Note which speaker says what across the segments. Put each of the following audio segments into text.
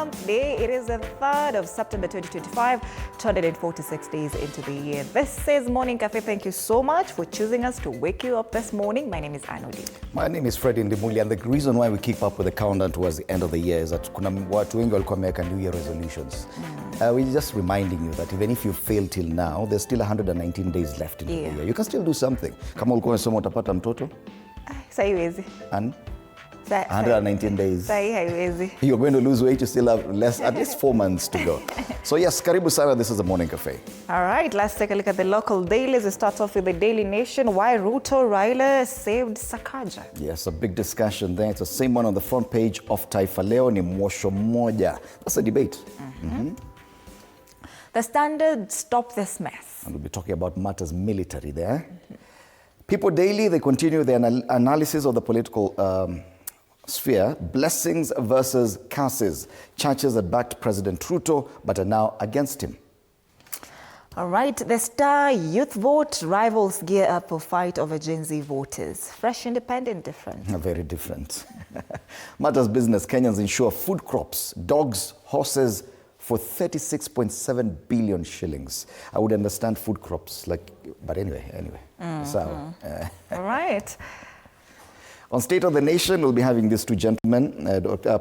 Speaker 1: month day. It is the 3rd of September 2025, 246 days into the year. This is Morning Cafe. Thank you so much for choosing us to wake you up this morning. My name is Anodi.
Speaker 2: My name is Fred Ndimuli, and the reason why we keep up with the countdown towards the end of the year is that kuna watu wengi walikuwa wameweka New Year resolutions. We're just reminding you that even if you fail till now, there's still 119 days left in the year. You can still do something. Kama ulikuwa unasema utapata mtoto?
Speaker 1: Saiwezi.
Speaker 2: And 119 days.
Speaker 1: Saiwezi.
Speaker 2: You're going to lose weight, you still have at least 4 months to go. So yes, karibu sana, this is the Morning Cafe.
Speaker 1: All right, let's take a look at the local dailies. We start off with the Daily Nation. Why Ruto Raila saved Sakaja.
Speaker 2: Yes, a big discussion there. It's the same one on the front page of Taifa Leo, ni mwosho moja. That's a debate.
Speaker 1: The Standard, stop this mess.
Speaker 2: And we'll be talking about matters military there. People Daily, they continue their analysis of the political sphere. Blessings versus curses. Churches that backed President Ruto but are now against him.
Speaker 1: All right, the Star, youth vote, rivals gear up for fight over Gen Z voters. Fresh, independent, different.
Speaker 2: Very different. Matters business, Kenyans insure food crops, dogs, horses for 36.7 billion shillings. I would understand food crops, but anyway. So,
Speaker 1: all right.
Speaker 2: On State of the Nation, we'll be having these two gentlemen,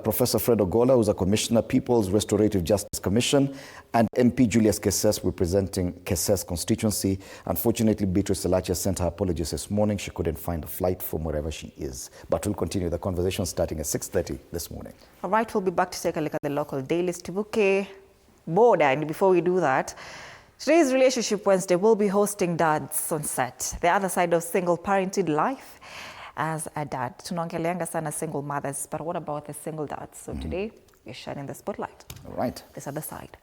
Speaker 2: Professor Fred Ogola, who's a commissioner, People's Restorative Justice Commission, and MP Julius Keses, representing Keses constituency. Unfortunately, Beatrice Elache sent her apologies this morning. She couldn't find a flight from wherever she is. But we'll continue the conversation starting at 6:30 this morning.
Speaker 1: All right, we'll be back to take a look at the local dailies. Tibuke border, and before we do that, today's Relationship Wednesday will be hosting dads on set. The other side of single parented life as a dad. Tunaongeleanga sana single mothers, but what about the single dads? So today, we're shining the spotlight.
Speaker 2: All right.
Speaker 1: This other side.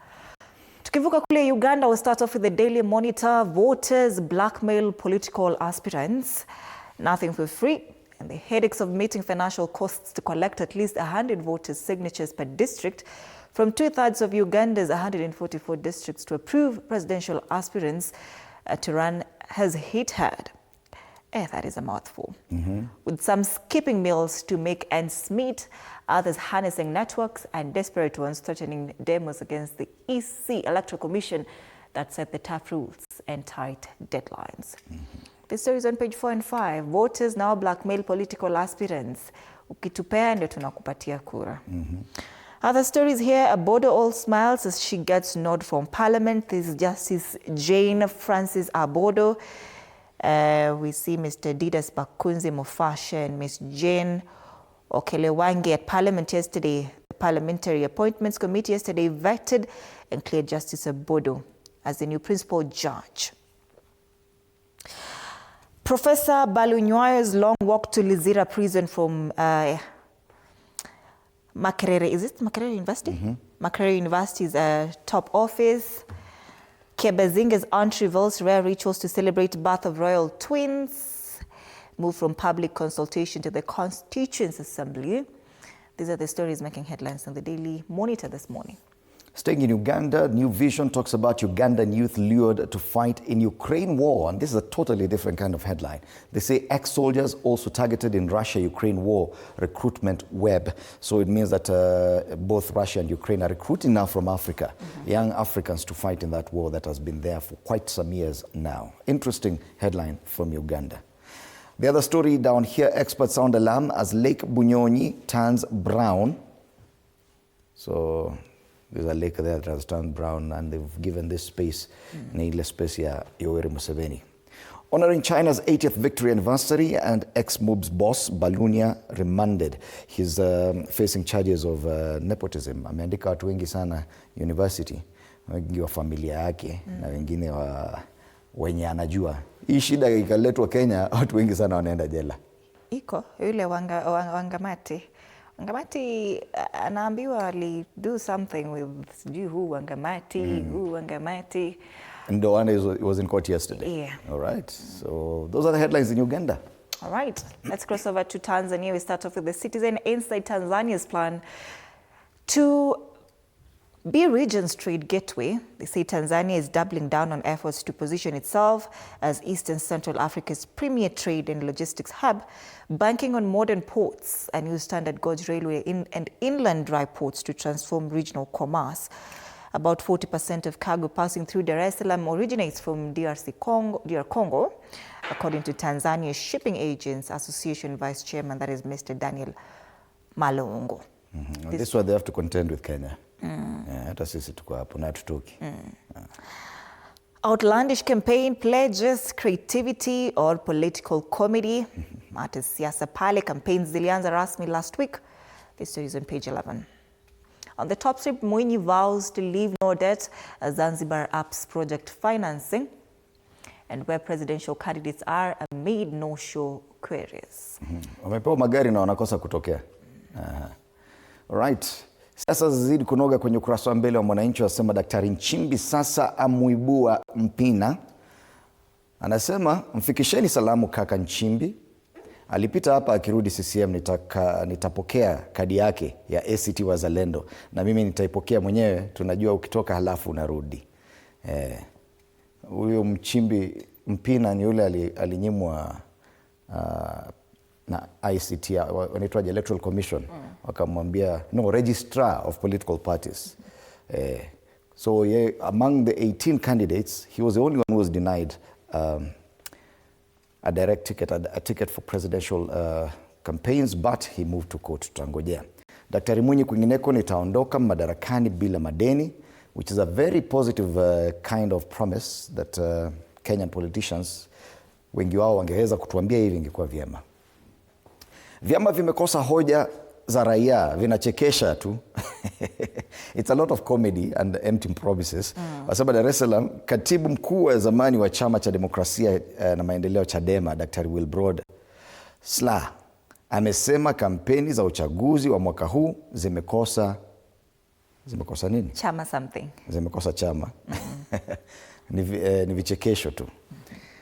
Speaker 1: Tukivuka kule Uganda, we'll start off with the Daily Monitor. Voters blackmail political aspirants. Nothing for free. And the headaches of meeting financial costs to collect at least 100 voters' signatures per district from 2/3 of Uganda's 144 districts to approve presidential aspirants to run has hit hard. That is a mouthful. With some skipping meals to make ends meet, others harnessing networks, and desperate ones threatening demos against the EC Electoral Commission that set the tough rules and tight deadlines. The story is on page 4 and 5. Voters now blackmail political aspirants. Ukitupea ndio tunakupatia kura. Other stories here, Abodo all smiles as she gets nod from Parliament. This is Justice Jane Francis Abodo. We see Mr. Didas Bakunzi Mofasha and Ms. Jane Okelewangi at Parliament yesterday. The Parliamentary Appointments Committee yesterday vetted and cleared Justice Abodo as the new principal judge. Professor Balunywayo's long walk to Lizira prison from Makerere, is it Makerere University? Makerere University's top office. Kebezinga's aunt reveals rare rituals to celebrate birth of royal twins. Move from public consultation to the Constituents Assembly. These are the stories making headlines on the Daily Monitor this morning.
Speaker 2: Staying in Uganda, New Vision talks about Ugandan youth lured to fight in Ukraine war. And this is a totally different kind of headline. They say ex-soldiers also targeted in Russia-Ukraine war recruitment web. So it means that both Russia and Ukraine are recruiting now from Africa, young Africans to fight in that war that has been there for quite some years now. Interesting headline from Uganda. The other story down here, experts sound alarm as Lake Bunyonyi turns brown. So there's a lake there that has turned brown, and they've given this space, needless space here, Yoweri Museveni. Honoring China's 80th victory anniversary, and ex-MOB's boss, Balunya, remanded. He's facing charges of nepotism. Ameandika watu wengi sana university, wengi wa familia yake, na wengine wenye anajua. Hii shida ikaletwa Kenya, watu wengi sana wanaenda jela.
Speaker 1: Iko, yule Wangamati. Wangamati anaambiwa ali do something with Wangamati.
Speaker 2: And the one was in court yesterday.
Speaker 1: Yeah.
Speaker 2: All right. So those are the headlines in Uganda.
Speaker 1: All right. Let's cross over to Tanzania. We start off with the Citizen Inside Tanzania's plan to B Region's trade gateway. They say Tanzania is doubling down on efforts to position itself as Eastern Central Africa's premier trade and logistics hub, banking on modern ports, a new standard gauge railway and inland dry ports to transform regional commerce. About 40% of cargo passing through Dar es Salaam originates from DR Congo, according to Tanzania's Shipping Agents Association Vice Chairman, that is Mr. Daniel Malongo.
Speaker 2: This is why they have to contend with Kenya. Hata sisi tuko hapo na hatutoki.
Speaker 1: Outlandish campaign pledges creativity or political comedy. Matters siasa pale, campaigns zilianza rasmi last week. This story is on page 11. On the top strip, Mwinyi vows to leave no debt as Zanzibar ups project financing, and where presidential candidates are amid no-show queries.
Speaker 2: Wamepewa magari na wanakosa kutokea. Right. Sasa zizidi kunoga kwenye ukurasa wa mbele wa Mwananchi, wasema Daktari Nchimbi sasa amuibua Mpina. Anasema mfikisheni salamu kaka Nchimbi. Alipita hapa akirudi CCM, nitapokea kadi yake ya ACT Wazalendo na mimi nitaipokea mwenyewe, tunajua ukitoka halafu unarudi. Huyo Mchimbi Mpina ni yule alinyimwa na ICT, wanaitwa Electoral Commission, wakamwambia no, registrar of political parties. So among the 18 candidates, he was the only one who was denied a direct ticket, a ticket for presidential campaigns, but he moved to court. Tutangojea. Daktari Mwinyi kwingineko, nitaondoka madarakani bila madeni, which is a very positive kind of promise that Kenyan politicians wengi wao wangeweza kutuambia hivi, ingekuwa vyema. Vyama vimekosa hoja za raia, vinachekesha tu. It's a lot of comedy and empty promises. Wasema Dar es Salaam, katibu mkuu wa zamani wa chama cha demokrasia na maendeleo Chadema, Dr. Wilbrod Slaa, amesema kampeni za uchaguzi wa mwaka huu zimekosa nini?
Speaker 1: Chama something.
Speaker 2: Zimekosa chama. Ni vichekesho tu.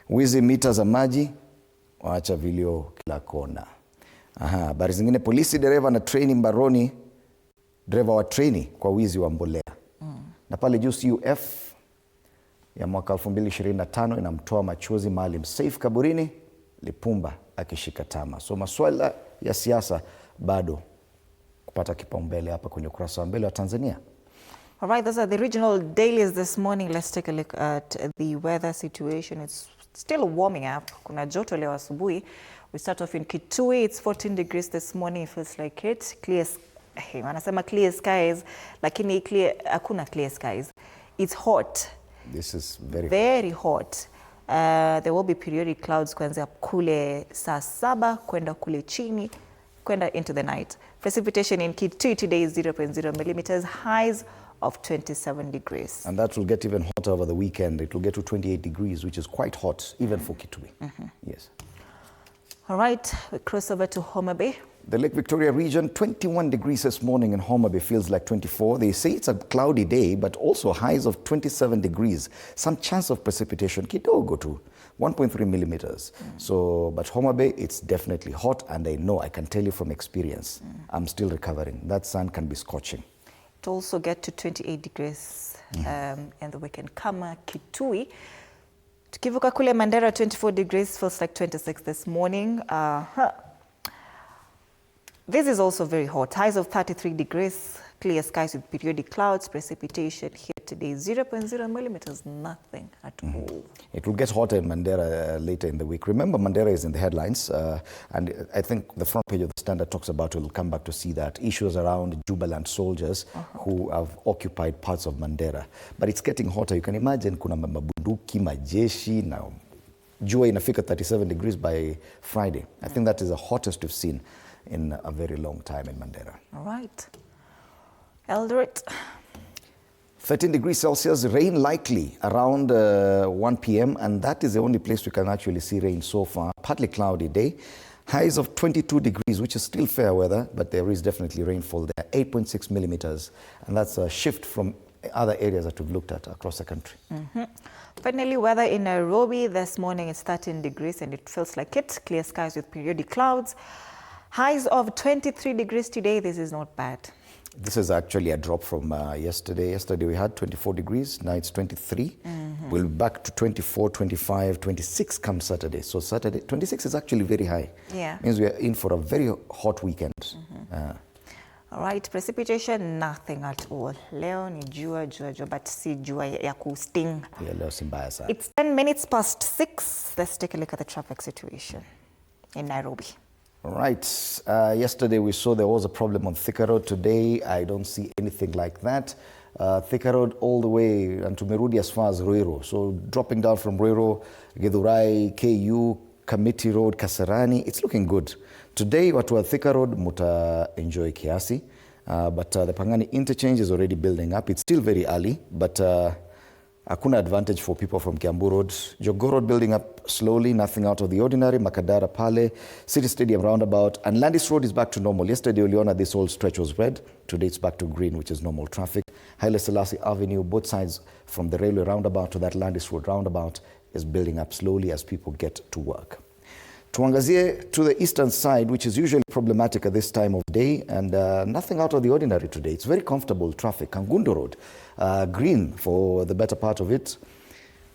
Speaker 2: Wizi mita za maji, waacha vilio kila kona. Habari zingine, polisi dereva na treni mbaroni, dereva wa treni kwa wizi wa mbolea. Na pale juu CUF ya mwaka 2025 inamtoa machozi Maalim Seif kaburini, Lipumba akishika tama. So maswala ya siasa bado kupata kipaumbele hapa kwenye ukurasa wa mbele wa Tanzania.
Speaker 1: All right, those are the regional dailies this morning. Let's take a look at the weather situation. It's still warming up. Kuna joto leo asubuhi. We start off in Kitui. It's 14 degrees this morning. It feels like it. Wanasema clear skies, lakini hakuna clear skies. It's hot.
Speaker 2: This is
Speaker 1: very hot. There will be periodic clouds kuanzia kule saa 7 kwenda kule chini, kwenda into the night. Precipitation in Kitui today is 0.0 millimeters, highs of 27 degrees.
Speaker 2: And that will get even hotter over the weekend. It will get to 28 degrees, which is quite hot, even for Kitui. Yes.
Speaker 1: All right, we cross over to Homa Bay.
Speaker 2: The Lake Victoria region, 21 degrees this morning in Homa Bay, feels like 24. They say it's a cloudy day, but also highs of 27 degrees. Some chance of precipitation, kidogo to 1.3 millimeters. So, but Homa Bay, it's definitely hot, and I can tell you from experience, I'm still recovering. That sun can be scorching.
Speaker 1: It also get to 28 degrees in the weekend. Kama Kitui. Tukivuka kule Mandera, 24 degrees, feels like 26 this morning. This is also very hot. Highs of 33 degrees, clear skies with periodic clouds, precipitation here today, 0.0 millimeters, nothing at all. It
Speaker 2: will get hotter in Mandera later in the week. Remember, Mandera is in the headlines, and I think the front page of the Standard talks about it. We'll come back to see that. Issues around Jubaland soldiers who have occupied parts of Mandera. But it's getting hotter. You can imagine kuna mabunduki, majeshi, now jua inafika 37 degrees by Friday. I think that is the hottest we've seen in a very long time in Mandera.
Speaker 1: All right. Eldoret.
Speaker 2: 13 degrees Celsius, rain likely around 1 p.m. and that is the only place we can actually see rain so far. Partly cloudy day. Highs of 22 degrees, which is still fair weather, but there is definitely rainfall there, 8.6 millimeters. And that's a shift from other areas that we've looked at across the country.
Speaker 1: Finally, weather in Nairobi this morning is 13 degrees and it feels like it. Clear skies with periodic clouds. Highs of 23 degrees today. This is not bad.
Speaker 2: This is actually a drop from yesterday. Yesterday we had 24 degrees, now it's 23. We'll be back to 24, 25, 26 come Saturday. So Saturday, 26 is actually very high.
Speaker 1: Yeah.
Speaker 2: Means we are in for a very hot weekend.
Speaker 1: All right, precipitation, nothing at all. Leo ni jua, but si jua ya kusting.
Speaker 2: Yeah, leo si mbaya sana.
Speaker 1: It's 10 minutes past 6. Let's take a look at the traffic situation in Nairobi.
Speaker 2: All right. Yesterday we saw there was a problem on Thika Road. Today I don't see anything like that. Thika Road all the way and tumerudi as far as Ruiru. So dropping down from Ruiru, Githurai, KU, Kamiti Road, Kasarani, it's looking good. Today watu wa Thika Road muta enjoy kiasi, but the Pangani interchange is already building up. It's still very early, but hakuna advantage for people from Kiambu Road. Jogoo Road building up slowly, nothing out of the ordinary. Makadara Pale, City Stadium roundabout, and Landis Road is back to normal. Yesterday, Uliona, this whole stretch was red. Today, it's back to green, which is normal traffic. Haile Selassie Avenue, both sides from the railway roundabout to that Landis Road roundabout is building up slowly as people get to work. Tuangazie to the eastern side, which is usually problematic at this time of day, and nothing out of the ordinary today. It's very comfortable traffic. Kangundo Road, green for the better part of it.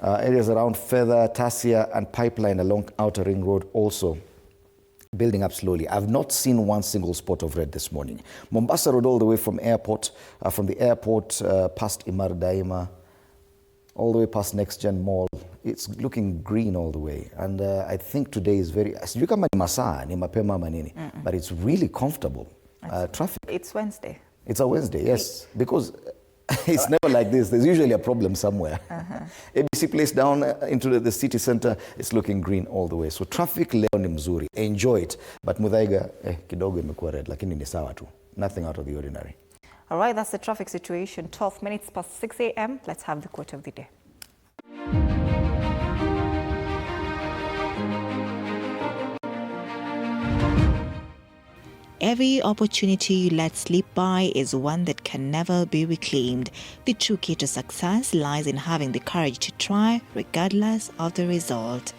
Speaker 2: Areas around Feather, Tasia, and Pipeline along Outer Ring Road also building up slowly. I've not seen one single spot of red this morning. Mombasa Road all the way from the airport past Imar Daima, all the way past Next Gen Mall. It's looking green all the way. And I think today is very, but it's really comfortable traffic.
Speaker 1: It's Wednesday.
Speaker 2: It's a Wednesday, yes, because it's never like this. There's usually a problem somewhere. ABC Place down into the city center, it's looking green all the way. So traffic leo ni mzuri. Enjoy it. But Muthaiga, kidogo imekuwa red, lakini ni sawa tu. Nothing out of the ordinary.
Speaker 1: All right, that's the traffic situation. 12 minutes past 6 a.m. Let's have the quote of the day.
Speaker 3: Every opportunity you let slip by is one that can never be reclaimed. The true key to success lies in having the courage to try, regardless of the result.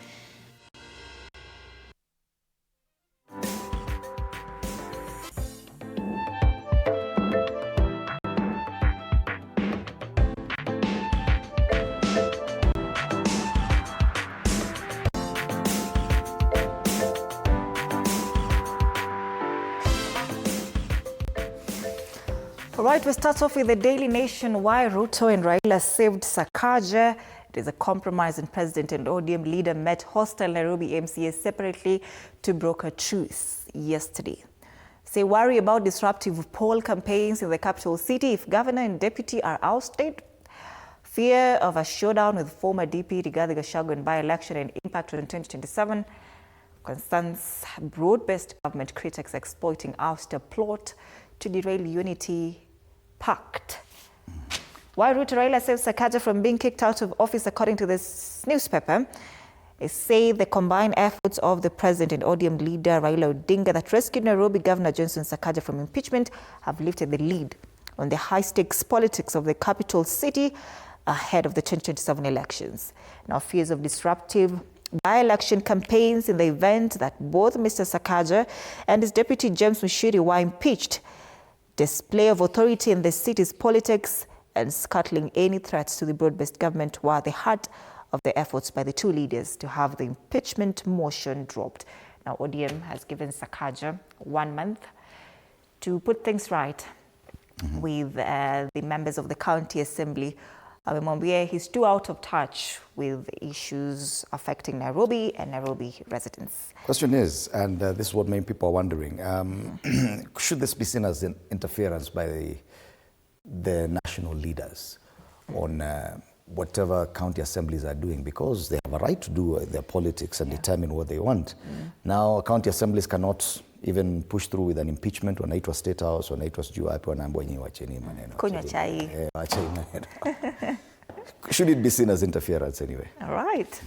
Speaker 1: All right, we start off with the Daily Nation. Why Ruto and Raila saved Sakaja. It is a compromise, and President and ODM leader met hostile Nairobi MCA separately to broker truce yesterday. Say worry about disruptive poll campaigns in the capital city if governor and deputy are ousted. Fear of a showdown with former DP Rigathi Gachagua in by-election and impact on 2027. Concerns broad-based government critics exploiting ouster plot to derail unity pact. Why Ruto Raila saved Sakaja from being kicked out of office, according to this newspaper, is say the combined efforts of the president and ODM leader Raila Odinga that rescued Nairobi Governor Johnson Sakaja from impeachment have lifted the lead on the high-stakes politics of the capital city ahead of the 2027 elections. Now, fears of disruptive by-election campaigns in the event that both Mr. Sakaja and his deputy James Mushiri were impeached, display of authority in the city's politics, and scuttling any threats to the broad-based government were at the heart of the efforts by the two leaders to have the impeachment motion dropped. Now, ODM has given Sakaja 1 month to put things right with the members of the county assembly. He's too out of touch with issues affecting Nairobi and Nairobi residents.
Speaker 2: Question is, and this is what many people are wondering, should this be seen as an interference by the national leaders on whatever county assemblies are doing? Because they have a right to do their politics and determine what they want. Now, county assemblies cannot even push through with an impeachment. Wanaitwa State House, wanaitwa sijui wapi, wanaambiwa nyinyi wacheni maneno.
Speaker 1: Kunywa chai.
Speaker 2: Wacheni maneno. Should it be seen as interference anyway?
Speaker 1: All right.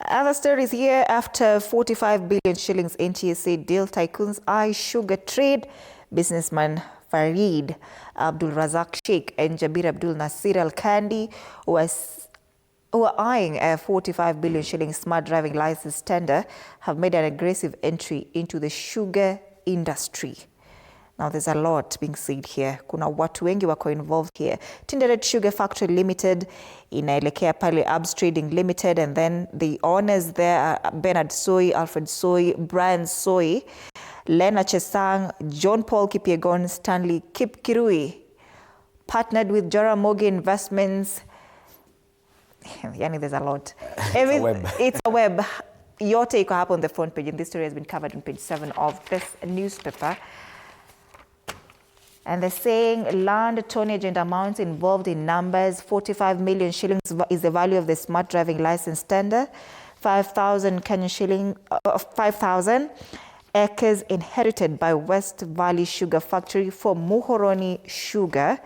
Speaker 1: Other stories here. After 45 billion shillings NTSA deal, tycoons eye sugar trade. Businessman Farid Abdul Razak Sheikh and Jabir Abdul Nasir Al Kandi, who are eyeing a 45 billion shillings smart driving license tender, have made an aggressive entry into the sugar industry. Now there's a lot being said here. Kuna watu wengi wako involved here. Tinderet Sugar Factory Limited, inaelekea pale Abs Trading Limited, and then the owners there are Bernard Soy, Alfred Soy, Brian Soy, Lena Chesang, John Paul Kipyegon, Stanley Kipkirui, partnered with Jaramogi Investments. Yani, there's a lot. It's a web. Yote iko hapo on the front page, and this story has been covered on page 7 of this newspaper. And they're saying land tonnage and amounts involved in numbers. 45 million shillings is the value of the smart driving license tender. 5,000 Kenyan shilling, 5,000 acres inherited by West Valley Sugar Factory for Muhoroni Sugar.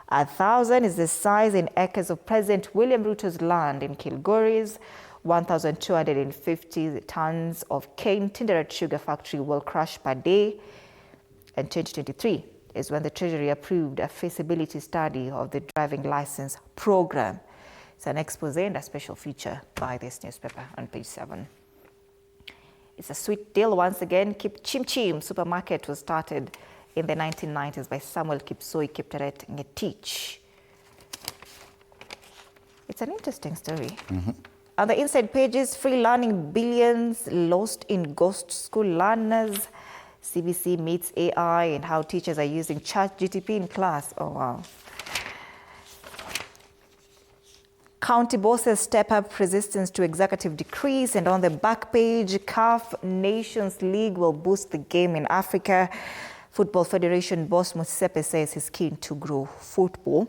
Speaker 1: 1,000 is the size in acres of President William Ruto's land in Kilgoris. 1,250 tons of cane Tinderet Sugar Factory will crush per day. And 2023 is when the Treasury approved a feasibility study of the driving license program. It's an expose and a special feature by this newspaper on page 7. It's a sweet deal once again. Chim Chim supermarket was started in the 1990s by Samuel Kipsoi Kipteret Ngetich. It's an interesting story. On the inside pages, free learning billions lost in ghost school learners. CBC meets AI and how teachers are using ChatGPT in class. Oh, wow. County bosses step up resistance to executive decrees. And on the back page, CAF Nations League will boost the game in Africa. Football Federation boss Motsepe says he's keen to grow football.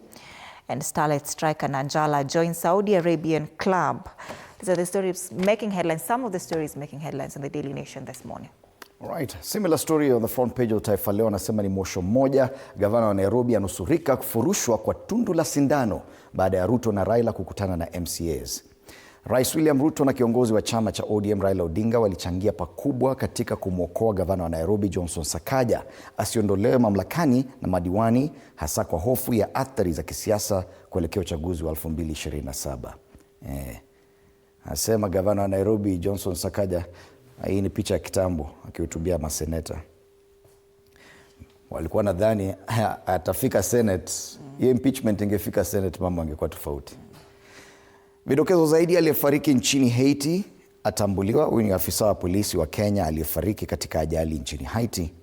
Speaker 1: And starlet striker Nanjala joins Saudi Arabian club. These are the stories making headlines, some of the stories making headlines in the Daily Nation this morning.
Speaker 2: All right. Similar story on the front page of Taifa Leo, anasema ni mosho moja. Gavana wa Nairobi anusurika kufurushwa kwa tundu la sindano baada ya Ruto na Raila kukutana na MCAs. Rais William Ruto na kiongozi wa chama cha ODM Raila Odinga walichangia pakubwa katika kumwokoa gavana wa Nairobi Johnson Sakaja asiondolewe mamlakani na madiwani, hasa kwa hofu ya athari za kisiasa kuelekea uchaguzi wa 2027. Asema gavana wa Nairobi Johnson Sakaja. Hii ni picha ya kitambo akihutubia maseneta. Walikuwa nadhani atafika Senate. Hiyo impeachment ingefika Senate, mambo angekuwa tofauti. Vidokezo zaidi, aliyefariki nchini Haiti atambuliwa. Huyu ni afisa wa polisi wa Kenya aliyefariki katika ajali nchini Haiti.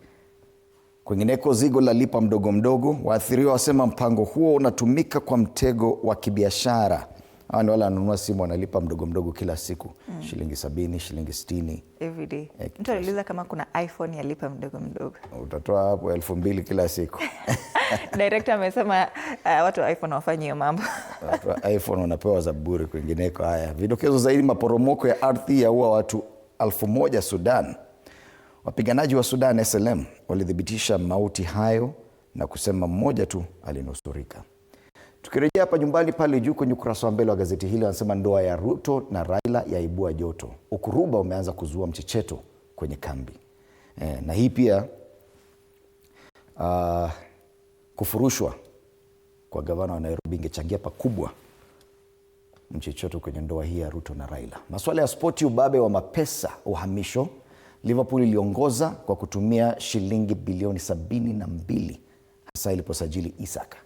Speaker 2: Kwingineko, zigo la lipa mdogo mdogo. Waathiriwa wasema mpango huo unatumika kwa mtego wa kibiashara. Hawa ni wale wanunua simu wanalipa mdogo mdogo kila siku. Shilingi 70, shilingi 60.
Speaker 1: Every day. Mtu aliuliza kama kuna iPhone ya lipa mdogo mdogo.
Speaker 2: Utatoa hapo 2,000 kila siku.
Speaker 1: Director amesema watu wa iPhone wafanye hiyo mambo.
Speaker 2: Watu wa iPhone wanapewa za bure kwingineko. Haya, vidokezo zaidi, maporomoko ya ardhi yaua watu 1,000 Sudan. Wapiganaji wa Sudan SLM walithibitisha mauti hayo na kusema mmoja tu alinusurika. Tukirejea hapa nyumbani pale juu kwenye ukurasa wa mbele wa gazeti hili, wanasema ndoa ya Ruto na Raila yaibua joto. Ukuruba umeanza kuzua mchecheto kwenye kambi. Na hii pia kufurushwa kwa gavana wa Nairobi ingechangia pakubwa mchecheto kwenye ndoa hii ya Ruto na Raila. Masuala ya spoti, ubabe wa mapesa, uhamisho. Liverpool iliongoza kwa kutumia shilingi bilioni 72 hasa iliposajili Isaka.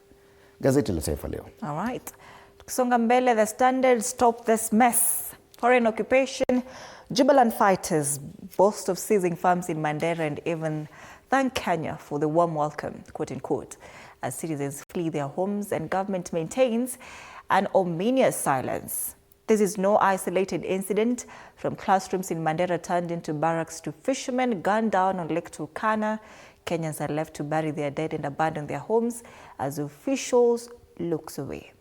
Speaker 2: Gazeti la Taifa Leo.
Speaker 1: All right. Tukisonga mbele, The Standard, stop this mess. Foreign occupation. Jubilant fighters boast of seizing farms in Mandera and even thank Kenya for the warm welcome, quote unquote, as citizens flee their homes and government maintains an ominous silence. This is no isolated incident. From classrooms in Mandera turned into barracks to fishermen gunned down on Lake Turkana. Kenyans are left to bury their dead and abandon their homes as officials look away.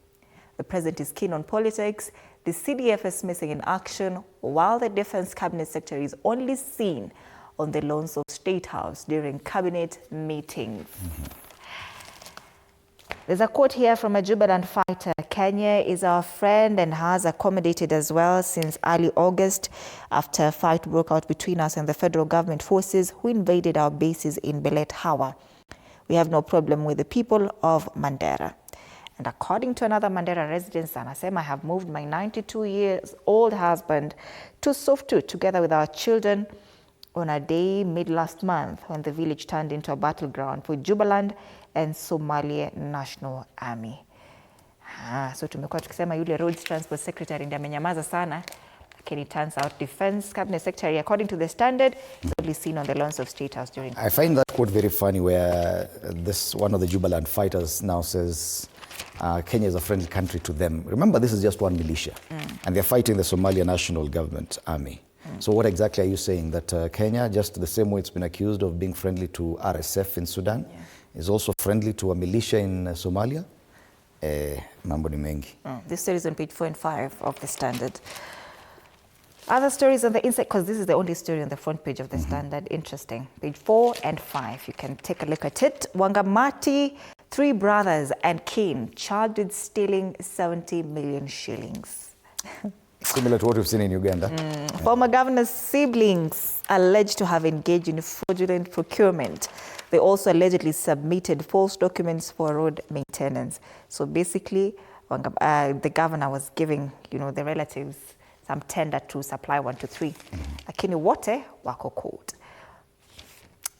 Speaker 1: The president is keen on politics. The CDF is missing in action, while the Defense Cabinet Secretary is only seen on the lawns of State House during cabinet meetings. There's a quote here from a Jubilant fighter. Kenya is our friend and has accommodated as well since early August after a fight broke out between us and the federal government forces who invaded our bases in Belet Hawa. We have no problem with the people of Mandera. And according to another Mandera resident, anasema, I have moved my 92-year-old husband to Softu together with our children. on a day mid last month when the village turned into a battleground for Jubaland and Somalia National Army. So tumekuwa tukisema yule Roads Transport Secretary ndiye amenyamaza sana, lakini it turns out Defense Cabinet Secretary, according to the Standard, is only seen on the lawns of State House during.
Speaker 2: I find that quote very funny, where one of the Jubaland fighters now says Kenya is a friendly country to them. Remember, this is just one militia, and they're fighting the Somalia National Government Army. So what exactly are you saying? That Kenya, just the same way it's been accused of being friendly to RSF in Sudan, is also friendly to a militia in Somalia? Mambo ni mengi.
Speaker 1: This story is on page 4 and 5 of the Standard. Other stories on the inside, because this is the only story on the front page of the Standard. Interesting. Page 4 and 5. You can take a look at it. Wangamati, 3 brothers and kin charged with stealing 70 million shillings.
Speaker 2: Similar to what we've seen in Uganda.
Speaker 1: Former governor's siblings alleged to have engaged in fraudulent procurement. They also allegedly submitted false documents for road maintenance. So basically, the governor was giving, the relatives some tender to supply 1 to 3. Lakini wote wako court.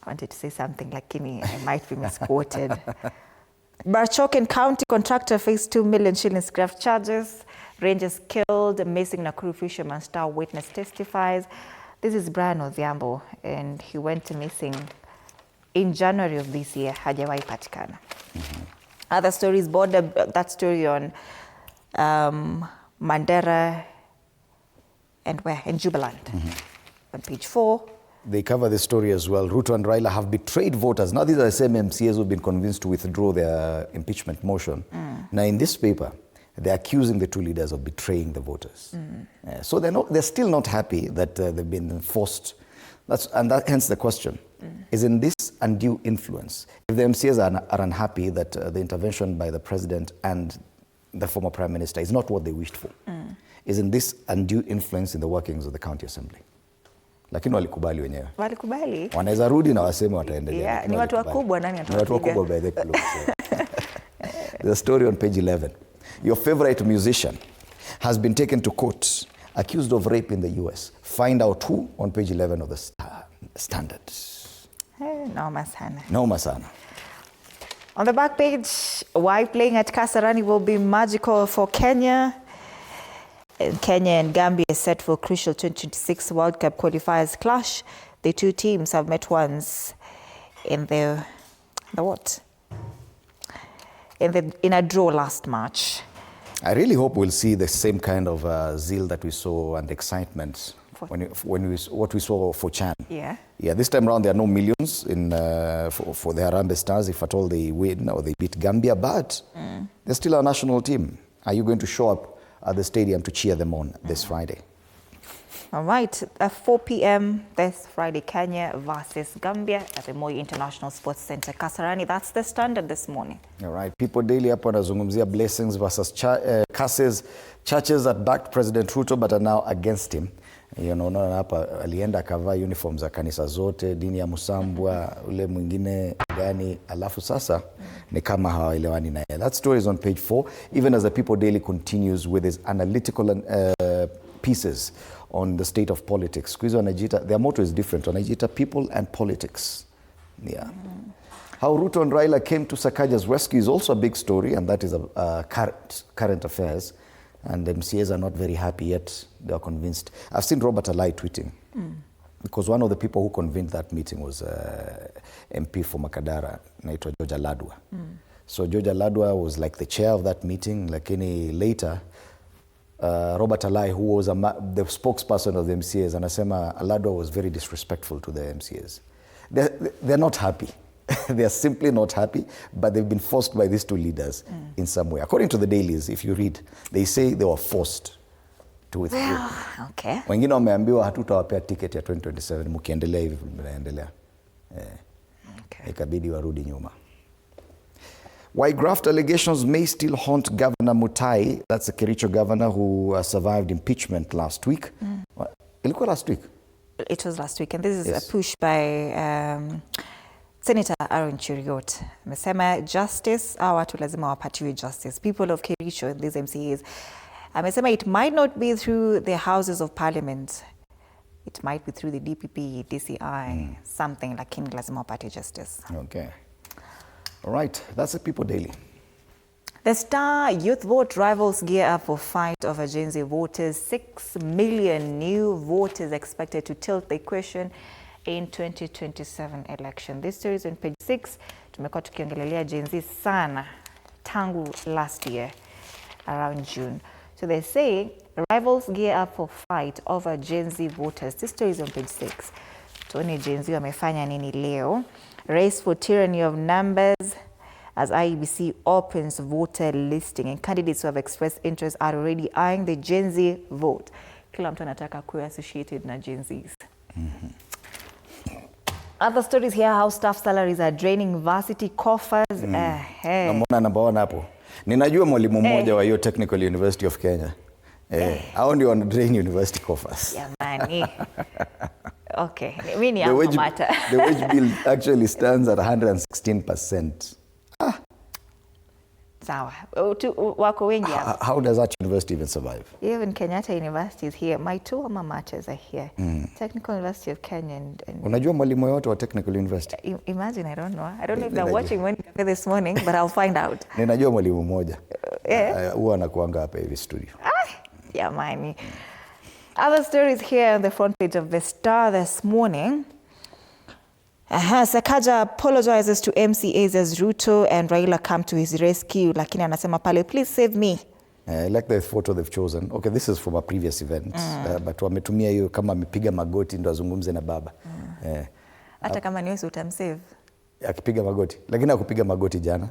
Speaker 1: I wanted to say something, lakini I might be misquoted. Barchoken County contractor faced 2 million shillings graft charges. Rangers killed, missing Nakuru fisherman star witness testifies. This is Brian Odhiambo, and he went missing in January of this year. Hajawahi patikana. Other stories, that story on Mandera and where? In Jubaland. On page 4.
Speaker 2: They cover the story as well. Ruto and Raila have betrayed voters. Now these are the same MCAs who've been convinced to withdraw their impeachment motion. Now in this paper, they're accusing the 2 leaders of betraying the voters. So they're still not happy that they've been forced. Hence the question. Isn't this undue influence? If the MCAs are unhappy that the intervention by the president and the former prime minister is not what they wished for, isn't this undue influence in the workings of the county assembly? Lakini walikubali wenyewe.
Speaker 1: Walikubali.
Speaker 2: Wanaweza rudi na waseme wataendelea.
Speaker 1: Yeah, ni watu wakubwa, nani atawapiga?
Speaker 2: Ni watu wakubwa by the club. The story on page 11. Your favorite musician has been taken to court accused of rape in the US. Find out who on page 11 of the Standard.
Speaker 1: Noma sana.
Speaker 2: Noma sana.
Speaker 1: On the back page, why playing at Kasarani will be magical for Kenya. Kenya and Gambia is set for crucial 2026 World Cup qualifiers clash. The 2 teams have met once in in a draw last March.
Speaker 2: I really hope we'll see the same kind of zeal that we saw and excitement what we saw for Chan.
Speaker 1: Yeah.
Speaker 2: Yeah, this time around there are no millions for the Harambee Stars if at all they win or they beat Gambia, but they're still our national team. Are you going to show up at the stadium to cheer them on this Friday?
Speaker 1: All right, at 4 p.m. this Friday, Kenya versus Gambia at the Moi International Sports Center, Kasarani. That's the Standard this morning.
Speaker 2: All right, People Daily hapo wanazungumzia blessings versus curses. Churches that backed President Ruto but are now against him. Unaona hapa alienda akavaa uniform za kanisa zote, dini ya Musambwa, ule mwingine gani, alafu sasa ni kama hawaelewani naye. That story is on page 4, even as the People Daily continues with its analytical pieces on the state of politics. Their motto is different. Wanajiita People and Politics. Yeah. How Ruto and Raila came to Sakaja's rescue is also a big story, and that is current affairs. And the MCAs are not very happy yet. They are convinced. I've seen Robert Alai tweeting, because one of the people who convened that meeting was MP for Makadara, naitwa George Aladwa. So George Aladwa was like the chair of that meeting, lakini later, Robert Alai, who was the spokesperson of the MCAs, anasema Aladwa was very disrespectful to the MCAs. They're not happy. They are simply not happy, but they've been forced by these 2 leaders in some way. According to the dailies, if you read, they say they were forced to withdraw.
Speaker 1: Well, okay.
Speaker 2: Wengine wameambiwa hatutawapea ticket ya 2027 mkiendelea hivi mnaendelea. Ikabidi warudi nyuma. Why graft allegations may still haunt Governor Mutai, that's the Kericho governor who survived impeachment last week. Ilikuwa last week?
Speaker 1: It was last week, and this is a push by Senator Aaron Cheriot. Amesema justice, watu lazima wapatiwe justice. People of Kericho, these MCAs. Amesema it might not be through the houses of parliament. It might be through the DPP, DCI, something lakini lazima wapate justice.
Speaker 2: Okay. All right. That's the People Daily.
Speaker 1: The Star Youth Vote rivals gear up for fight over Gen Z voters. 6 million new voters expected to tilt the equation in 2027 election. This story is on page 6. Tumekuwa tukiongelelea Gen Z sana tangu last year around June. So they say rivals gear up for fight over Gen Z voters. This story is on page 6. Tuone Gen Z wamefanya nini leo. Race for tyranny of numbers as IEBC opens voter listing, and candidates who have expressed interest are already eyeing the Gen Z vote. Kila mtu anataka kuwa associated na Gen Zs. Other stories here, how staff salaries are draining varsity coffers.
Speaker 2: Namona namba 1 hapo. Ninajua mwalimu mmoja wa hiyo Technical University of Kenya. Hao ndio wana drain university coffers.
Speaker 1: Jamani. Okay, mimi ni hapo mata.
Speaker 2: The wage bill actually stands at 116%.
Speaker 1: Sawa. Wako wengi hapa.
Speaker 2: How does that university even survive?
Speaker 1: Even Kenyatta University is here. My two alma maters are here. Technical University of Kenya and
Speaker 2: unajua mwalimu yote wa Technical University?
Speaker 1: Imagine, I don't know. I don't know if they're watching Morning Cafe this morning, but I'll find out.
Speaker 2: Ninajua mwalimu mmoja. Huwa anakuanga hapa hivi studio.
Speaker 1: Jamani. Other stories here on the front page of the Star this morning. Sakaja apologizes to MCAs as Ruto and Raila come to his rescue. Lakini anasema pale, please save me.
Speaker 2: I like the photo they've chosen. Okay, this is from a previous event. But wametumia hiyo kama amepiga magoti ndo azungumze na baba.
Speaker 1: Hata kama ni wewe utamsave.
Speaker 2: Akipiga magoti. Lakini hakupiga magoti jana.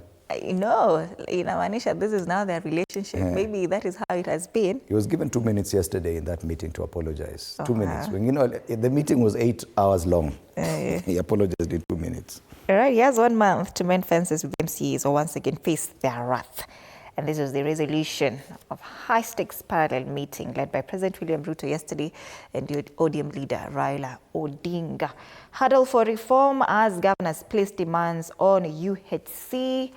Speaker 1: No, inamaanisha this is now their relationship. Maybe that is how it has been.
Speaker 2: He was given 2 minutes yesterday in that meeting to apologize. 2 minutes. When, you know, the meeting was 8 hours long. He apologized in 2 minutes.
Speaker 1: All right, he has 1 month to mend fences with MCAs or once again face their wrath. And this was the resolution of high-stakes parallel meeting led by President William Ruto yesterday and the ODM leader Raila Odinga. Huddle for reform as governors place demands on UHC.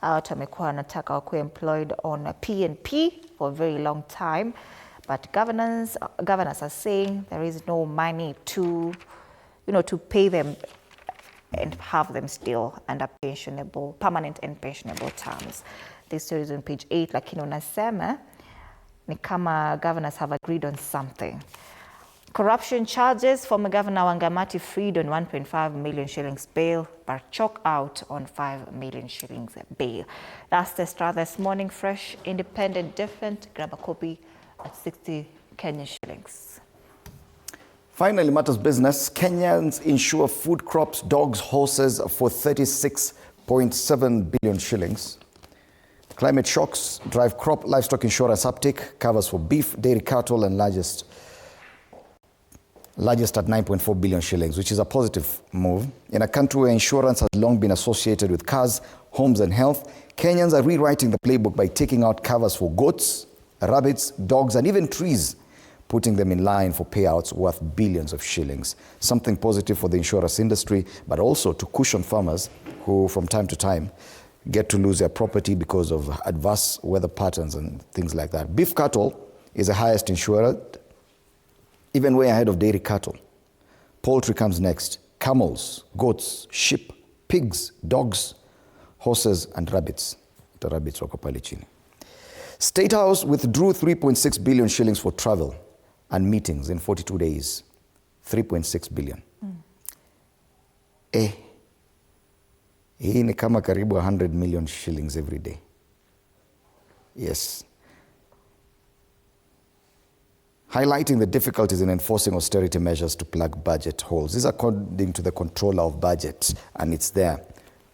Speaker 1: Wamekuwa wanataka wakuwe employed on PNP for a very long time, but governors are saying there is no money to, to pay them and have them still under permanent and pensionable terms. This story is on page 8, lakini unasema ni kama governors have agreed on something. Corruption charges, former Governor Wangamati freed on 1.5 million shillings bail, but chalk out on 5 million shillings bail. That's the Star this morning, fresh, independent, different. Grab a copy at 60 Kenyan shillings.
Speaker 2: Finally, matters business. Kenyans insure food crops, dogs, horses for 36.7 billion shillings. Climate shocks drive crop livestock insurance uptake, covers for beef, dairy, cattle, and largest at 9.4 billion shillings, which is a positive move. In a country where insurance has long been associated with cars, homes, and health, Kenyans are rewriting the playbook by taking out covers for goats, rabbits, dogs, and even trees, putting them in line for payouts worth billions of shillings. Something positive for the insurance industry, but also to cushion farmers who, from time to time, get to lose their property because of adverse weather patterns and things like that. Beef cattle is the highest insured, even way ahead of dairy cattle. Poultry comes next. Camels, goats, sheep, pigs, dogs, horses, and rabbits. The rabbits wako pale chini. State House withdrew 3.6 billion shillings for travel and meetings in 42 days. 3.6 billion. Hii ni kama karibu 100 million shillings every day. Yes. Highlighting the difficulties in enforcing austerity measures to plug budget holes. This is according to the Controller of Budget, and it's there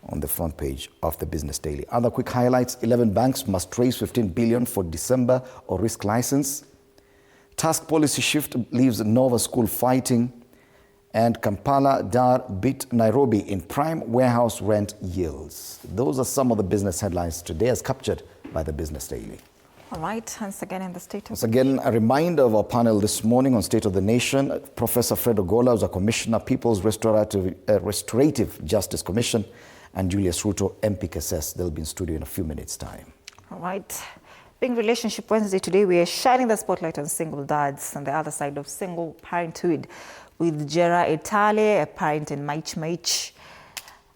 Speaker 2: on the front page of the Business Daily. Other quick highlights: 11 banks must raise 15 billion for December or risk license. Task policy shift leaves Nova School fighting. And Kampala Dar beat Nairobi in prime warehouse rent yields. Those are some of the business headlines today as captured by the Business Daily.
Speaker 1: All right, once again in the state.
Speaker 2: Once again, a reminder of our panel this morning on State of the Nation. Professor Fred Ogola is a commissioner, People's Restorative Justice Commission, and Julius Ruto, MPKSS. They'll be in studio in a few minutes' time.
Speaker 1: All right. Being Relationship Wednesday today, we are shining the spotlight on single dads and the other side of single parenthood with Jera Etale, a parent in Maich,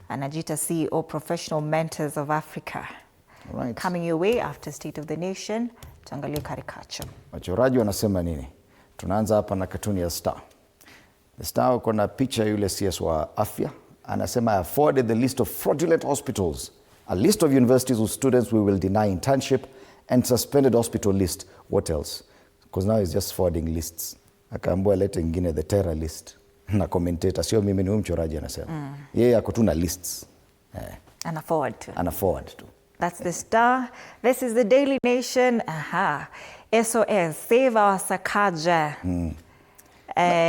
Speaker 1: and Ajita CEO, Professional Mentors of Africa.
Speaker 2: Right.
Speaker 1: Coming your way after State of the Nation, tuangalie caricature.
Speaker 2: Wachoraji wanasema nini? Tunaanza hapa na katuni ya Star. The Star uko na picha yule CS wa afya. Anasema I forwarded the list of fraudulent hospitals, a list of universities whose students we will deny internship, and suspended hospital list. What else? Because now he's just forwarding lists. Akaambua lete ingine the terror list. Na commentator, sio mimi ni mchoraji anasema. Yeye ako tu na lists.
Speaker 1: Ana forward to.
Speaker 2: Ana forward to.
Speaker 1: That's the Star. This is the Daily Nation. SOS, save our Sakaja.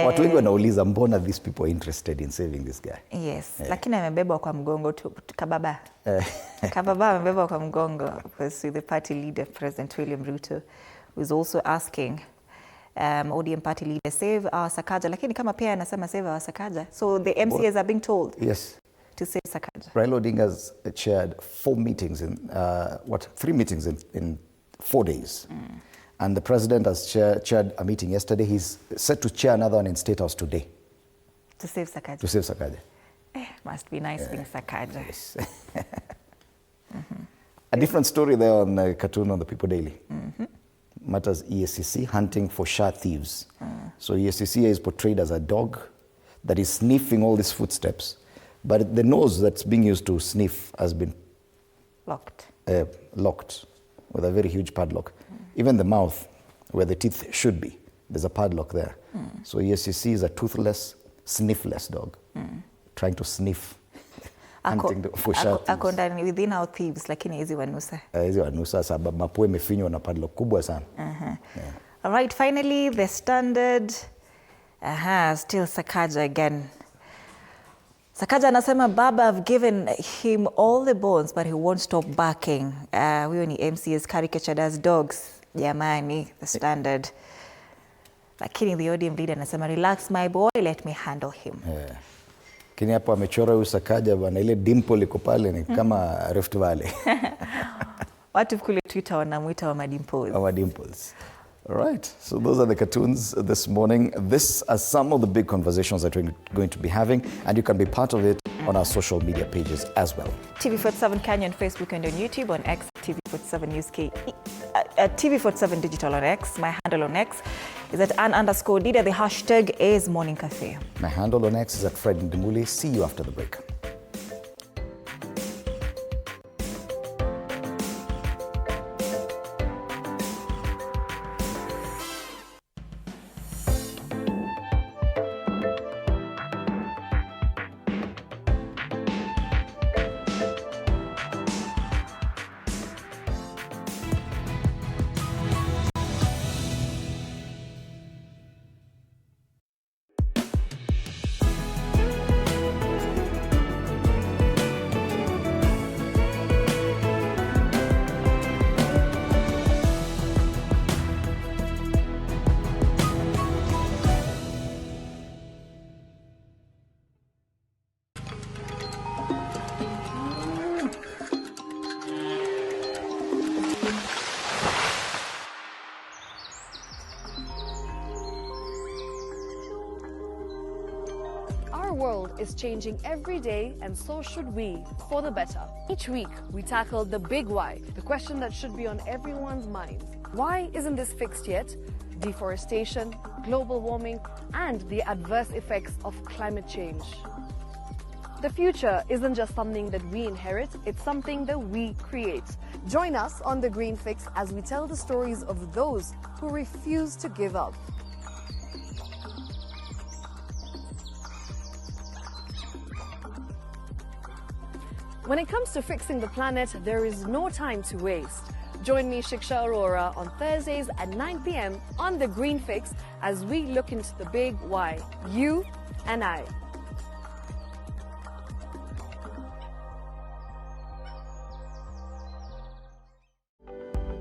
Speaker 2: Watu wengi wanauliza mbona these people are interested in saving this guy.
Speaker 1: Yes, lakini amebebwa kwa mgongo tu kababa. Kababa amebebwa kwa mgongo with the party leader, President William Ruto, who is also asking ODM party leader save our Sakaja, lakini kama pia anasema save our Sakaja. So the MCAs are being told to save Sakaja.
Speaker 2: Raila Odinga has chaired 3 meetings in 4 days. And the president has chaired a meeting yesterday. He's set to chair another one in State House today.
Speaker 1: To save Sakaja.
Speaker 2: To save Sakaja.
Speaker 1: Must be nice being Sakaja.
Speaker 2: Yes. A different story there on cartoon on the People Daily. Matters ESCC hunting for SHA thieves. So ESCC is portrayed as a dog that is sniffing all these footsteps. But the nose that's being used to sniff has been
Speaker 1: locked
Speaker 2: with a very huge padlock. Even the mouth, where the teeth should be, there's a padlock there. So ESCC is a toothless, sniffless dog, trying to sniff, hunting for SHA thieves.
Speaker 1: Ako ndani within our thieves, lakini hizi wanusa.
Speaker 2: Hizi wanusa sababu mapua imefinywa na padlock kubwa sana.
Speaker 1: All right, finally, the Standard. Still Sakaja again. Sakaja anasema Baba have given him all the bonds but he won't stop barking. Huyo ni MCA's caricatured as dogs. Jamani, the Standard. Lakini the ODM leader anasema relax my boy, let me handle him.
Speaker 2: Kini hapo amechora huyu Sakaja bwana, ile dimple iko pale ni kama Rift Valley.
Speaker 1: Watu kule Twitter wanamuita wa madimples.
Speaker 2: Our dimples. All right, so those are the cartoons this morning. This are some of the big conversations that we're going to be having, and you can be part of it on our social media pages as well.
Speaker 1: TV47 Kenya on Facebook and on YouTube, on X, TV47 News KE, TV47 Digital on X. My handle on X is at @Ann_Dida. The hashtag is Morning Cafe.
Speaker 2: My handle on X is at Fred Ndimuli. See you after the break.
Speaker 4: Our world is changing every day, and so should we, for the better. Each week, we tackle the big why, the question that should be on everyone's mind. Why isn't this fixed yet? Deforestation, global warming, and the adverse effects of climate change. The future isn't just something that we inherit, it's something that we create. Join us on The Green Fix as we tell the stories of those who refuse to give up. When it comes to fixing the planet, there is no time to waste. Join me, Shiksha Arora, on Thursdays at 9 p.m. on The Green Fix as we look into the big why, you and I.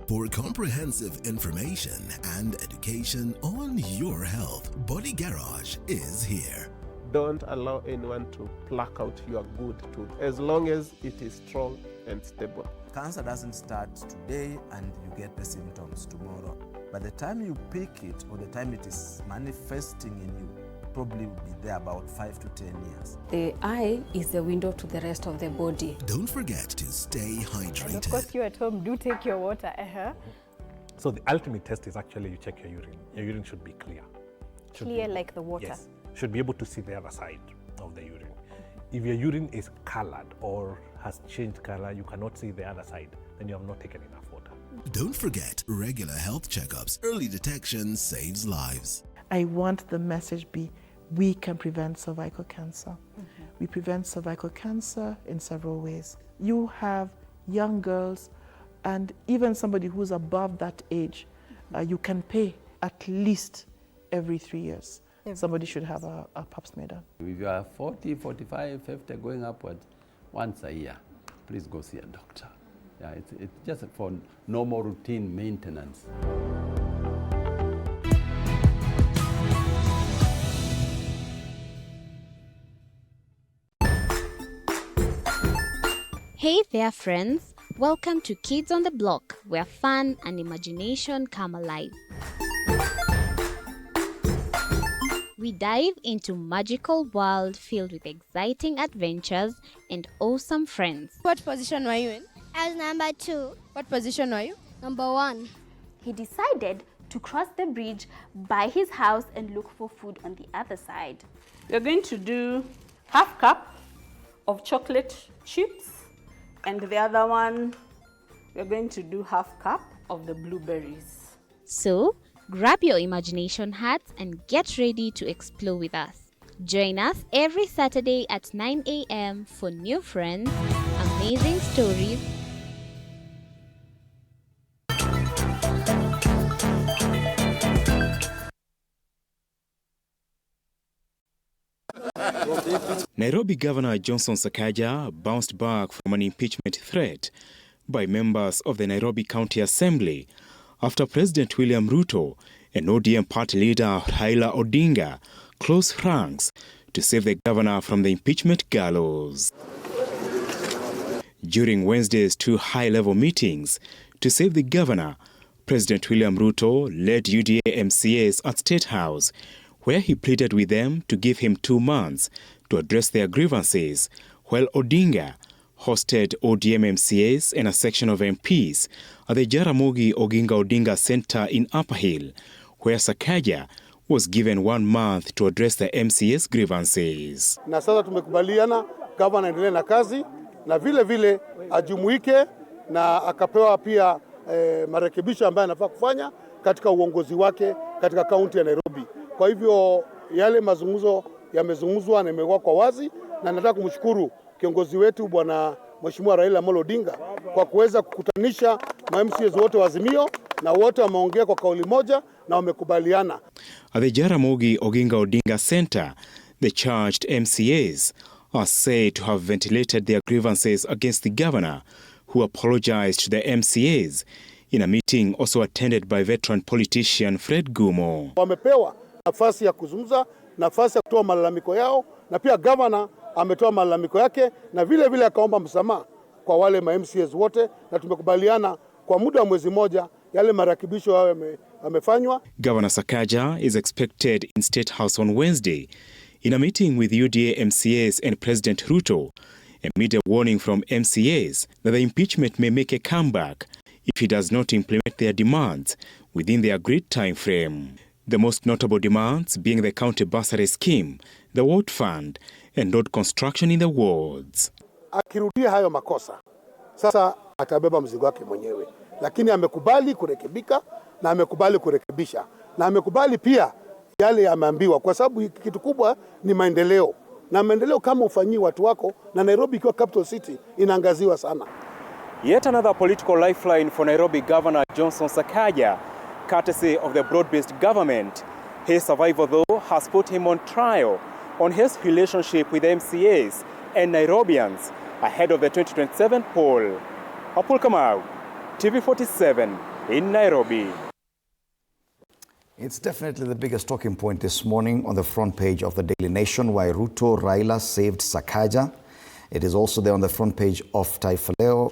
Speaker 5: For comprehensive information and education on your health, Body Garage is here.
Speaker 6: Don't allow anyone to pluck out your good tooth. As long as it is strong and stable.
Speaker 7: Cancer doesn't start today and you get the symptoms tomorrow. By the time you pick it or the time it is manifesting in you, probably will be there about 5 to 10 years.
Speaker 8: The eye is the window to the rest of the body.
Speaker 5: Don't forget to stay hydrated.
Speaker 9: And of course, you at home do take your water.
Speaker 10: So the ultimate test is actually you check your urine. Your urine should be clear.
Speaker 9: Clear like the water?
Speaker 10: Yes. Should be able to see the other side of the urine. If your urine is colored or has changed color, you cannot see the other side, then you have not taken enough water.
Speaker 5: Don't forget regular health checkups. Early detection saves lives.
Speaker 11: I want the message be, we can prevent cervical cancer. We prevent cervical cancer in several ways. You have young girls and even somebody who's above that age, you can pay at least every 3 years. Somebody should have a pap smear done.
Speaker 12: If you are 40, 45, 50 going upwards, once a year, please go see a doctor. Yeah, it's just for normal routine maintenance.
Speaker 13: Hey there, friends. Welcome to Kids on the Block, where fun and imagination come alive. We dive into magical world filled with exciting adventures and awesome friends.
Speaker 9: What position were you in?
Speaker 14: I was number 2.
Speaker 9: What position were you?
Speaker 14: Number 1.
Speaker 15: He decided to cross the bridge by his house and look for food on the other side.
Speaker 16: We're going to do half cup of chocolate chips, and the other one, we're going to do half cup of the blueberries.
Speaker 13: So, grab your imagination hats and get ready to explore with us. Join us every Saturday at 9 a.m. for new friends, amazing stories,
Speaker 17: Nairobi Governor Johnson Sakaja bounced back from an impeachment threat by members of the Nairobi County Assembly after President William Ruto and ODM party leader Raila Odinga closed ranks to save the governor from the impeachment gallows. During Wednesday's 2 high-level meetings to save the governor, President William Ruto led UDA MCAs at State House, where he pleaded with them to give him 2 months to address their grievances, while Odinga hosted ODM MCAs and a section of MPs at the Jaramogi Oginga Odinga Center in Upper Hill, where Sakaja was given 1 month to address the MCA's grievances.
Speaker 18: Na sasa tumekubaliana gavana endelee na kazi na vile vile ajumuike na akapewa pia marekebisho ambayo anafaa kufanya katika uongozi wake katika kaunti ya Nairobi. Kwa hivyo yale mazungumzo yamezungumzwa na imekuwa kwa wazi, na nataka kumshukuru kiongozi wetu bwana Mheshimiwa Raila Amolo Odinga kwa kuweza kukutanisha ma-MCAs wote wa Azimio, na wote wameongea kwa kauli moja na wamekubaliana.
Speaker 17: At the Jaramogi Oginga Odinga Center, the charged MCAs are said to have ventilated their grievances against the governor, who apologized to the MCAs in a meeting also attended by veteran politician Fred Gumo.
Speaker 18: Wamepewa nafasi ya kuzungumza, nafasi ya kutoa malalamiko yao, na pia governor ametoa malalamiko yake na vile vile akaomba msamaha kwa wale ma-MCAs wote, na tumekubaliana kwa muda wa mwezi moja yale marekebisho yao yamefanywa.
Speaker 17: Governor Sakaja is expected in State House on Wednesday in a meeting with UDA MCAs and President Ruto, amid a warning from MCAs that the impeachment may make a comeback if he does not implement their demands within the agreed time frame. The most notable demands being the county bursary scheme, the ward fund, and road construction in the wards.
Speaker 18: Akirudia hayo makosa, sasa atabeba mzigo wake mwenyewe, lakini amekubali kurekebika na amekubali kurekebisha na amekubali pia yale ameambiwa, kwa sababu kitu kubwa ni maendeleo, na maendeleo kama ufanyii watu wako, na Nairobi ikiwa capital city inaangaziwa sana.
Speaker 19: Yet another political lifeline for Nairobi Governor Johnson Sakaja, courtesy of the broad-based government. His survival, though, has put him on trial on his relationship with MCAs and Nairobians ahead of the 2027 poll. Apul Kamau, TV47 in Nairobi.
Speaker 2: It's definitely the biggest talking point this morning on the front page of the Daily Nation, why Ruto Raila saved Sakaja. It is also there on the front page of Taifa Leo.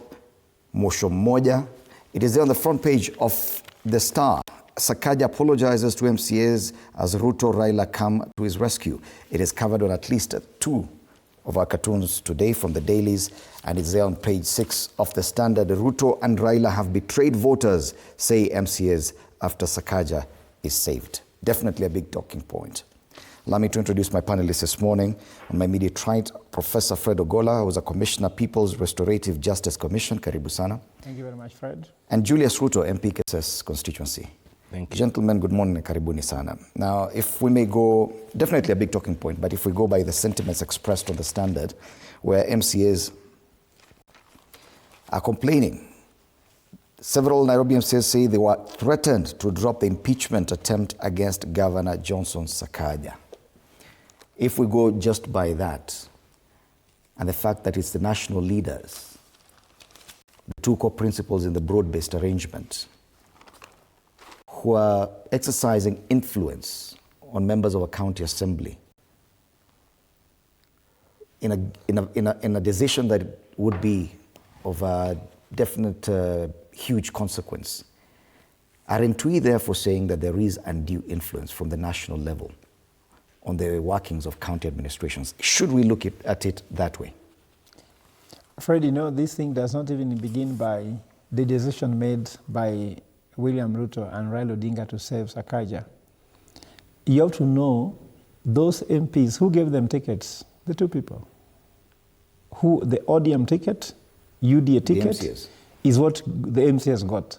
Speaker 2: Mosho Moja. It is there on the front page of The Star. Sakaja apologizes to MCAs as Ruto Raila come to his rescue. It is covered on at least 2 of our cartoons today from the dailies, and it's there on page 6 of The Standard. Ruto and Raila have betrayed voters, say MCAs, after Sakaja is saved. Definitely a big talking point. Allow me to introduce my panelists this morning. On my immediate right, Professor Fred Ogola, who is a Commissioner, People's Restorative Justice Commission. Karibu sana.
Speaker 6: Thank you very much, Fred.
Speaker 2: And Julius Ruto, MP KSS constituency.
Speaker 10: Thank you.
Speaker 2: Gentlemen, good morning. Karibuni sana. Now, if we may go, definitely a big talking point, but if we go by the sentiments expressed on The Standard, where MCAs are complaining, several Nairobi MCAs say they were threatened to drop the impeachment attempt against Governor Johnson Sakaja. If we go just by that, and the fact that it's the national leaders, the 2 core principles in the broad-based arrangement, who are exercising influence on members of a county assembly in a decision that would be of a definite huge consequence, aren't we therefore saying that there is undue influence from the national level on the workings of county administrations? Should we look at it that way?
Speaker 6: Fred, you know, this thing does not even begin by the decision made by William Ruto and Raila Odinga to save Sakaja. You have to know those MPs, who gave them tickets? The 2 people. Who, the ODM ticket, UDA ticket, is what the MCS got.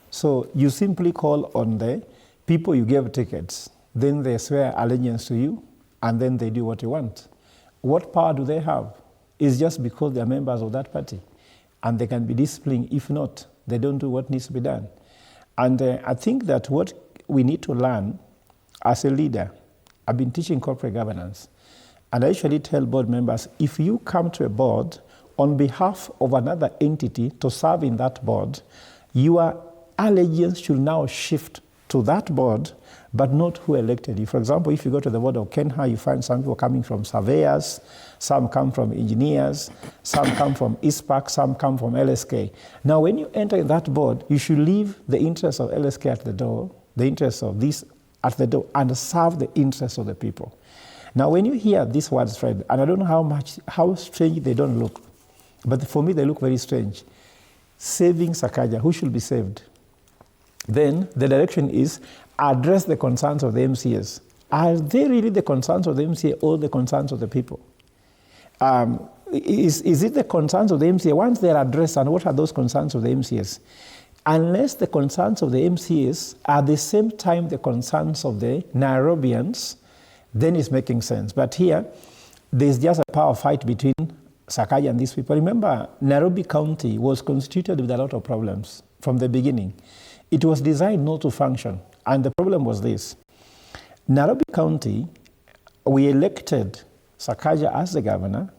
Speaker 6: So you simply call on the people you gave tickets, then they swear allegiance to you, and then they do what you want. What power do they have? It's just because they're members of that party, and they can be disciplined. If not, they don't do what needs to be done. And I think that what we need to learn as a leader, I've been teaching corporate governance, and I usually tell board members, if you come to a board on behalf of another entity to serve in that board, your allegiance should now shift to that board, but not who elected you. For example, if you go to the board of Kenha, you find some people coming from surveyors, some come from engineers, some come from ISPAC, some come from LSK. Now, when you enter that board, you should leave the interests of LSK at the door, the interests of this at the door, and serve the interests of the people. Now, when you hear these words, Fred, and I don't know how strange they don't look, but for me, they look very strange. Saving Sakaja, who should be saved? Then the direction is address the concerns of the MCAs. Are they really the concerns of the MCA or the concerns of the people? Is it the concerns of the MCA? Once they're addressed, and what are those concerns of the MCAs? Unless the concerns of the MCAs are the same time the concerns of the Nairobians, then it's making sense. But here, there's just a power fight between Sakaja and these people. Remember, Nairobi County was constituted with a lot of problems from the beginning. It was designed not to function. And the problem was this. Nairobi County, we elected Sakaja as the governor.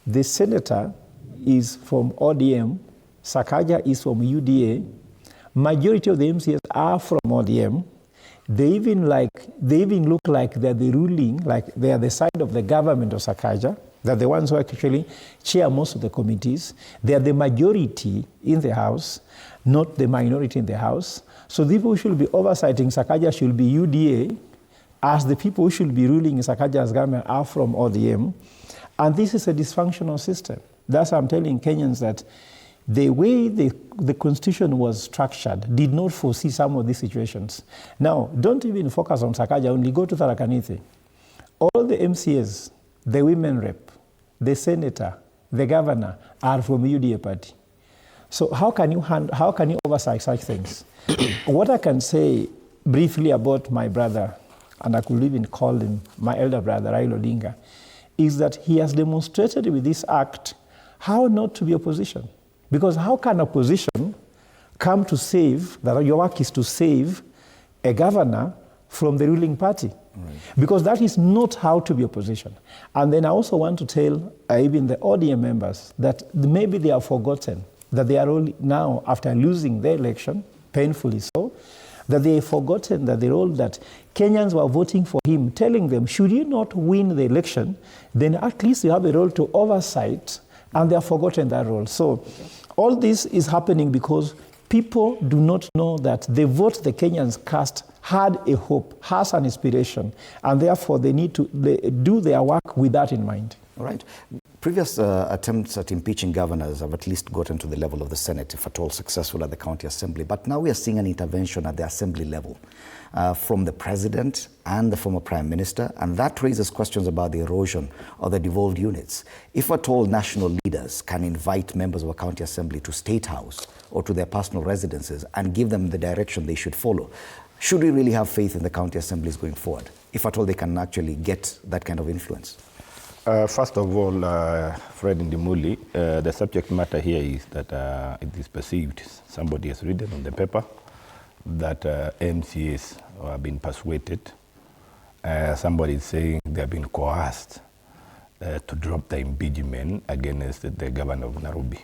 Speaker 6: The senator is from ODM. Sakaja is from UDA. Majority of the MCAs are from ODM. They even look like they're the ruling, like they are the side of the government of Sakaja. They're the ones who actually chair most of the committees. They are the majority in the House, not the minority in the House. So the people who should be oversighting Sakaja should be UDA, as the people who should be ruling Sakaja's government are from ODM. And this is a dysfunctional system. That's why I'm telling Kenyans that the way the constitution was structured did not foresee some of these situations. Now, don't even focus on Sakaja only, go to Tharaka Nithi. All the MCAs, the women rep, the senator, the governor are from UDA party. So how can you oversight such things? What I can say briefly about my brother, and I could even call him my elder brother, Raila Odinga, is that he has demonstrated with this act how not to be opposition. Because how can opposition come to save, that your work is to save a governor from the ruling party? Right. Because that is not how to be opposition. And then I also want to tell even the ODM members that maybe they have forgotten that they are only now, after losing the election, painfully so, that they have forgotten that the role that Kenyans were voting for him, telling them, should you not win the election, then at least you have a role to oversight, and they have forgotten that role. So All this is happening because people do not know that the vote the Kenyans cast had a hope, has an inspiration, and therefore they need to do their work with that in mind.
Speaker 2: All right. Previous attempts at impeaching governors have at least gotten to the level of the Senate, if at all successful at the county assembly. But now we are seeing an intervention at the assembly level from the president and the former prime minister, and that raises questions about the erosion of the devolved units. If at all national leaders can invite members of a county assembly to State House or to their personal residences and give them the direction they should follow, should we really have faith in the county assemblies going forward, if at all they can actually get that kind of influence?
Speaker 20: First of all, Fred Ndimuli, the subject matter here is that it is perceived, somebody has written on the paper, that MCAs have been persuaded. Somebody is saying they have been coerced to drop the impeachment against the governor of Nairobi.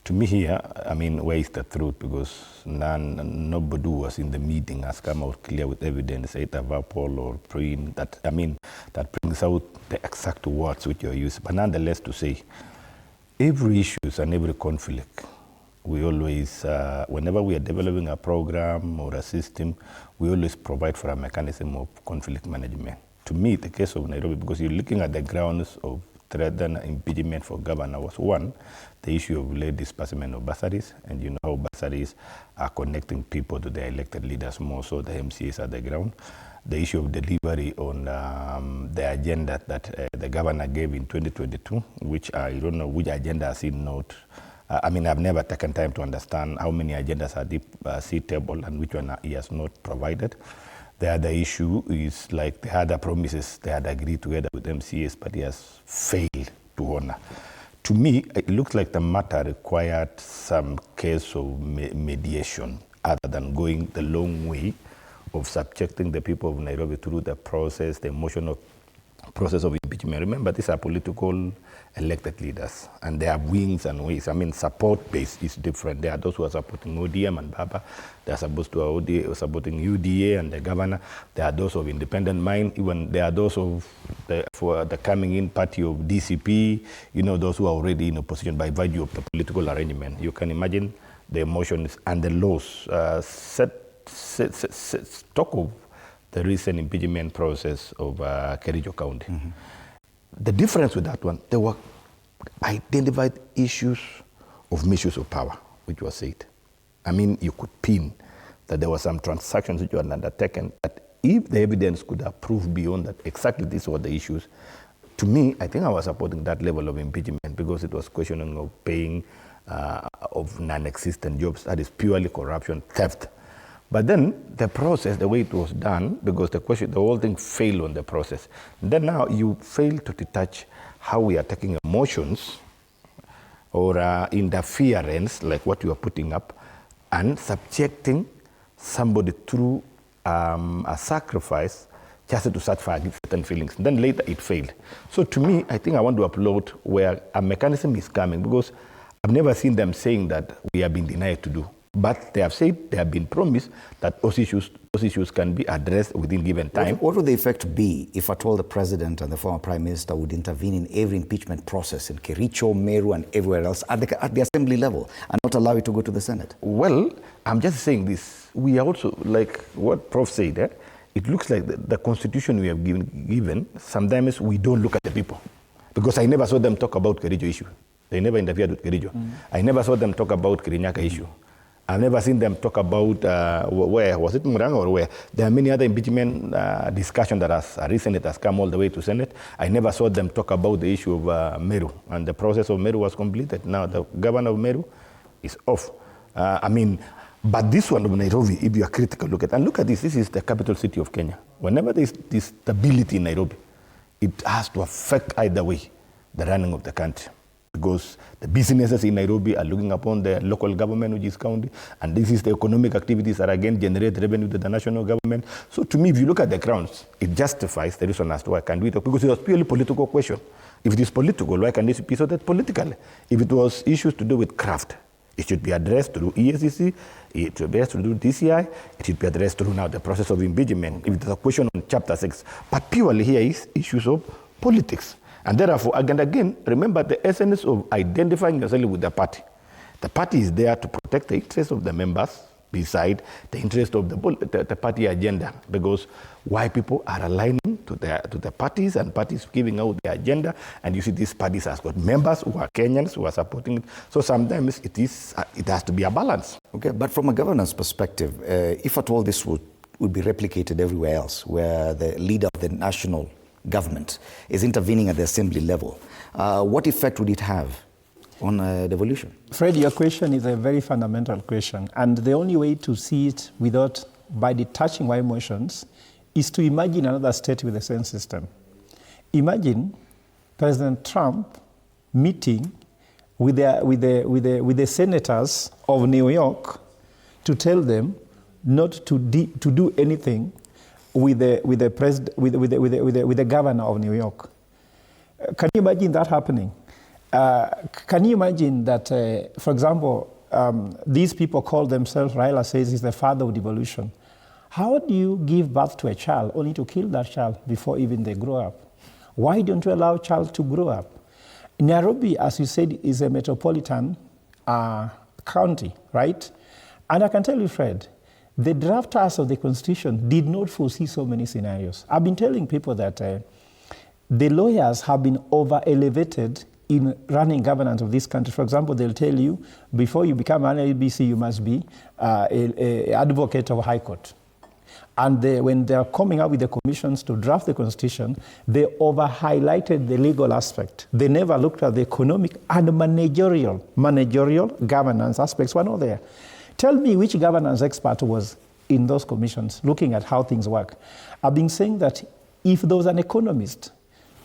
Speaker 20: To me here, I mean, where is the truth? Because nobody who was in the meeting has come out clear with evidence, either verbal or print, that brings out the exact words which you use. But nonetheless, to say, every issues and every conflict, we always, whenever we are developing a program or a system, we always provide for a mechanism of conflict management. To me, the case of Nairobi, because you're looking at the grounds of threat and impeachment for governor, was one, the issue of late disbursement of bursaries, and you know how bursaries are connecting people to their elected leaders more so the MCAs at the ground. The issue of delivery on the agenda that the governor gave in 2022, which I don't know which agenda has he not. I mean, I've never taken time to understand how many agendas are C-table and which one he has not provided. The other issue is like the other promises they had agreed together with MCAs, but he has failed to honor. To me, it looks like the matter required some case of mediation other than going the long way of subjecting the people of Nairobi through the process, the emotional process of impeachment. Remember, these are political elected leaders, and they have wings and ways. I mean, support base is different. There are those who are supporting ODM and BAMBA. They are supposed to be supporting UDA and the governor. There are those of independent mind. Even there are those of for the coming in party of DCP. You know, those who are already in opposition by virtue of the political arrangement. You can imagine the emotions and the laws talk of the recent impeachment process of Kericho County. Mm-hmm. The difference with that one, there were identified issues of misuse of power, which was said. I mean, you could pin that there were some transactions which were undertaken, that if the evidence could have proved beyond that exactly these were the issues, to me, I think I was supporting that level of impeachment because it was questioning of paying of non-existent jobs. That is purely corruption, theft. But then the process, the way it was done, because the whole thing failed on the process. Then now you fail to detach how we are taking emotions or interference, like what you are putting up, and subjecting somebody through a sacrifice just to satisfy certain feelings. Then later it failed. So to me, I think I want to applaud where a mechanism is coming, because I've never seen them saying that we have been denied to do. But they have said, they have been promised that those issues can be addressed within given time.
Speaker 2: What would the effect be if at all the president and the former prime minister would intervene in every impeachment process in Kericho, Meru, and everywhere else at the assembly level and not allow it to go to the Senate?
Speaker 20: Well, I'm just saying this. We are also, like what Prof said, it looks like the constitution we have given, sometimes we don't look at the people. Because I never saw them talk about Kericho issue. They never interfered with Kericho. I never saw them talk about Kirinyaga issue. I've never seen them talk about, where, was it Murang'a or where? There are many other impeachment discussion that has come all the way to Senate. I never saw them talk about the issue of Meru, and the process of Meru was completed. Now the governor of Meru is off. But this one of Nairobi, if you are critical, look at this is the capital city of Kenya. Whenever there is this stability in Nairobi, it has to affect either way the running of the country. Because the businesses in Nairobi are looking upon the local government, which is county, and this is the economic activities that again generate revenue to the national government. So to me, if you look at the grounds, it justifies the reason as to why I can do it, because it was purely political question. If it is political, why can this be sorted politically? If it was issues to do with craft, it should be addressed through ESCC, it should be addressed through DCI, it should be addressed through now the process of impeachment. If it is a question on Chapter 6, but purely here is issues of politics. And therefore, again, remember the essence of identifying yourself with the party. The party is there to protect the interests of the members beside the interest of the party agenda, because why people are aligning to the parties and parties giving out the agenda, and you see these parties has got members who are Kenyans who are supporting it. So sometimes it has to be a balance.
Speaker 2: Okay, but from a governance perspective, if at all this would be replicated everywhere else, where the leader of the national government is intervening at the assembly level, what effect would it have on devolution?
Speaker 6: Fred, your question is a very fundamental question, and the only way to see it by detaching our emotions is to imagine another state with the same system. Imagine President Trump meeting with the senators of New York to tell them not to do anything with the governor of New York. Can you imagine that happening? Can you imagine that, for example, these people call themselves, Raila says, is the father of devolution. How do you give birth to a child only to kill that child before even they grow up? Why don't you allow a child to grow up? Nairobi, as you said, is a metropolitan county, right? And I can tell you, Fred, the drafters of the Constitution did not foresee so many scenarios. I've been telling people that the lawyers have been over-elevated in running governance of this country. For example, they'll tell you, before you become an LBC, you must be an advocate of High Court. And when they're coming up with the commissions to draft the Constitution, they over-highlighted the legal aspect. They never looked at the economic and managerial governance aspects were not there. Tell me which governance expert was in those commissions looking at how things work. I've been saying that if there was an economist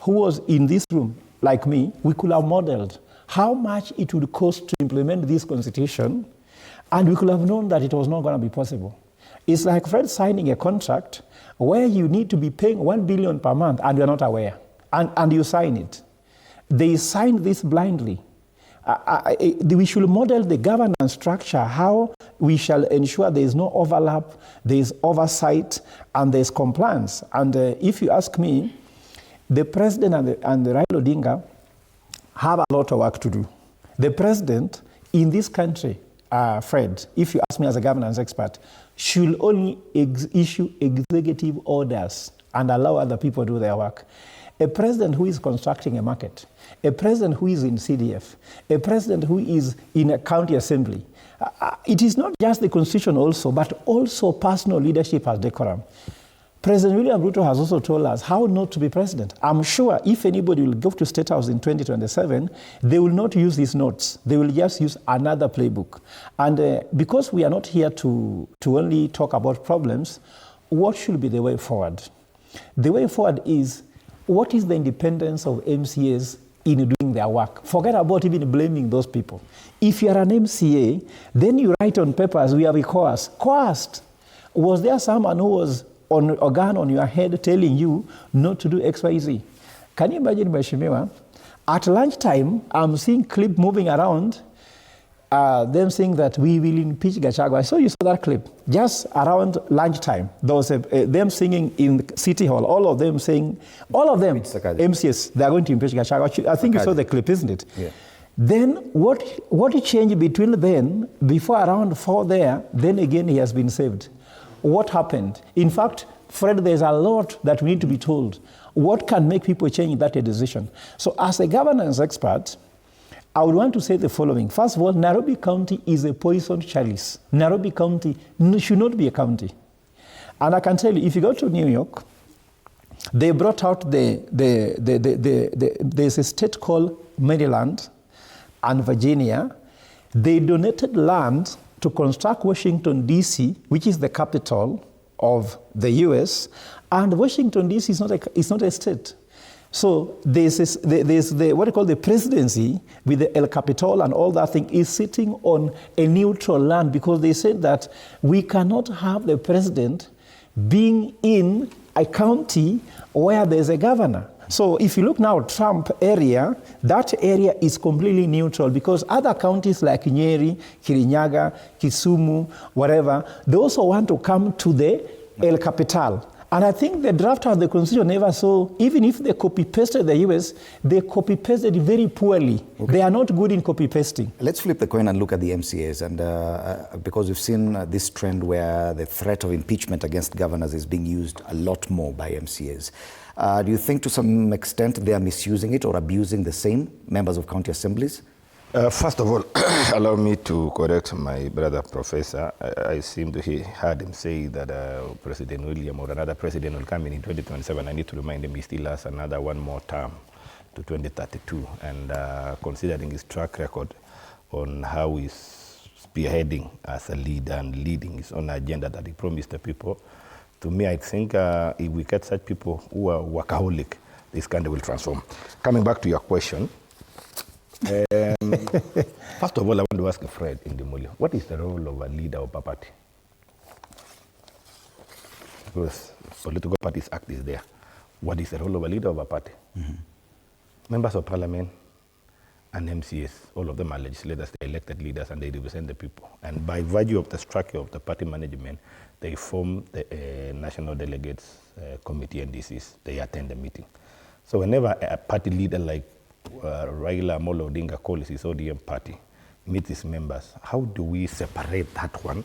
Speaker 6: who was in this room, like me, we could have modeled how much it would cost to implement this Constitution, and we could have known that it was not going to be possible. It's like Fred signing a contract where you need to be paying 1 billion per month and you're not aware, and you sign it. They signed this blindly. We should model the governance structure, how we shall ensure there is no overlap, there is oversight, and there is compliance. And if you ask me, the president and the Raila Odinga have a lot of work to do. The president in this country, Fred, if you ask me as a governance expert, should only issue executive orders and allow other people to do their work. A president who is constructing a market, a president who is in CDF, a president who is in a county assembly, it is not just the Constitution also, but also personal leadership as decorum. President William Ruto has also told us how not to be president. I'm sure if anybody will go to State House in 2027, they will not use these notes. They will just use another playbook. And because we are not here to only talk about problems, what should be the way forward? The way forward is, what is the independence of MCAs in doing their work? Forget about even blaming those people. If you are an MCA, then you write on papers, we have coerced. Was there someone who was on a gun on your head telling you not to do XYZ? Can you imagine, Mheshimiwa? At lunchtime, I'm seeing clip moving around, them saying that we will impeach Gachagua. I saw you saw that clip just around lunchtime. There was them singing in City Hall, all of them, MCS, they are going to impeach Gachagua. I think you saw the clip, isn't it? Yeah. Then what changed between then, before around 4 there, then again he has been saved. What happened? In fact, Fred, there's a lot that we need to be told. What can make people change that decision? So as a governance expert, I would want to say the following. First of all, Nairobi County is a poison chalice. Nairobi County should not be a county. And I can tell you, if you go to New York, they brought out there's a state called Maryland and Virginia. They donated land to construct Washington, D.C., which is the capital of the U.S., and Washington, D.C. is not a state. So there's what they call the presidency with the El Capital and all that thing is sitting on a neutral land, because they said that we cannot have the president being in a county where there's a governor. So if you look now at Trump area, that area is completely neutral, because other counties like Nyeri, Kirinyaga, Kisumu, whatever, they also want to come to the El Capital. And I think the drafter of the Constitution never saw, even if they copy-pasted the US, they copy-pasted very poorly. Okay. They are not good in copy-pasting.
Speaker 2: Let's flip the coin and look at the MCAs. And because we've seen this trend where the threat of impeachment against governors is being used a lot more by MCAs. Do you think to some extent they are misusing it or abusing the same members of county assemblies?
Speaker 20: First of all, allow me to correct my brother professor. I seem to heard him say that President William or another president will come in 2027. I need to remind him he still has another one more term to 2032. And considering his track record on how he's spearheading as a leader and leading his own agenda that he promised the people, to me, I think if we get such people who are workaholic, this country will transform. Coming back to your question, first of all, I want to ask Fred Indimuli, what is the role of a leader of a party? Because political parties act is there. What is the role of a leader of a party? Mm-hmm. Members of parliament and MCAs, all of them are legislators, they're elected leaders, and they represent the people. And by virtue of the structure of the party management, they form the National Delegates Committee, NDCs. They attend the meeting. So whenever a party leader like Raila Amolo Odinga calls his ODM party, meets his members, how do we separate that one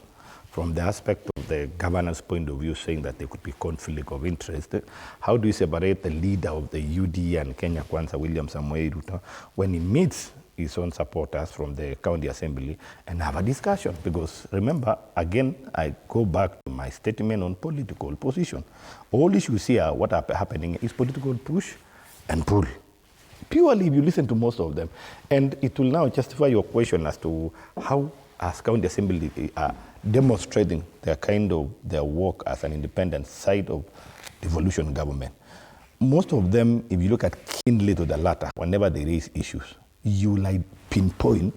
Speaker 20: from the aspect of the governor's point of view, saying that there could be conflict of interest? How do we separate the leader of the UDA and Kenya Kwanza, William Samoei Ruto, when he meets his own supporters from the county assembly and have a discussion? Because remember, again, I go back to my statement on political position. All issues here, what are happening is political push and pull. Purely, if you listen to most of them. And it will now justify your question as to how, as county assembly, are demonstrating their kind of their work as an independent side of devolution government. Most of them, if you look at keenly to the latter, whenever they raise issues, you like pinpoint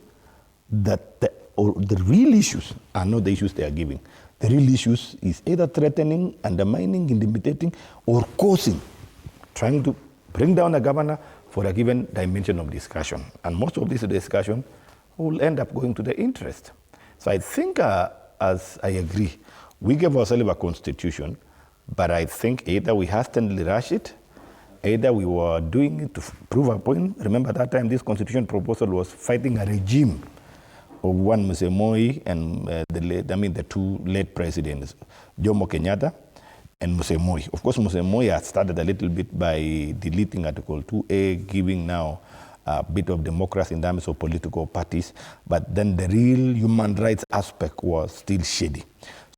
Speaker 20: that the real issues are not the issues they are giving. The real issues is either threatening, undermining, intimidating, or causing, trying to bring down a governor for a given dimension of discussion. And most of this discussion will end up going to the interest. So I think, as I agree, we gave ourselves a constitution, but I think either we hastily rushed it, either we were doing it to prove a point. Remember that time this constitution proposal was fighting a regime of one Muse Moi and the two late presidents, Jomo Kenyatta and Muse Moi. Of course, Muse Moi had started a little bit by deleting Article 2A, giving now a bit of democracy in terms of political parties, but then the real human rights aspect was still shady.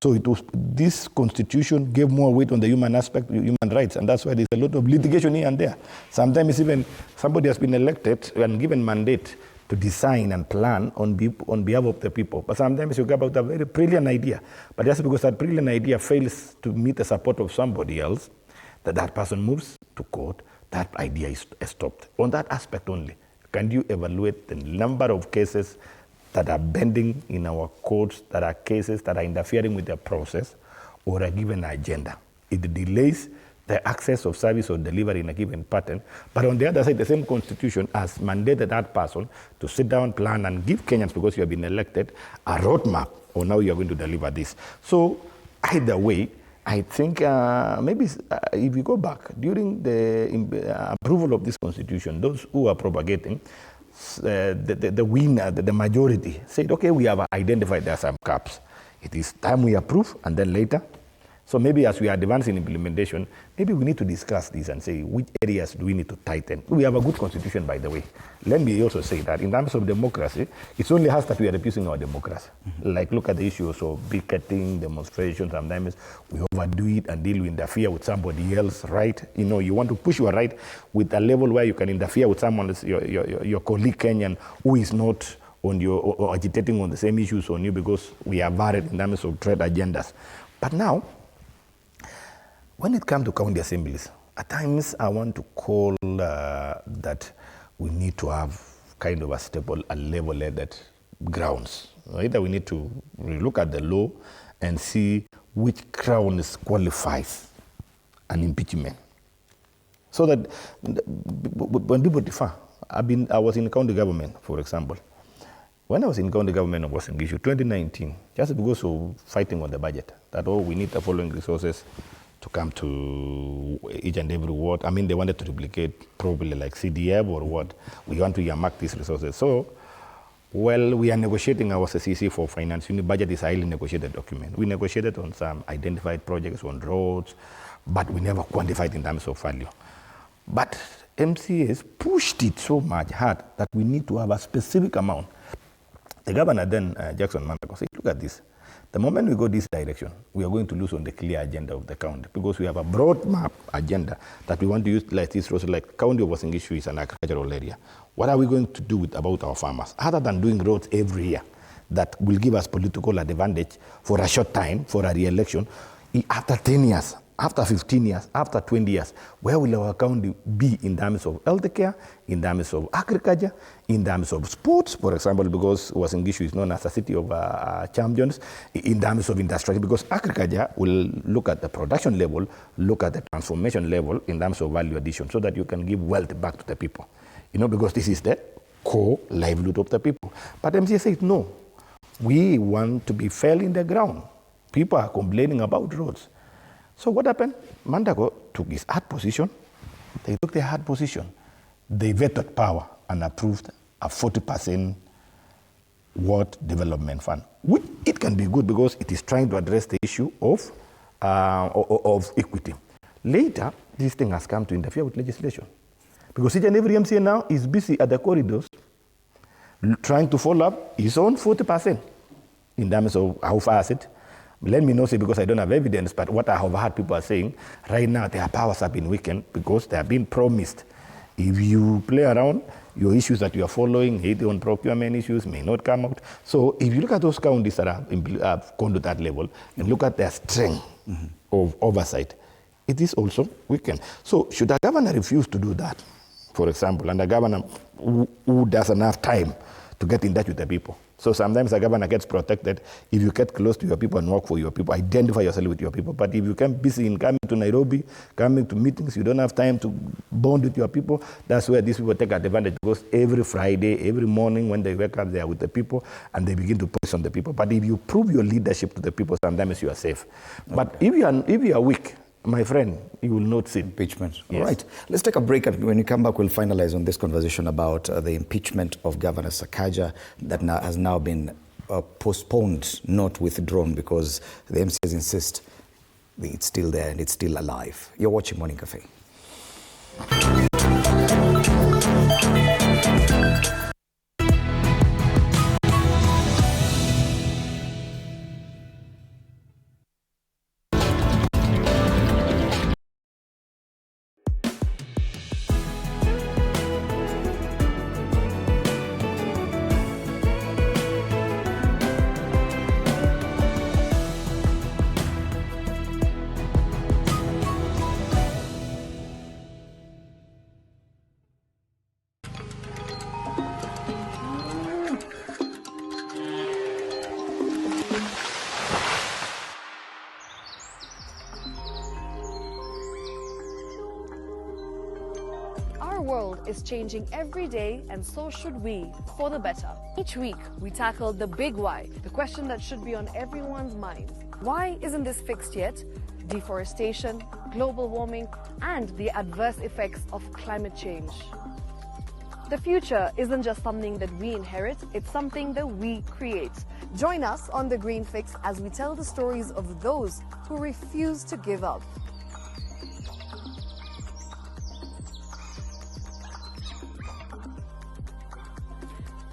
Speaker 20: So it was, this constitution gave more weight on the human aspect, human rights, and that's why there's a lot of litigation here and there. Sometimes even somebody has been elected and given mandate to design and plan on behalf of the people. But sometimes you get about a very brilliant idea, but just because that brilliant idea fails to meet the support of somebody else, that person moves to court, that idea is stopped. On that aspect only, can you evaluate the number of cases that are bending in our courts, that are cases that are interfering with the process or a given agenda? It delays the access of service or delivery in a given pattern. But on the other side, the same constitution has mandated that person to sit down, plan, and give Kenyans, because you have been elected, a roadmap on how you are going to deliver this. So either way, I think maybe if we go back, during the approval of this constitution, those who are propagating, the winner, the majority, said, okay, we have identified there are some gaps. It is time we approve, and then later. So maybe as we advance in implementation, maybe we need to discuss this and say which areas do we need to tighten. We have a good constitution, by the way. Let me also say that in terms of democracy, it's only us that we are abusing our democracy. Mm-hmm. Like look at the issues of picketing, demonstrations. Sometimes we overdo it and deal with interfere with somebody else, right? You know, you want to push your right with a level where you can interfere with someone, your colleague Kenyan, who is not on your or agitating on the same issues on you, because we are varied in terms of trade agendas. But now, when it comes to county assemblies, at times I want to call that we need to have kind of a stable, a level-headed grounds. Either we need to look at the law and see which grounds qualifies an impeachment. So that when people differ, I was in county government, for example. When I was in county government, I was in issue 2019, just because of fighting on the budget, that we need the following resources to come to each and every ward. I mean, they wanted to replicate probably like CDF or what. We want to earmark these resources. So, well, we are negotiating our CCC for finance. Budget is a highly negotiated document. We negotiated on some identified projects on roads, but we never quantified in terms of value. But MCAs pushed it so much hard that we need to have a specific amount. The governor then, Jackson Mandago, said, look at this. The moment we go this direction, we are going to lose on the clear agenda of the county because we have a broad map agenda that we want to utilize this road. Like county of Uasin Gishu is an agricultural area. What are we going to do about our farmers? Other than doing roads every year that will give us political advantage for a short time, for a re-election, after 10 years, after 15 years, after 20 years, where will our county be in terms of healthcare, in terms of agriculture, in terms of sports, for example, because Uasin Gishu is known as a city of champions, in terms of industry, because agriculture will look at the production level, look at the transformation level in terms of value addition, so that you can give wealth back to the people. You know, because this is the core livelihood of the people. But MCA said, no, we want to be fair in the ground. People are complaining about roads. So what happened? Mandago took his hard position. They took their hard position. They vetoed power and approved a 40% ward development fund. Which it can be good because it is trying to address the issue of equity. Later, this thing has come to interfere with legislation. Because each and every MCA now is busy at the corridors trying to follow up his own 40% in terms of how far is it. Let me not say because I don't have evidence, but what I have heard people are saying, right now their powers have been weakened because they have been promised. If you play around, your issues that you are following, hate on procurement issues, may not come out. So if you look at those counties that have gone to that level and look at their strength of oversight, it is also weakened. So should a governor refuse to do that, for example, and a governor who doesn't have time to get in touch with the people? So sometimes a governor gets protected if you get close to your people and work for your people, identify yourself with your people. But if you come busy in coming to Nairobi, coming to meetings, you don't have time to bond with your people, that's where these people take advantage, because every Friday, every morning when they wake up, they are with the people and they begin to push on the people. But if you prove your leadership to the people, sometimes you are safe. Okay. But if you are weak, my friend, you will not see
Speaker 2: impeachment.
Speaker 20: Yes.
Speaker 2: All right. Let's take a break, and when you come back, we'll finalize on this conversation about the impeachment of Governor Sakaja that has now been postponed, not withdrawn, because the MCs insist it's still there and it's still alive. You're watching Morning Cafe.
Speaker 4: Our world is changing every day, and so should we, for the better. Each week, we tackle the big why, the question that should be on everyone's minds. Why isn't this fixed yet? Deforestation, global warming, and the adverse effects of climate change. The future isn't just something that we inherit, it's something that we create. Join us on The Green Fix as we tell the stories of those who refuse to give up.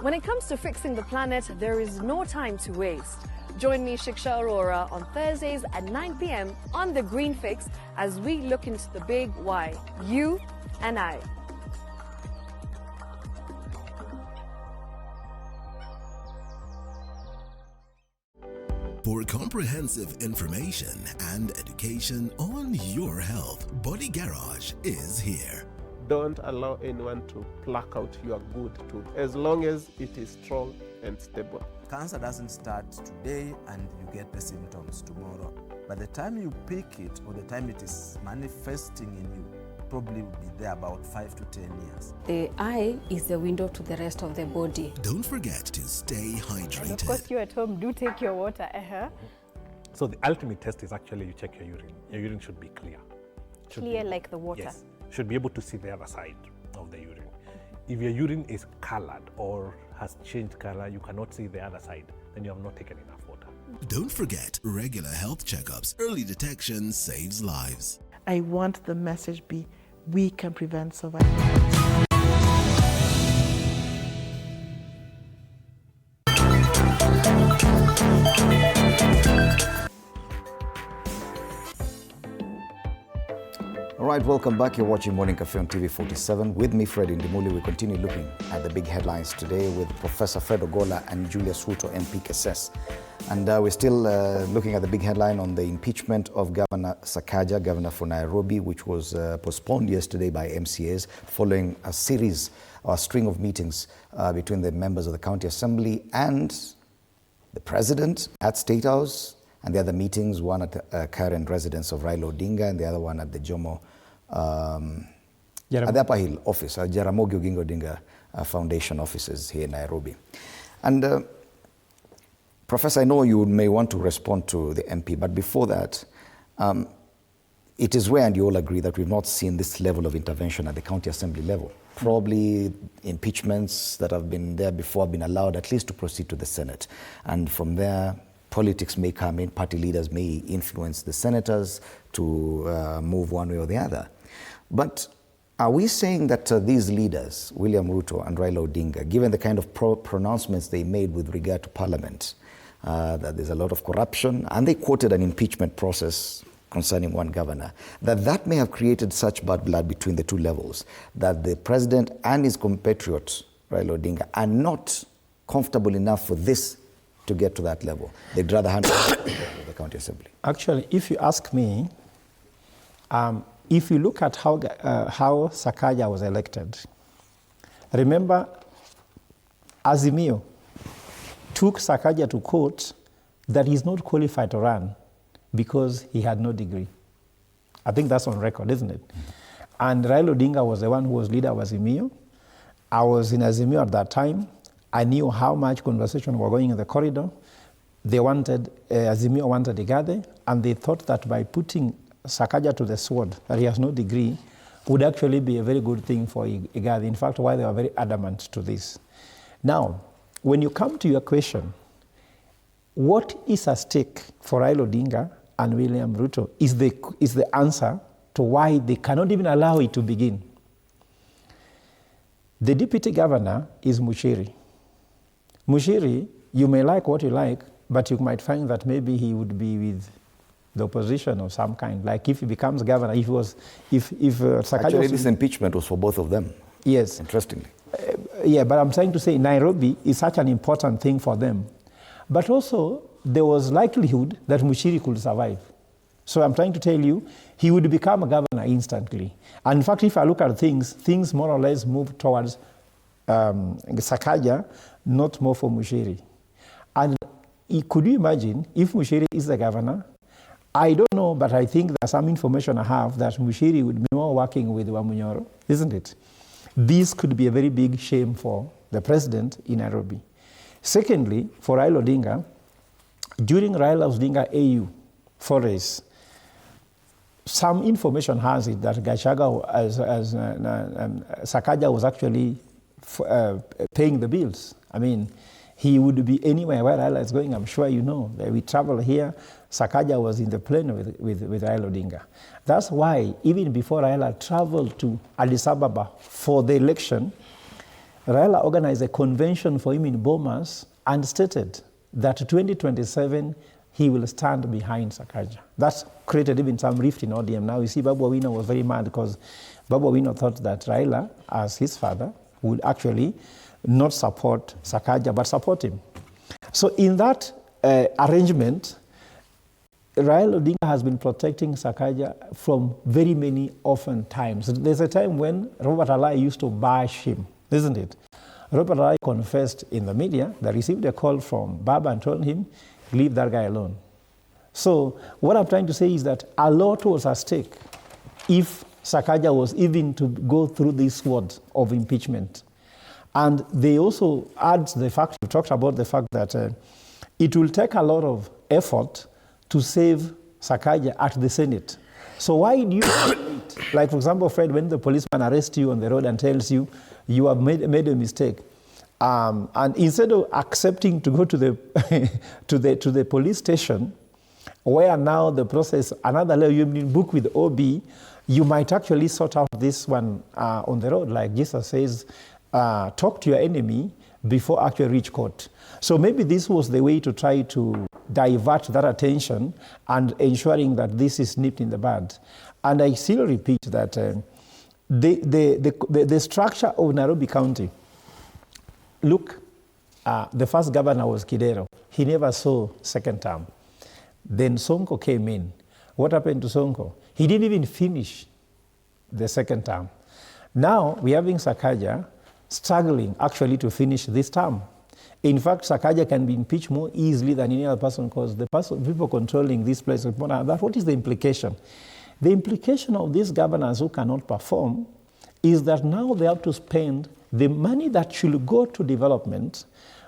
Speaker 4: When it comes to fixing the planet, there is no time to waste. Join me, Shiksha Arora, on Thursdays at 9 p.m. on The Green Fix as we look into the big why, you and I.
Speaker 5: For comprehensive information and education on your health, Body Garage is here.
Speaker 21: Don't allow anyone to pluck out your good tooth, as long as it is strong and stable.
Speaker 7: Cancer doesn't start today and you get the symptoms tomorrow. By the time you pick it or the time it is manifesting in you, probably will be there about 5 to 10 years.
Speaker 8: The eye is the window to the rest of the body.
Speaker 5: Don't forget to stay hydrated.
Speaker 9: And of course, you at home, do take your water.
Speaker 10: So the ultimate test is actually you check your urine. Your urine should be clear.
Speaker 9: Clear like the water?
Speaker 10: Yes. Should be able to see the other side of the urine. If your urine is colored or has changed color, you cannot see the other side, then you have not taken enough water.
Speaker 5: Don't forget, regular health checkups. Early detection saves lives.
Speaker 11: I want the message be, we can prevent cervical cancer.
Speaker 2: All right, welcome back. You're watching Morning Cafe on TV 47. With me, Fred Indimuli. We continue looking at the big headlines today with Professor Fred Ogola and Julius Ruto, MP Kesses. And we're still looking at the big headline on the impeachment of Governor Sakaja, Governor for Nairobi, which was postponed yesterday by MCAs following a series or a string of meetings between the members of the County Assembly and the President at State House, and the other meetings, one at the current residence of Raila Odinga and the other one at the Jomo, at the Upper Hill office, Jaramogi Oginga Odinga Foundation offices here in Nairobi. And Professor, I know you may want to respond to the MP, but before that, it is rare, and you all agree, that we've not seen this level of intervention at the County Assembly level. Probably impeachments that have been there before have been allowed at least to proceed to the Senate. And from there, politics may come in, party leaders may influence the senators to move one way or the other. But are we saying that these leaders, William Ruto and Raila Odinga, given the kind of pronouncements they made with regard to Parliament, that there's a lot of corruption, and they quoted an impeachment process concerning one governor, that may have created such bad blood between the two levels, that the president and his compatriot, Raila Odinga, are not comfortable enough for this to get to that level? They'd rather handle the County Assembly.
Speaker 6: Actually, if you ask me, if you look at how Sakaja was elected, remember Azimio took Sakaja to court that he's not qualified to run because he had no degree. I think that's on record, isn't it? And Raila Odinga was the one who was leader of Azimio. I was in Azimio at that time. I knew how much conversation were going in the corridor. They wanted, Azimio wanted Igade, and they thought that by putting Sakaja to the sword, that he has no degree, would actually be a very good thing for Igade. In fact, why they were very adamant to this. Now, when you come to your question, what is at stake for Raila Odinga and William Ruto is the answer to why they cannot even allow it to begin. The deputy governor is Muchiri. Muchiri, you may like what you like, but you might find that maybe he would be with the opposition of some kind. Like if he becomes governor, if Sakaja...
Speaker 2: Actually, this impeachment was for both of them.
Speaker 6: Yes.
Speaker 2: Interestingly.
Speaker 6: Yeah, but I'm trying to say Nairobi is such an important thing for them. But also, there was likelihood that Muchiri could survive. So I'm trying to tell you, he would become a governor instantly. And in fact, if I look at things more or less move towards Sakaja, not more for Muchiri. And could you imagine if Muchiri is the governor? I don't know, but I think there's some information I have that Muchiri would be more working with Wamunyoro, isn't it? This could be a very big shame for the president in Nairobi. Secondly, for Raila Odinga, during Raila Odinga AU forays, some information has it that Sakaja was actually paying the bills. I mean, he would be anywhere where Raila is going. I'm sure you know. We travel here. Sakaja was in the plane with Raila Odinga. That's why, even before Raila traveled to Addis Ababa for the election, Raila organized a convention for him in Bomas and stated that 2027 he will stand behind Sakaja. That created even some rift in ODM. Now you see Babu Owino was very mad because Babu Owino thought that Raila, as his father, would actually not support Sakaja but support him. So in that arrangement, Raila Odinga has been protecting Sakaja from very many often times. There's a time when Robert Alai used to bash him, isn't it? Robert Alai confessed in the media that he received a call from BAMBA and told him, leave that guy alone. So what I'm trying to say is that a lot was at stake if Sakaja was even to go through this sword of impeachment. And they also add the fact, you talked about the fact that it will take a lot of effort to save Sakaja at the Senate. So why do you wait? Like, for example, Fred, when the policeman arrests you on the road and tells you you have made a mistake, and instead of accepting to go to the to the police station, where now the process, another level, you've been booked with OB, you might actually sort out this one on the road. Like Jesus says, talk to your enemy before actually reach court. So maybe this was the way to try to divert that attention and ensuring that this is nipped in the bud. And I still repeat that the structure of Nairobi County, look, the first governor was Kidero. He never saw second term. Then Sonko came in. What happened to Sonko? He didn't even finish the second term. Now we're having Sakaja struggling actually to finish this term. In fact, Sakaja can be impeached more easily than any other person because the people controlling this place. What is the implication? The implication of these governors who cannot perform is that now they have to spend the money that should go to development.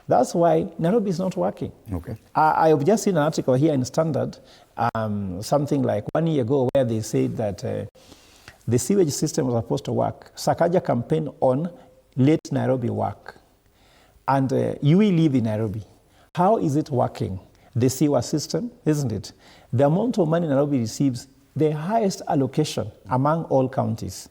Speaker 6: That's why Nairobi is not working.
Speaker 2: Okay.
Speaker 6: I have just seen an article here in Standard, something like 1 year ago, where they said that the sewage system was supposed to work. Sakaja campaigned on let Nairobi work. And you will live in Nairobi. How is it working? The sewer system, isn't it? The amount of money Nairobi receives, the highest allocation among all counties.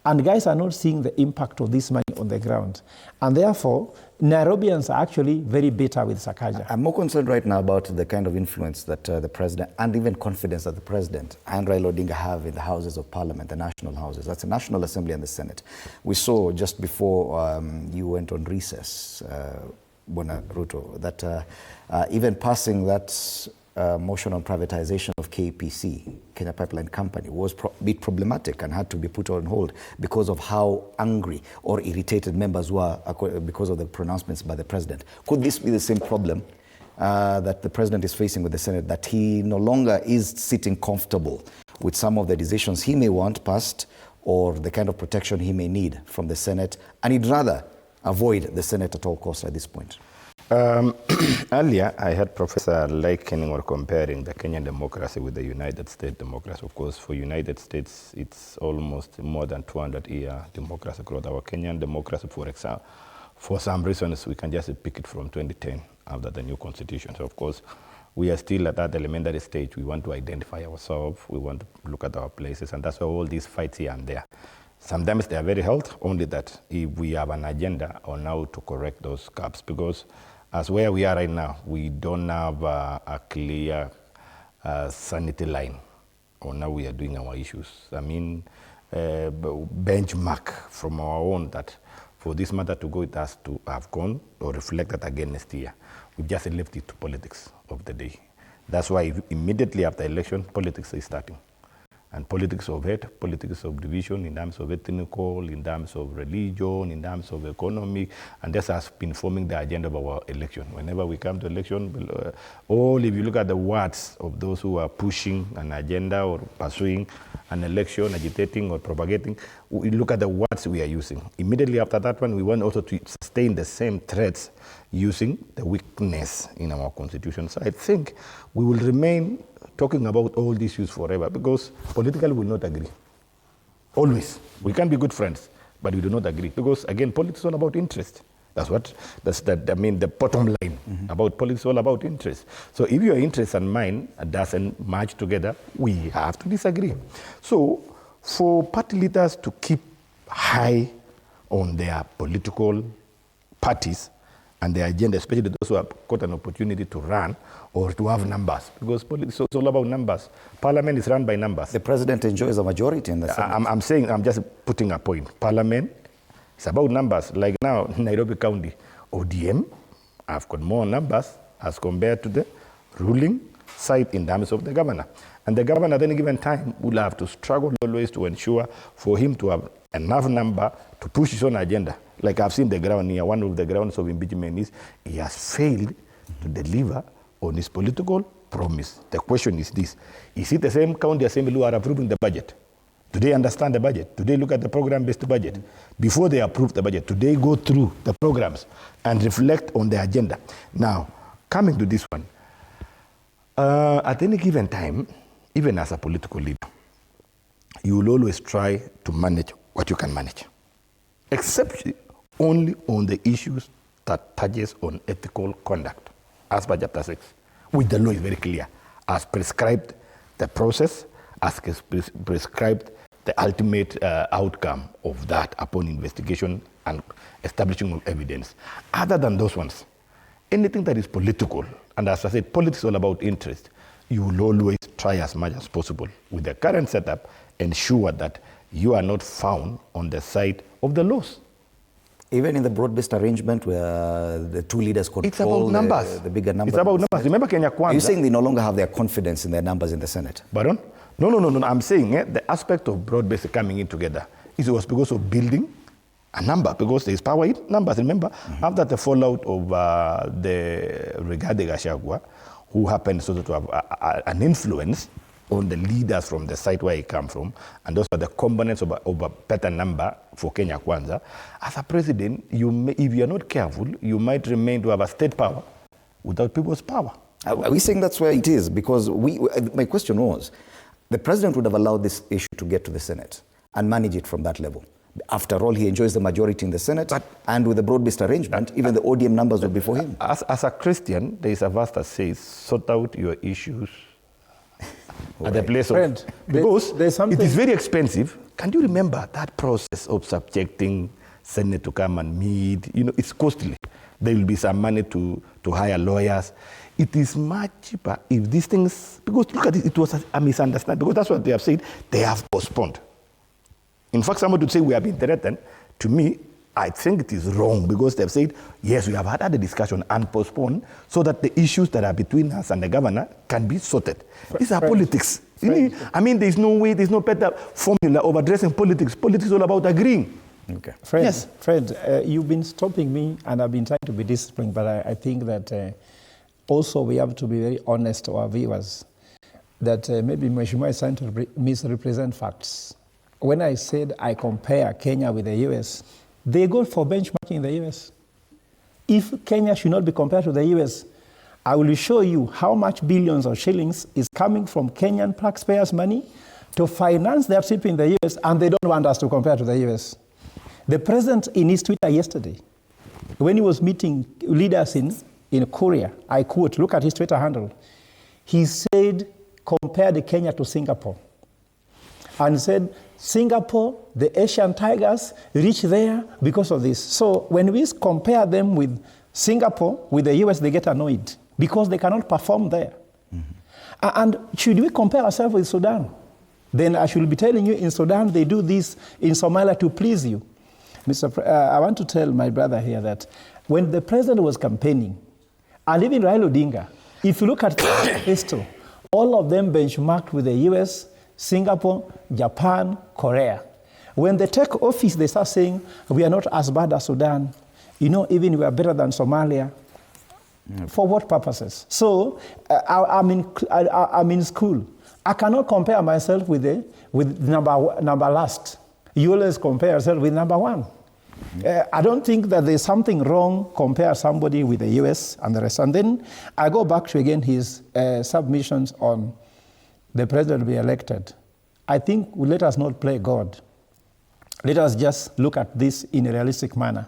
Speaker 6: And guys are not seeing the impact of this money on the ground. And therefore, Nairobians are actually very bitter with Sakaja.
Speaker 2: I'm more concerned right now about the kind of influence that the president, and even confidence that the president and Raila Odinga have in the houses of parliament, the national houses. That's the National Assembly and the Senate. We saw just before you went on recess, Bwana Ruto, that even passing that motion on privatization of KPC, Kenya Pipeline Company, was a bit problematic and had to be put on hold because of how angry or irritated members were because of the pronouncements by the president. Could this be the same problem that the president is facing with the Senate, that he no longer is sitting comfortable with some of the decisions he may want passed or the kind of protection he may need from the Senate, and he'd rather avoid the Senate at all costs at this point?
Speaker 20: Earlier, I heard Professor likening or comparing the Kenyan democracy with the United States democracy. Of course, for United States, it's almost more than 200-year democracy growth. Our Kenyan democracy, for example, for some reasons, we can just pick it from 2010 after the new constitution. So, of course, we are still at that elementary stage. We want to identify ourselves. We want to look at our places, and that's why all these fights here and there. Sometimes they are very healthy, only that if we have an agenda on how to correct those gaps, because as where we are right now, we don't have a clear sanity line on how we are doing our issues. I mean, benchmark from our own that for this matter to go, it has to have gone or reflected again next year. We just left it to politics of the day. That's why immediately after election, politics is starting. And politics of hate, politics of division in terms of ethnical, in terms of religion, in terms of economy, and this has been forming the agenda of our election. Whenever we come to election, if you look at the words of those who are pushing an agenda or pursuing an election, agitating or propagating, we look at the words we are using. Immediately after that one, we want also to sustain the same threats using the weakness in our constitution. So I think we will remain talking about all these issues forever because politically we will not agree. Always. We can be good friends, but we do not agree because, again, politics is all about interest. The bottom line about politics is all about interest. So if your interest and mine doesn't match together, we have to disagree. So for party leaders to keep high on their political parties and their agenda, especially those who have got an opportunity to run or to have numbers, because politics is all about numbers. Parliament is run by numbers.
Speaker 2: The president enjoys a majority in the Senate.
Speaker 20: I'm just putting a point. Parliament is about numbers. Like now, Nairobi County, ODM have got more numbers as compared to the ruling side in terms of the governor. And the governor at any given time will have to struggle always to ensure for him to have enough number to push his own agenda. Like I've seen the ground here, one of the grounds of impeachment is he has failed to deliver on his political promise. The question is this: is it the same county assembly who are approving the budget? Do they understand the budget? Do they look at the program-based budget? Before they approve the budget, do they go through the programs and reflect on the agenda? Now, coming to this one, At any given time, even as a political leader, you will always try to manage what you can manage, except only on the issues that touches on ethical conduct, as per Chapter 6, which the law is very clear, as prescribed the process, as prescribed the ultimate outcome of that upon investigation and establishing of evidence. Other than those ones, anything that is political, and as I said, politics is all about interest, you will always try as much as possible with the current setup, ensure that you are not found on the side of the laws.
Speaker 2: Even in the broad-based arrangement where the two leaders control
Speaker 20: it's about numbers.
Speaker 2: The bigger numbers.
Speaker 20: It's about numbers. Remember Kenya Kwanza?
Speaker 2: Are you saying they no longer have their confidence in their numbers in the Senate?
Speaker 20: Pardon? No. I'm saying the aspect of broad-based coming in together it was because of building a number, because there is power in numbers. Remember, after the fallout of the Rigathi Gachagua, who happened to have an influence on the leaders from the site where he come from, and those are the components of a better number for Kenya Kwanza. As a president, if you are not careful, you might remain to have a state power without people's power.
Speaker 2: Are we saying that's where it is? Because my question was, the president would have allowed this issue to get to the Senate and manage it from that level. After all, he enjoys the majority in the Senate, and with the broad-based arrangement, even the ODM numbers would be for him.
Speaker 20: As a Christian, there is a verse that says, sort out your issues at the place of... Because it is very expensive. Can you remember that process of subjecting Senate to come and meet? It's costly. There will be some money to hire lawyers. It is much cheaper if these things... Because look at it, it was a misunderstanding. Because that's what they have said. They have postponed. In fact, somebody would say we have been threatened. To me, I think it is wrong because they've said, yes, we have had a discussion and postponed so that the issues that are between us and the governor can be sorted. These are politics. I mean, there's no way, there's no better formula of addressing politics. Politics is all about agreeing.
Speaker 2: Okay.
Speaker 6: Fred, you've been stopping me and I've been trying to be disciplined, but I think that also we have to be very honest to our viewers that maybe Mheshimiwa is trying to misrepresent facts. When I said I compare Kenya with the US, they go for benchmarking in the US. If Kenya should not be compared to the US, I will show you how much billions of shillings is coming from Kenyan taxpayers' money to finance their trip in the US, and they don't want us to compare to the US. The president in his Twitter yesterday, when he was meeting leaders in Korea, I quote, look at his Twitter handle, he said, compared Kenya to Singapore. And said, Singapore, the Asian tigers reach there because of this. So when we compare them with Singapore, with the US, they get annoyed because they cannot perform there. And should we compare ourselves with Sudan? Then I should be telling you in Sudan, they do this in Somalia to please you. I want to tell my brother here that when the president was campaigning, and even Raila Odinga, if you look at history, all of them benchmarked with the US, Singapore, Japan, Korea. When they take office, they start saying, we are not as bad as Sudan. Even we are better than Somalia. For what purposes? So I'm in school. I cannot compare myself with number last. You always compare yourself with number one. I don't think that there's something wrong compare somebody with the US and the rest. And then I go back to again his submissions on the president will be elected. I think let us not play God. Let us just look at this in a realistic manner.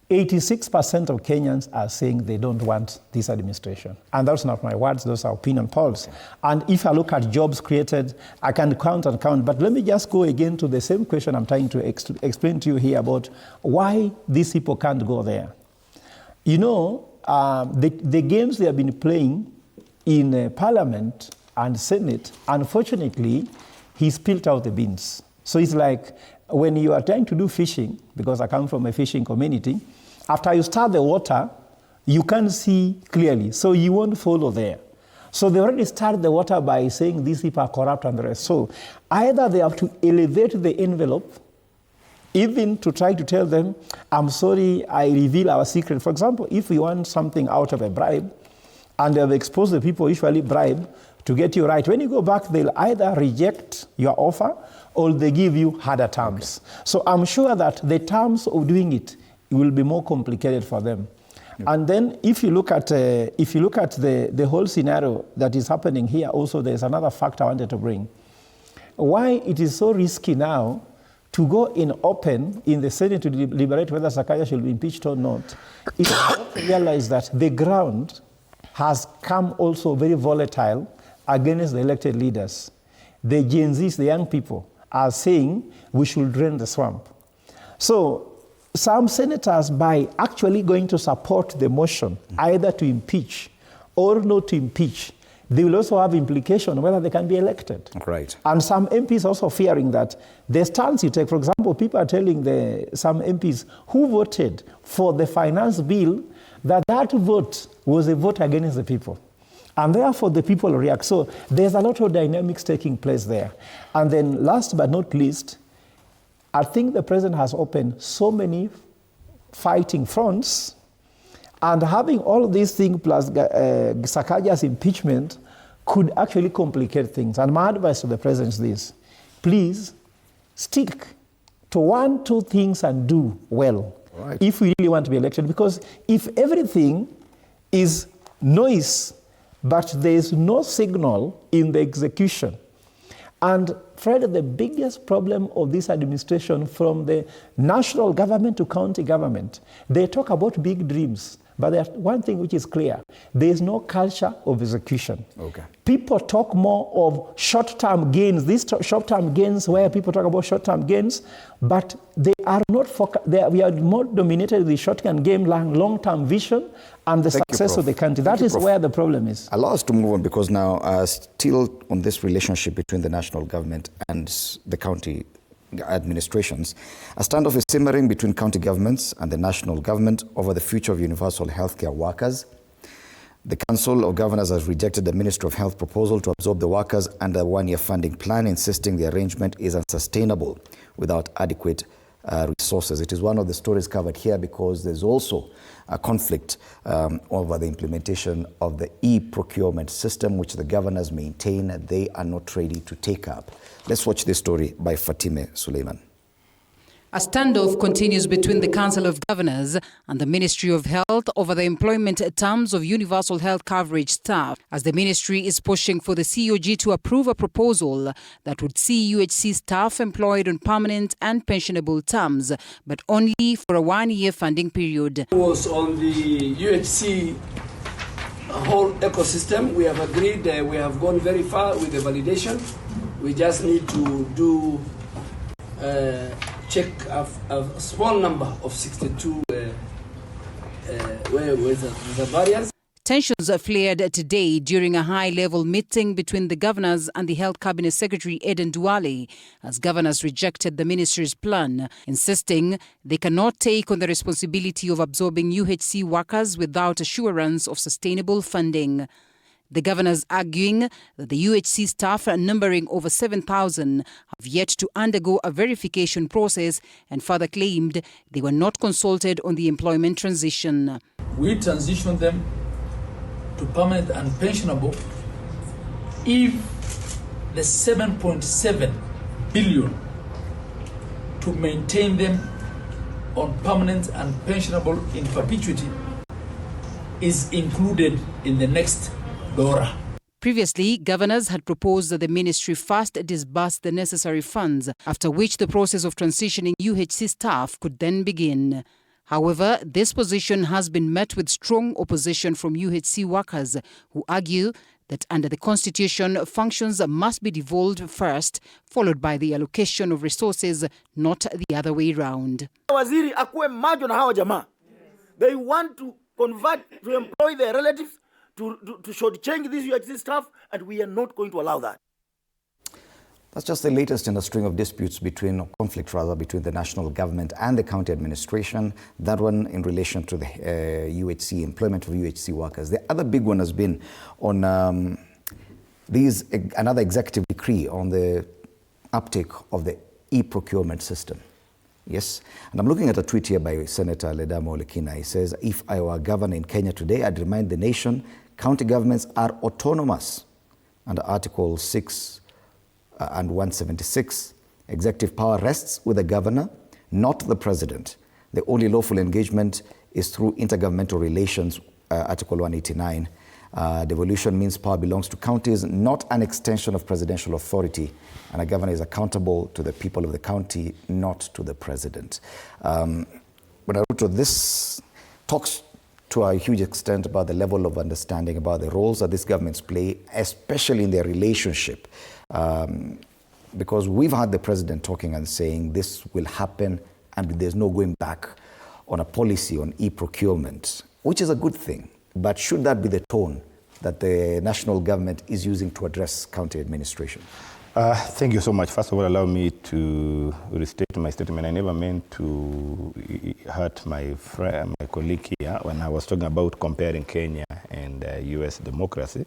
Speaker 6: 86% of Kenyans are saying they don't want this administration. And that's not my words, those are opinion polls. And if I look at jobs created, I can count and count. But let me just go again to the same question I'm trying to explain to you here about why these people can't go there. The games they have been playing in Parliament and Senate, unfortunately, he spilled out the beans. So it's like when you are trying to do fishing, because I come from a fishing community, after you start the water, you can't see clearly, so you won't follow there. So they already started the water by saying these people are corrupt and the rest. So either they have to elevate the envelope, even to try to tell them, I'm sorry, I reveal our secret. For example, if we want something out of a bribe, and they have exposed the people usually bribe to get you right. When you go back, they'll either reject your offer or they give you harder terms. Okay. So I'm sure that the terms of doing it will be more complicated for them. And then if you look at the whole scenario that is happening here, also there's another factor I wanted to bring. Why it is so risky now to go in open in the Senate to deliberate whether Sakaja should be impeached or not, is to realize that the ground has come also very volatile against the elected leaders. The Gen Zs, the young people, are saying we should drain the swamp. So some senators, by actually going to support the motion, either to impeach or not to impeach, they will also have implication whether they can be elected.
Speaker 2: Right.
Speaker 6: And some MPs also fearing that the stance you take, for example, people are telling some MPs who voted for the finance bill that vote was a vote against the people. And therefore the people react. So there's a lot of dynamics taking place there. And then last but not least, I think the president has opened so many fighting fronts, and having all these things plus Sakaja's impeachment could actually complicate things. And my advice to the president is this: please stick to 1, 2 things and do well if we really want to be elected. Because if everything is noise, but there is no signal in the execution. And Fred, the biggest problem of this administration, from the national government to county government, they talk about big dreams. But there's one thing which is clear: there is no culture of execution.
Speaker 2: Okay.
Speaker 6: People talk more of short-term gains, these short-term gains where people talk about short-term gains, but they are not we are more dominated with the short-term gain, long-term vision, and the success of the country. That is where the problem is.
Speaker 2: Allow us to move on, because now still on this relationship between the national government and the county administrations, a standoff is simmering between county governments and the national government over the future of universal healthcare workers. The Council of Governors has rejected the Ministry of Health proposal to absorb the workers under a 1-year funding plan, insisting the arrangement is unsustainable without adequate resources. It is one of the stories covered here, because there's also a conflict over the implementation of the e-procurement system, which the governors maintain they are not ready to take up. Let's watch this story by Fatime Suleiman.
Speaker 3: A standoff continues between the Council of Governors and the Ministry of Health over the employment terms of universal health coverage staff, as the ministry is pushing for the CoG to approve a proposal that would see UHC staff employed on permanent and pensionable terms, but only for a 1-year funding period.
Speaker 22: It was on the UHC whole ecosystem. We have agreed, we have gone very far with the validation. We just need to do check a small number of 62 where the variance.
Speaker 3: Tensions flared today during a high-level meeting between the governors and the Health Cabinet Secretary Eden Duale, as governors rejected the ministry's plan, insisting they cannot take on the responsibility of absorbing UHC workers without assurance of sustainable funding. The governors arguing that the UHC staff, numbering over 7,000, have yet to undergo a verification process, and further claimed they were not consulted on the employment transition.
Speaker 23: We transition them to permanent and pensionable if the 7.7 billion to maintain them on permanent and pensionable in perpetuity is included in the next DORA.
Speaker 3: Previously, governors had proposed that the ministry first disburse the necessary funds, after which the process of transitioning UHC staff could then begin. However, this position has been met with strong opposition from UHC workers, who argue that under the constitution, functions must be devolved first, followed by the allocation of resources, not the other way round.
Speaker 24: Waziri akuwe majo na hawa jamaa. They want to convert, to employ their relatives, to shortchange this UHC staff, and we are not going to allow that.
Speaker 2: That's just the latest in a string of disputes between the national government and the county administration. That one in relation to the UHC, employment of UHC workers. The other big one has been on another executive decree on the uptake of the e-procurement system. Yes, and I'm looking at a tweet here by Senator Ledamo Lekina. He says, if I were governor in Kenya today, I'd remind the nation county governments are autonomous. Under Article 6 and 176, executive power rests with the governor, not the president. The only lawful engagement is through intergovernmental relations, Article 189. Devolution means power belongs to counties, not an extension of presidential authority, and a governor is accountable to the people of the county, not to the president. But Ruto, this talks to a huge extent about the level of understanding about the roles that these governments play, especially in their relationship. Because we've had the president talking and saying this will happen and there's no going back on a policy on e-procurement, which is a good thing. But should that be the tone that the national government is using to address county administration?
Speaker 20: Thank you so much. First of all, allow me to restate my statement. I never meant to hurt my friend, my colleague here when I was talking about comparing Kenya and US democracy.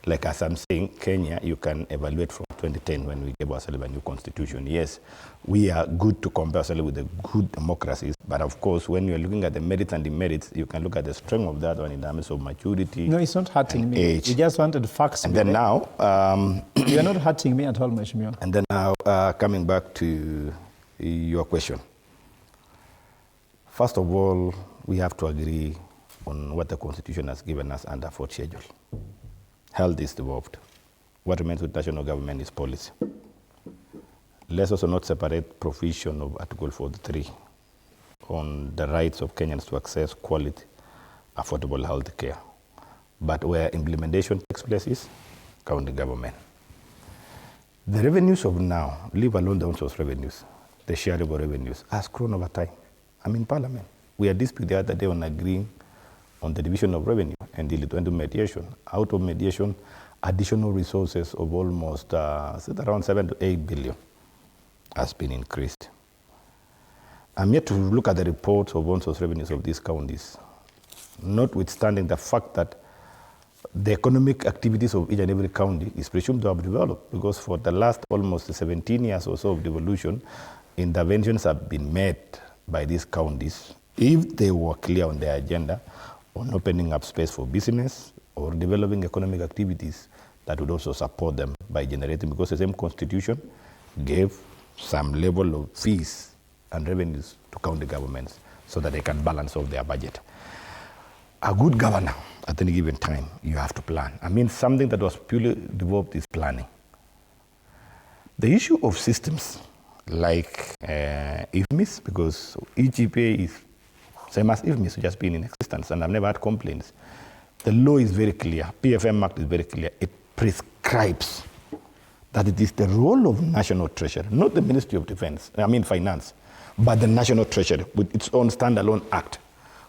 Speaker 20: Like as I'm saying, Kenya, you can evaluate from 2010 when we gave ourselves a new constitution. Yes, we are good to compare ourselves with the good democracies, but of course, when you're looking at the merits and demerits, you can look at the strength of that one in terms of maturity.
Speaker 6: No, it's not hurting me.
Speaker 20: Age.
Speaker 6: You just wanted facts.
Speaker 20: And then now...
Speaker 6: you're not hurting me at all, Mheshimiwa.
Speaker 20: And then now, coming back to your question. First of all, we have to agree on what the Constitution has given us under 4th schedule. Health is devolved. What remains with national government is policy. Let's also not separate provision of Article 43 on the rights of Kenyans to access quality, affordable health care. But where implementation takes place is county government. The revenues of now, leave alone the on-source revenues, the shareable revenues, has grown over time. I'm in Parliament. We had disputed the other day on agreeing on the division of revenue and deal it into mediation. Out of mediation, additional resources of almost around 7 to 8 billion has been increased. I'm yet to look at the reports of on-source revenues of these counties, notwithstanding the fact that the economic activities of each and every county is presumed to have developed, because for the last almost 17 years or so of devolution, interventions have been made by these counties, if they were clear on their agenda, on opening up space for business or developing economic activities that would also support them by generating, because the same constitution gave some level of fees and revenues to county governments so that they can balance off their budget. A good governor, at any given time, you have to plan. I mean, something that was purely developed is planning. The issue of systems like IFMIS, because EGPA is same as IFMIS, just been in existence, and I've never had complaints. The law is very clear. PFM Act is very clear. It prescribes that it is the role of National Treasury, not the Ministry of Finance, but the National Treasury with its own standalone act,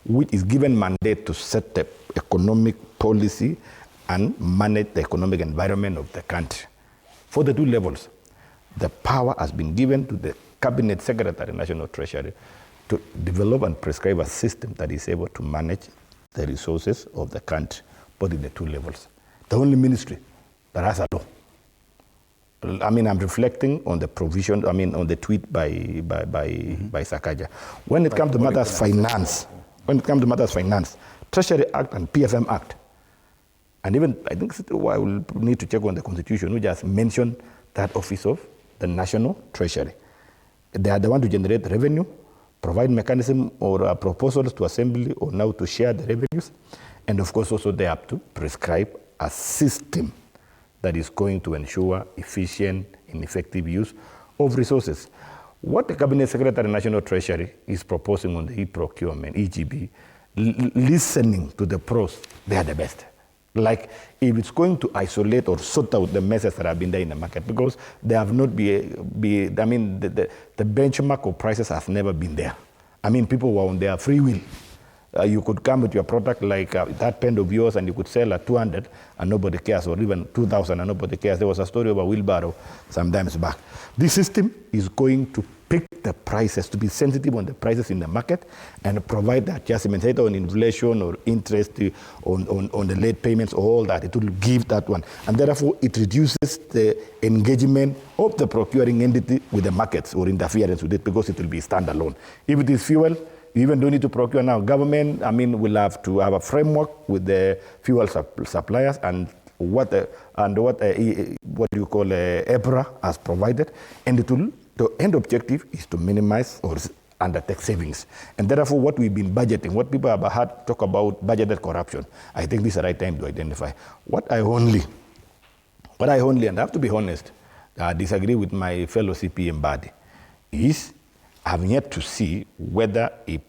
Speaker 20: which is given mandate to set the economic policy and manage the economic environment of the country. For the two levels, the power has been given to the Cabinet Secretary, National Treasury, to develop and prescribe a system that is able to manage the resources of the country, both in the two levels. The only ministry that has a law. I mean, I'm reflecting on the provision, on the tweet by Sakaja. When it comes to matters finance, Treasury Act and PFM Act, and even, I think I will need to check on the Constitution, which has mentioned that office of the National Treasury. They are the one to generate revenue, provide mechanism or proposals to assembly or now to share the revenues, and of course also they have to prescribe a system that is going to ensure efficient and effective use of resources. What the Cabinet Secretary National Treasury is proposing on the e-procurement, EGB, listening to the pros, they are the best. Like if it's going to isolate or sort out the messes that have been there in the market, because they have not the benchmark of prices has never been there. I mean, people were on their free will. You could come with your product like that pen of yours and you could sell at 200 and nobody cares, or even 2,000 and nobody cares. There was a story of a wheelbarrow sometimes back. This system is going to pick the prices, to be sensitive on the prices in the market and provide the adjustments, either on inflation or interest on the late payments, all that. It will give that one. And therefore, it reduces the engagement of the procuring entity with the markets or interference with it, because it will be standalone. If it is fuel, you even don't need to procure now. Government, will have to have a framework with the fuel suppliers and what EPRA has provided, and it will. The end objective is to minimize or undertake savings. And therefore, what we've been budgeting, what people have heard talk about budgeted corruption, I think this is the right time to identify. What I only, and I have to be honest, disagree with my fellow CPM body, is I've yet to see whether he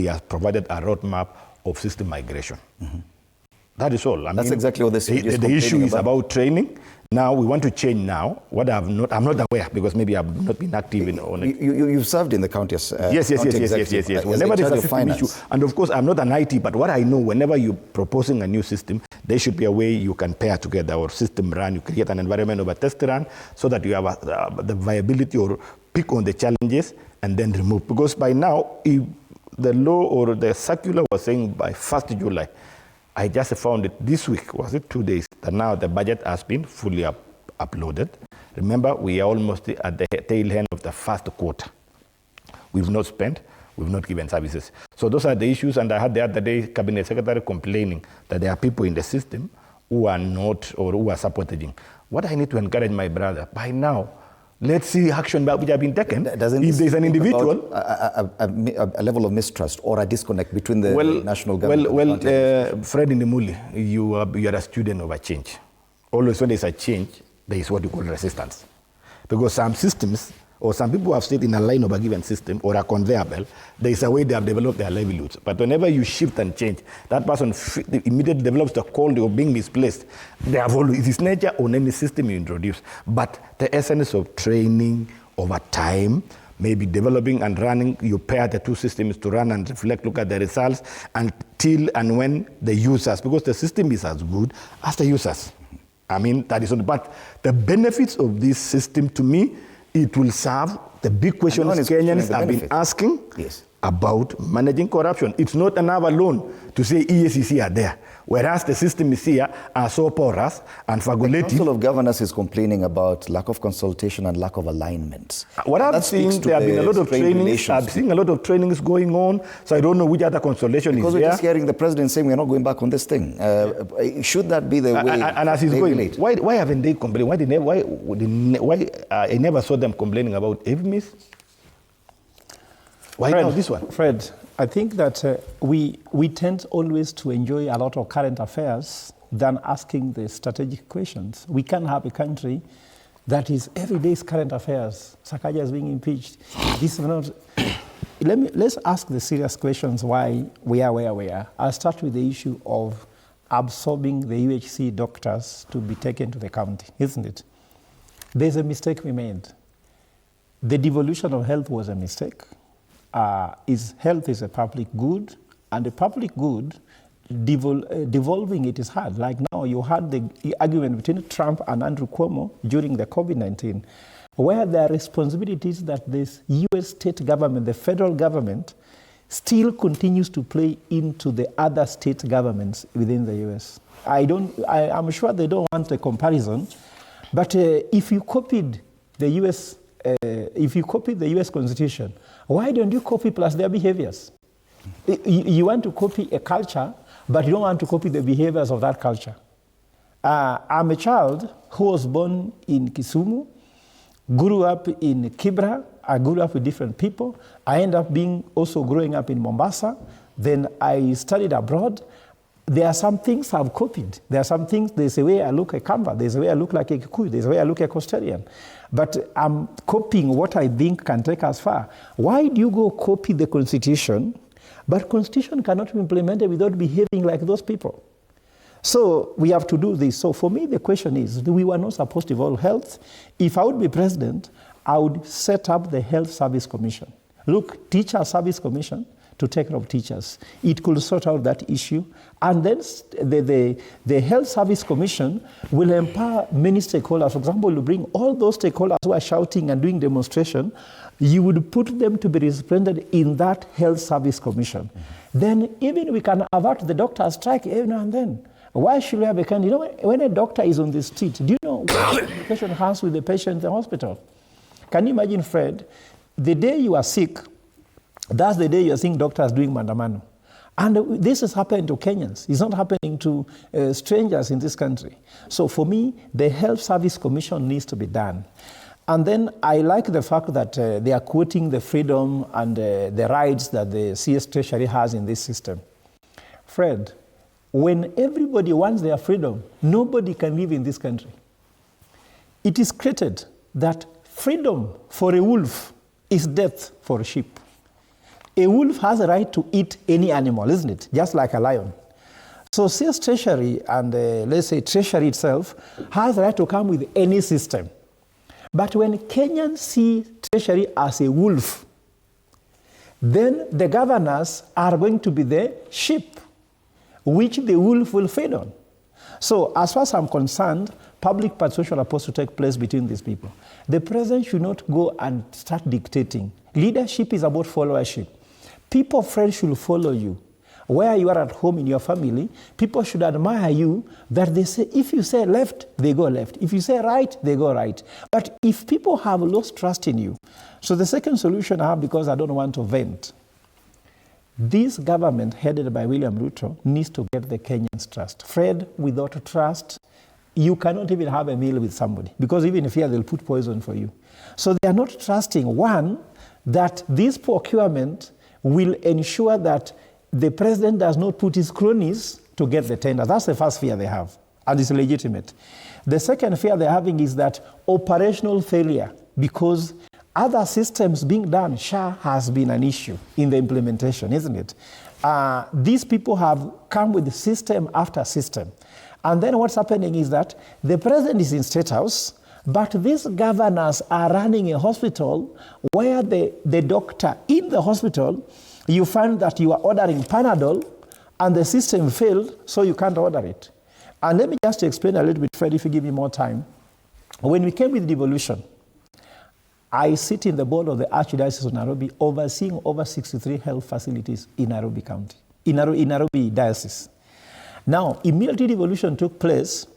Speaker 20: has provided a roadmap of system migration. That is all.
Speaker 2: That's exactly what
Speaker 20: the issue is about training. Now we want to change now. What I'm not aware, because maybe I've not been active on it.
Speaker 2: You've served in the county as
Speaker 20: yes. Whenever there's a system issue, and of course I'm not an IT, but what I know, whenever you're proposing a new system, there should be a way you can pair together or system run. You create an environment of a test run so that you have the viability or pick on the challenges and then remove. Because by now, if the law or the circular was saying by 1st July, I just found it this week, was it 2 days, that now the budget has been fully uploaded. Remember, we are almost at the tail end of the first quarter. We've not spent, we've not given services. So those are the issues, and I had the other day Cabinet Secretary complaining that there are people in the system who are not, or who are supporting. What I need to encourage my brother, by now, let's see action which have been taken. If there's an individual...
Speaker 2: A level of mistrust or a disconnect between the national government.
Speaker 20: Fred Ndimuli, you are a student of a change. Always when there's a change, there is what you call resistance. Because some systems, or some people have stayed in a line of a given system or a conveyor belt, there is a way they have developed their livelihoods. But whenever you shift and change, that person immediately develops the cold of being misplaced. They have always, it is nature on any system you introduce. But the essence of training over time, maybe developing and running, you pair the two systems to run and reflect, look at the results until and when the users, because the system is as good as the users. I mean, that is on, but the benefits of this system to me, it will serve the big questions Kenyans have been asking about managing corruption. It's not enough alone to say EACC are there, whereas the system is here are so porous and fagulated.
Speaker 2: The Council of Governors is complaining about lack of consultation and lack of alignment.
Speaker 20: What I'm seeing, there have been a lot of trainings. I'm seeing a lot of trainings going on, so I don't know which other consolation
Speaker 2: because
Speaker 20: is
Speaker 2: we're
Speaker 20: there.
Speaker 2: just hearing the president saying we're not going back on this thing. Should that be the way?
Speaker 20: And as he's going, why haven't they complained? Why I never saw them complaining about evidence? Why
Speaker 6: Fred,
Speaker 20: now this one?
Speaker 6: Fred, I think that we tend always to enjoy a lot of current affairs than asking the strategic questions. We can have a country that is every day's current affairs. Sakaja is being impeached. This is not. Let's ask the serious questions why we are where we are. I'll start with the issue of absorbing the UHC doctors to be taken to the county, isn't it? There's a mistake we made. The devolution of health was a mistake. Health is a public good, and the public good, devolving it is hard. Like now, you had the argument between Trump and Andrew Cuomo during the COVID-19, where there are responsibilities that this U.S. state government, the federal government, still continues to play into the other state governments within the U.S. I'm sure they don't want a comparison, but if you copied the U.S. Constitution, why don't you copy plus their behaviors? You want to copy a culture, but you don't want to copy the behaviors of that culture. I'm a child who was born in Kisumu, grew up in Kibra. I grew up with different people. I ended up also growing up in Mombasa. Then I studied abroad. There are some things I've copied. There are some things, there's a way I look like a Kamba, there's a way I look like a Kikuyu, there's a way I look like a Costarian. But I'm copying what I think can take us far. Why do you go copy the Constitution, but Constitution cannot be implemented without behaving like those people? So we have to do this. So for me, the question is, we were not supposed to evolve health. If I would be president, I would set up the Health Service Commission. Look, Teacher Service Commission, to take care of teachers. It could sort out that issue. And then the Health Service Commission will empower many stakeholders. For example, you bring all those stakeholders who are shouting and doing demonstration, you would put them to be represented in that Health Service Commission. Mm-hmm. Then even we can avert the doctor's strike every now and then. Why should we have a kind? You know, when a doctor is on the street, do you know what communication has with the patient in the hospital? Can you imagine, Fred, the day you are sick, that's the day you're seeing doctors doing mandamano. And this is happening to Kenyans. It's not happening to strangers in this country. So for me, the Health Service Commission needs to be done. And then I like the fact that they are quoting the freedom and the rights that the CS Treasury has in this system. Fred, when everybody wants their freedom, nobody can live in this country. It is created that freedom for a wolf is death for a sheep. A wolf has a right to eat any animal, isn't it? Just like a lion. So CS Treasury and let's say Treasury itself has a right to come with any system. But when Kenyans see Treasury as a wolf, then the governors are going to be the sheep, which the wolf will feed on. So as far as I'm concerned, public persuasion is supposed to take place between these people. The president should not go and start dictating. Leadership is about followership. People, friends, should follow you. Where you are at home in your family, people should admire you that they say, if you say left, they go left. If you say right, they go right. But if people have lost trust in you, so the second solution I have, because I don't want to vent, this government headed by William Ruto needs to get the Kenyans' trust. Fred, without trust, you cannot even have a meal with somebody, because even if here they'll put poison for you. So they are not trusting, one, that this procurement will ensure that the president does not put his cronies to get the tender. That's the first fear they have, and it's legitimate. The second fear they're having is that operational failure, because other systems being done, SHA has been an issue in the implementation, isn't it? These people have come with system after system. And then what's happening is that the president is in State House, but these governors are running a hospital where the doctor in the hospital, you find that you are ordering Panadol and the system failed, so you can't order it. And let me just explain a little bit, Fred, if you give me more time. When we came with devolution, I sit in the board of the Archdiocese of Nairobi, overseeing over 63 health facilities in Nairobi County, in Nairobi Diocese. Now, immediately devolution took place,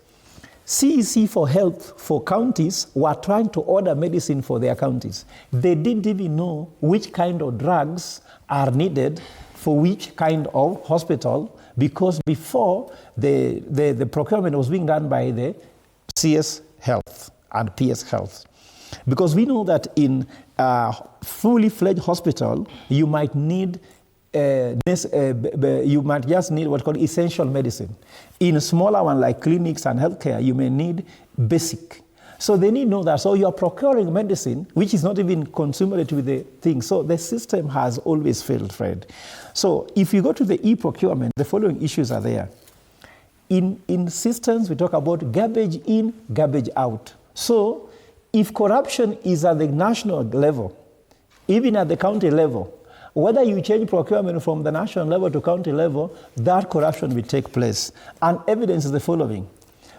Speaker 6: CEC for health for counties were trying to order medicine for their counties. They didn't even know which kind of drugs are needed for which kind of hospital, because before the procurement was being done by the CS Health and PS Health. Because we know that in a fully fledged hospital, you might need you might just need what's called essential medicine. In a smaller one like clinics and healthcare, you may need basic. So they need to know that. So you're procuring medicine, which is not even commensurate with the thing. So the system has always failed, Fred. So if you go to the e-procurement, the following issues are there. In systems, we talk about garbage in, garbage out. So if corruption is at the national level, even at the county level, whether you change procurement from the national level to county level, that corruption will take place. And evidence is the following.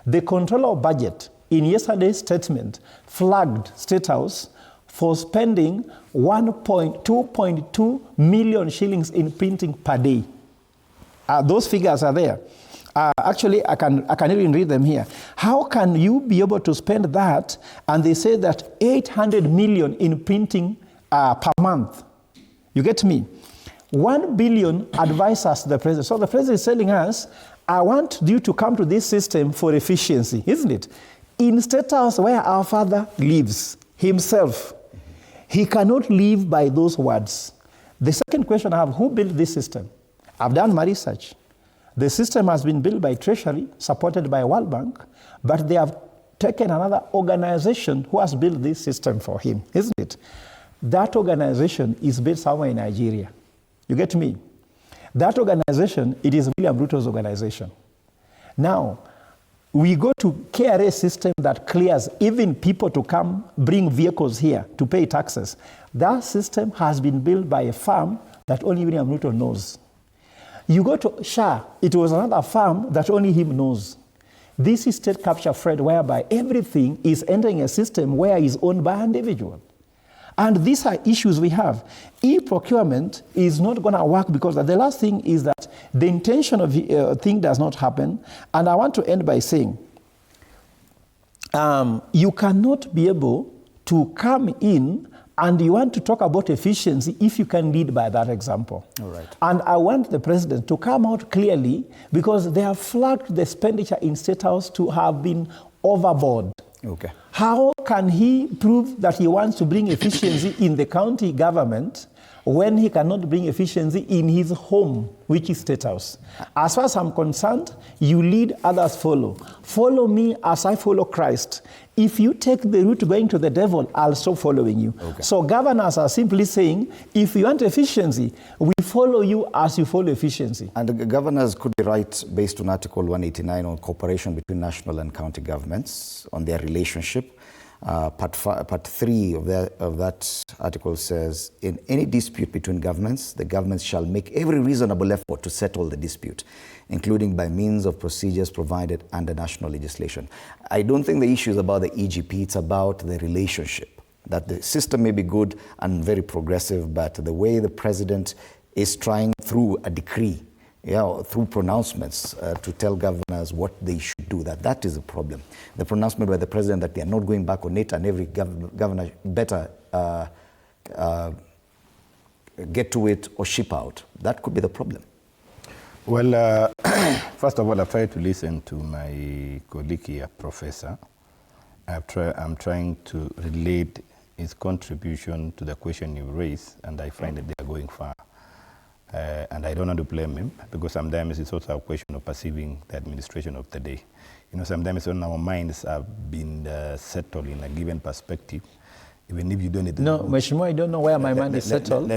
Speaker 6: The Controller of Budget, in yesterday's statement, flagged State House for spending 2.2 million shillings in printing per day. Those figures are there. Actually, I can even read them here. How can you be able to spend that? And they say that 800 million in printing per month. You get me? 1 billion advises the president. So the president is telling us, I want you to come to this system for efficiency, isn't it? In State House, where our father lives himself, he cannot live by those words. The second question I have, who built this system? I've done my research. The system has been built by Treasury, supported by World Bank, but they have taken another organization who has built this system for him, isn't it? That organization is based somewhere in Nigeria. You get me? That organization, it is William Ruto's organization. Now, we go to KRA system that clears even people to come bring vehicles here to pay taxes. That system has been built by a firm that only William Ruto knows. You go to SHA, it was another firm that only him knows. This is state capture, Fred, whereby everything is entering a system where it's owned by an individual. And these are issues we have. E-procurement is not going to work because the last thing is that the intention of the thing does not happen. And I want to end by saying, you cannot be able to come in and you want to talk about efficiency if you can lead by that example.
Speaker 2: All right.
Speaker 6: And I want the president to come out clearly because they have flagged the expenditure in State House to have been overboard.
Speaker 2: Okay.
Speaker 6: How can he prove that he wants to bring efficiency in the county government when he cannot bring efficiency in his home, which is State House? As far as I'm concerned, you lead, others follow. Follow me as I follow Christ. If you take the route going to the devil, I'll stop following you.
Speaker 2: Okay.
Speaker 6: So governors are simply saying, if you want efficiency, we follow you as you follow efficiency.
Speaker 2: And the governors could be right based on Article 189 on cooperation between national and county governments on their relationship. Part 3 of that article says, in any dispute between governments, the governments shall make every reasonable effort to settle the dispute, including by means of procedures provided under national legislation. I don't think the issue is about the EGP, it's about the relationship. That the system may be good and very progressive, but the way the president is trying through a decree, through pronouncements to tell governors what they should do, that is a problem. The pronouncement by the president that they are not going back on it and every governor better get to it or ship out, that could be the problem.
Speaker 20: Well, first of all, I've tried to listen to my colleague here, Professor. I'm trying to relate his contribution to the question you raised, and I find that they are going far. And I don't want to blame him, because sometimes it's also a question of perceiving the administration of the day. Sometimes when our minds have been settled in a given perspective, even if you don't need
Speaker 6: No, Mheshimiwa, I don't know where my mind is settled.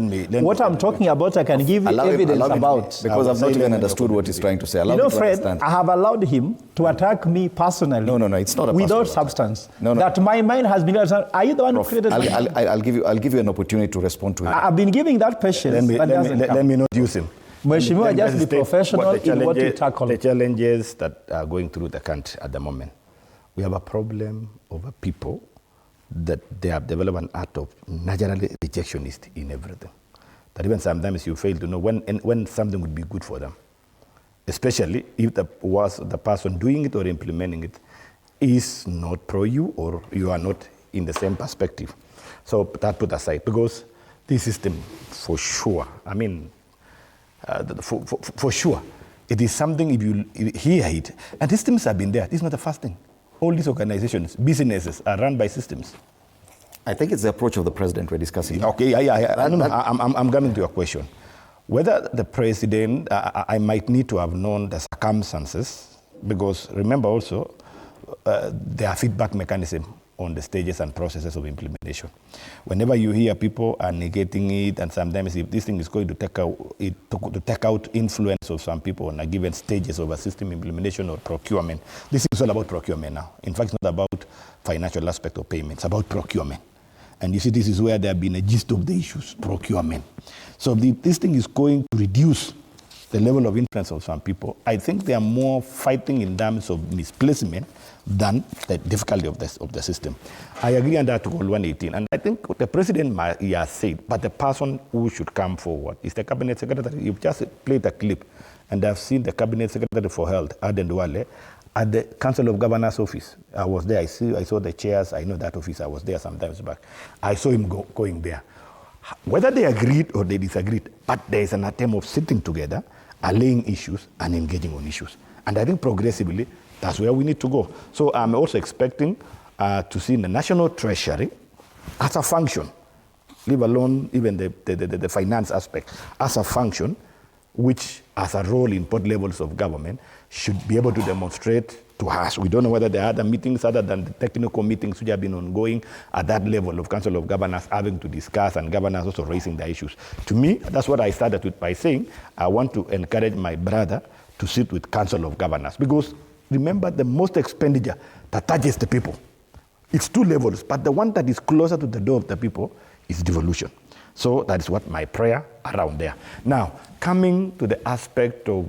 Speaker 6: What I'm talking about, I can give you evidence about.
Speaker 2: Because I've not even understood what he's trying to say.
Speaker 6: Fred, I have allowed him to attack me personally.
Speaker 2: No, it's not a
Speaker 6: without substance. That my mind has been. Are you the one who created?
Speaker 2: I'll give you an opportunity to respond to it.
Speaker 6: I've been giving that patience.
Speaker 20: Let me not use him.
Speaker 6: Mheshimiwa, just be professional in what you tackle.
Speaker 20: The challenges that are going through the country at the moment. We have a problem over people that they have developed an art of naturally rejectionist in everything. That even sometimes you fail to know when something would be good for them, especially if the person doing it or implementing it is not pro you or you are not in the same perspective. So that put aside, because this system, for sure, for sure, it is something if you hear it, and these systems have been there. This is not the first thing. All these organizations, businesses are run by systems.
Speaker 2: I think it's the approach of the president we're discussing.
Speaker 20: Okay, I'm coming to your question. Whether the president, I might need to have known the circumstances, because remember also, there are feedback mechanisms on the stages and processes of implementation. Whenever you hear people are negating it, and sometimes if this thing is going to take out influence of some people on a given stages of a system implementation or procurement, this is all about procurement now. In fact, it's not about financial aspect of payment, it's about procurement. And you see, this is where there have been a gist of the issues, procurement. So this thing is going to reduce the level of influence of some people. I think they are more fighting in terms of misplacement than the difficulty of the system. I agree on Article 118, and I think what the president has said, but the person who should come forward is the cabinet secretary. You've just played a clip, and I've seen the cabinet secretary for health, Aden Duale, at the Council of Governors office. I was there. I saw the chairs. I know that office. I was there sometimes back. I saw him going there. Whether they agreed or they disagreed, but there is an attempt of sitting together, allaying issues and engaging on issues. And I think progressively, that's where we need to go. So I'm also expecting to see the National Treasury as a function, leave alone even the finance aspect, as a function which, as a role in both levels of government, should be able to demonstrate to us. We don't know whether there are other meetings other than the technical meetings which have been ongoing at that level of Council of Governors having to discuss and governors also raising the issues. To me, that's what I started with by saying, I want to encourage my brother to sit with Council of Governors, because remember, the most expenditure that touches the people, it's two levels, but the one that is closer to the door of the people is devolution. So that is what my prayer around there. Now, coming to the aspect of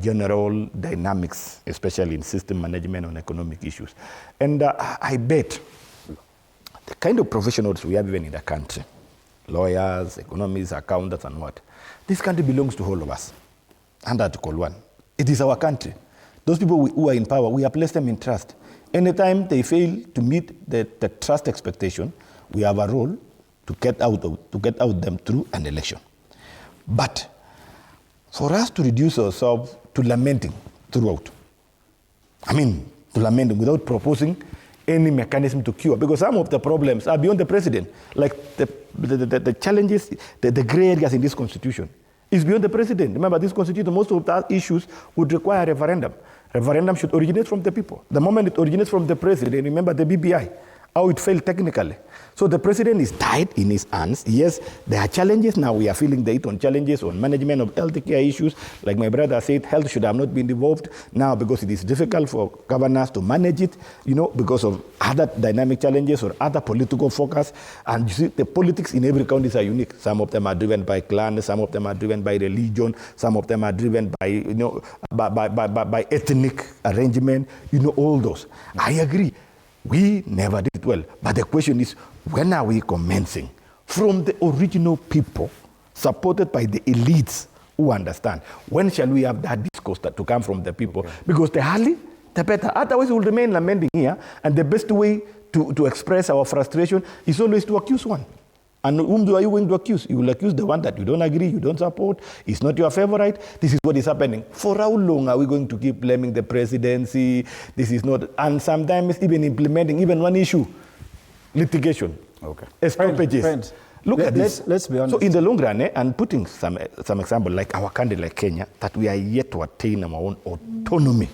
Speaker 20: general dynamics, especially in system management on economic issues. And I bet the kind of professionals we have even in the country, lawyers, economists, accountants, and what, this country belongs to all of us. Under Article 1. It is our country. Those people who are in power, we have placed them in trust. Anytime they fail to meet the trust expectation, we have a role to get out them through an election. But for us to reduce ourselves to lamenting throughout, to lamenting without proposing any mechanism to cure, because some of the problems are beyond the president, like the challenges, the gray areas in this constitution is beyond the president. Remember, this constitution, most of the issues would require a referendum. Referendum should originate from the people. The moment it originates from the president, remember the BBI, how it failed technically. So the president is tied in his hands. Yes, there are challenges. Now we are feeling the heat on challenges on management of healthcare issues. Like my brother said, health should have not been involved now because it is difficult for governors to manage it, because of other dynamic challenges or other political focus. And you see, the politics in every county are unique. Some of them are driven by clan, some of them are driven by religion, some of them are driven by, by ethnic arrangement, all those. I agree. We never did well. But the question is, when are we commencing? From the original people, supported by the elites who understand. When shall we have that discourse to come from the people? Okay. Because the earlier, the better. Otherwise, we'll remain lamenting here. And the best way to express our frustration is always to accuse one. And whom are you going to accuse? You will accuse the one that you don't agree, you don't support, it's not your favorite. This is what is happening. For how long are we going to keep blaming the presidency? This is not, and sometimes even implementing even one issue, litigation, stoppages.
Speaker 6: Friends.
Speaker 20: Look at this.
Speaker 6: Let's be honest.
Speaker 20: So in the long run, and putting some example, like our country, like Kenya, that we are yet to attain our own autonomy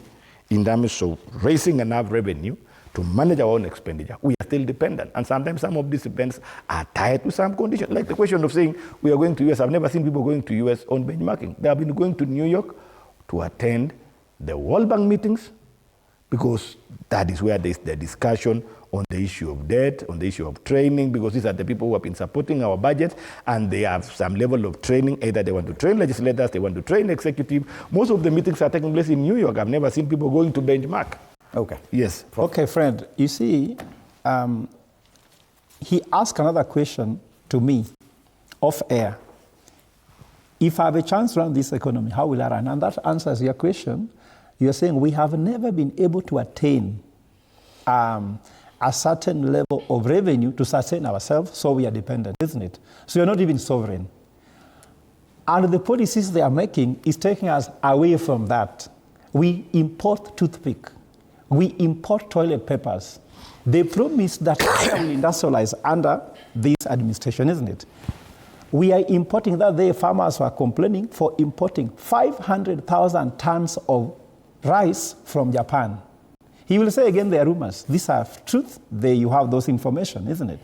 Speaker 20: in terms of raising enough revenue to manage our own expenditure. We are still dependent. And sometimes some of these events are tied to some condition. Like the question of saying, we are going to US. I've never seen people going to US on benchmarking. They have been going to New York to attend the World Bank meetings because that is where there is the discussion on the issue of debt, on the issue of training, because these are the people who have been supporting our budget and they have some level of training. Either they want to train legislators, they want to train executive. Most of the meetings are taking place in New York. I've never seen people going to benchmark.
Speaker 2: Okay.
Speaker 20: Yes.
Speaker 6: Okay, friend. You see, he asked another question to me off air. If I have a chance to run this economy, how will I run? And that answers your question. You're saying we have never been able to attain a certain level of revenue to sustain ourselves, so we are dependent, isn't it? So you're not even sovereign. And the policies they are making is taking us away from that. We import toothpick. We import toilet papers. They promise that we will industrialize under this administration, isn't it? We are importing that. The farmers were complaining for importing 500,000 tons of rice from Japan. He will say again, there are rumors. These are truth. You have those information, isn't it?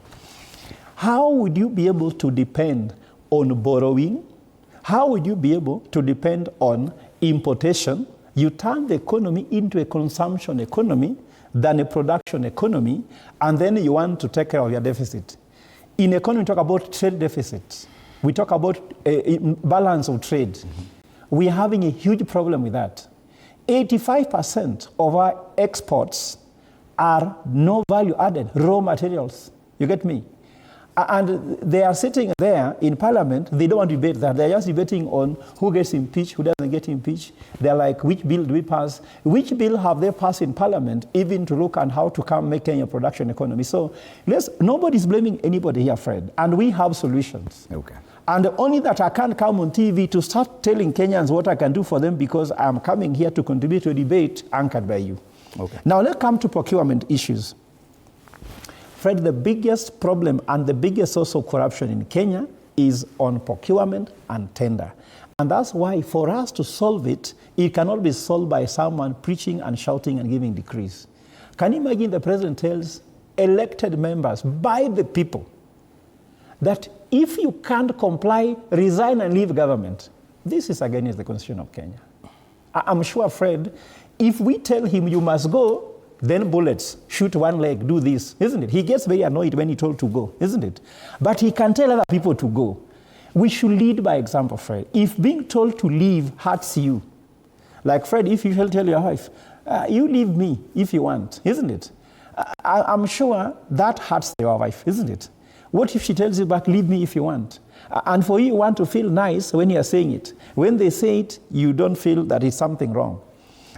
Speaker 6: How would you be able to depend on borrowing? How would you be able to depend on importation? You turn the economy into a consumption economy than a production economy, and then you want to take care of your deficit. In economy, we talk about trade deficits. We talk about a balance of trade. Mm-hmm. We're having a huge problem with that. 85% of our exports are no value added, raw materials. You get me? And they are sitting there in parliament, they don't want to debate that. They're just debating on who gets impeached, who doesn't get impeached. They're like, which bill do we pass? Which bill have they passed in parliament, even to look at how to come make Kenya production economy? So nobody's blaming anybody here, Fred. And we have solutions.
Speaker 2: Okay.
Speaker 6: And only that I can't come on TV to start telling Kenyans what I can do for them because I'm coming here to contribute to a debate anchored by you.
Speaker 2: Okay.
Speaker 6: Now let's come to procurement issues. Fred, the biggest problem and the biggest source of corruption in Kenya is on procurement and tender. And that's why for us to solve it, it cannot be solved by someone preaching and shouting and giving decrees. Can you imagine the president tells elected members by the people that if you can't comply, resign and leave government? This is against the constitution of Kenya. I'm sure, Fred, if we tell him you must go, then bullets, shoot one leg, do this, isn't it? He gets very annoyed when he's told to go, isn't it? But he can tell other people to go. We should lead by example, Fred. If being told to leave hurts you, like Fred, if you tell your wife, you leave me if you want, isn't it? I'm sure that hurts your wife, isn't it? What if she tells you back, leave me if you want? And for you want to feel nice when you're saying it. When they say it, you don't feel that it's something wrong.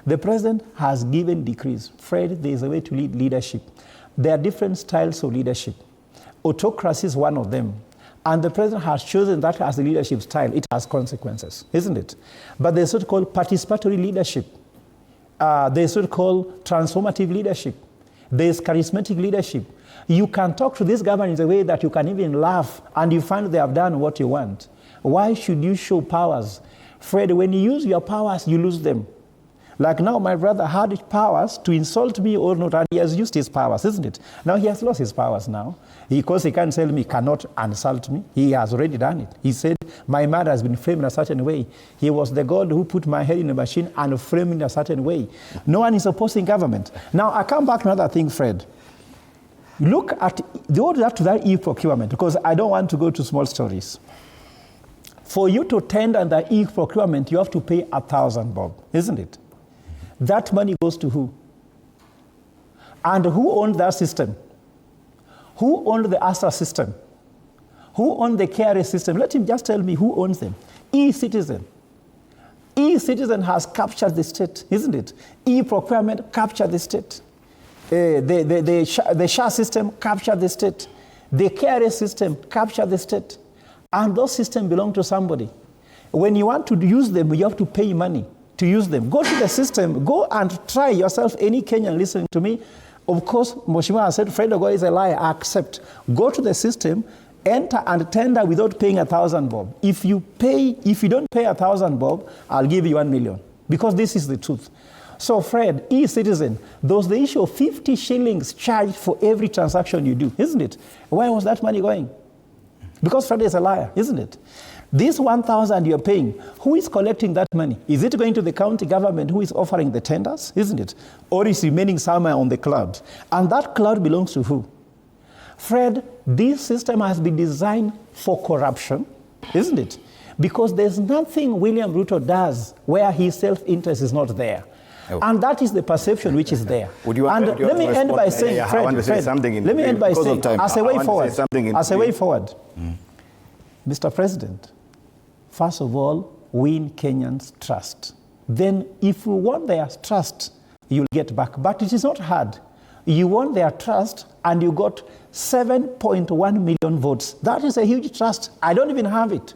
Speaker 6: The president has given decrees. Fred, there is a way to lead leadership. There are different styles of leadership. Autocracy is one of them. And the president has chosen that as the leadership style. It has consequences, isn't it? But there's so-called participatory leadership. There's so-called transformative leadership. There's charismatic leadership. You can talk to this government in a way that you can even laugh and you find they have done what you want. Why should you show powers? Fred, when you use your powers, you lose them. Like now, my brother had powers to insult me or not, and he has used his powers, isn't it? Now he has lost his powers now. Because he can't tell me, cannot insult me. He has already done it. He said, my mother has been framed in a certain way. He was the God who put my head in a machine and framed in a certain way. No one is opposing government. Now, I come back to another thing, Fred. Look at the order to that e-procurement, because I don't want to go to small stories. For you to tender the e-procurement, you have to pay 1,000 bob, isn't it? That money goes to who? And who owned that system? Who owned the ASA system? Who owned the KRA system? Let him just tell me who owns them. E-Citizen. E-Citizen has captured the state, isn't it? E-procurement captured the state. The SHA system captured the state. The KRA system captured the state. And those systems belong to somebody. When you want to use them, you have to pay money to use them. Go to the system. Go and try yourself. Any Kenyan listening to me, of course, Mheshimiwa has said, Fred Ogola is a liar. I accept. Go to the system, enter and tender without paying 1,000 bob. If you don't pay 1,000 bob, I'll give you 1 million. Because this is the truth. So Fred, e-Citizen, there's the issue of 50 shillings charged for every transaction you do, isn't it? Where was that money going? Because Fred is a liar, isn't it? This 1,000 you're paying, who is collecting that money? Is it going to the county government who is offering the tenders, isn't it? Or is remaining somewhere on the cloud? And that cloud belongs to who? Fred, this system has been designed for corruption, isn't it? Because there's nothing William Ruto does where his self-interest is not there. Oh. And that is the perception which is there. Let me end by saying, Fred, let me end by saying, as a way forward, Mr. President, first of all, win Kenyans' trust. Then if you want their trust, you'll get back. But it is not hard. You won their trust and you got 7.1 million votes. That is a huge trust. I don't even have it.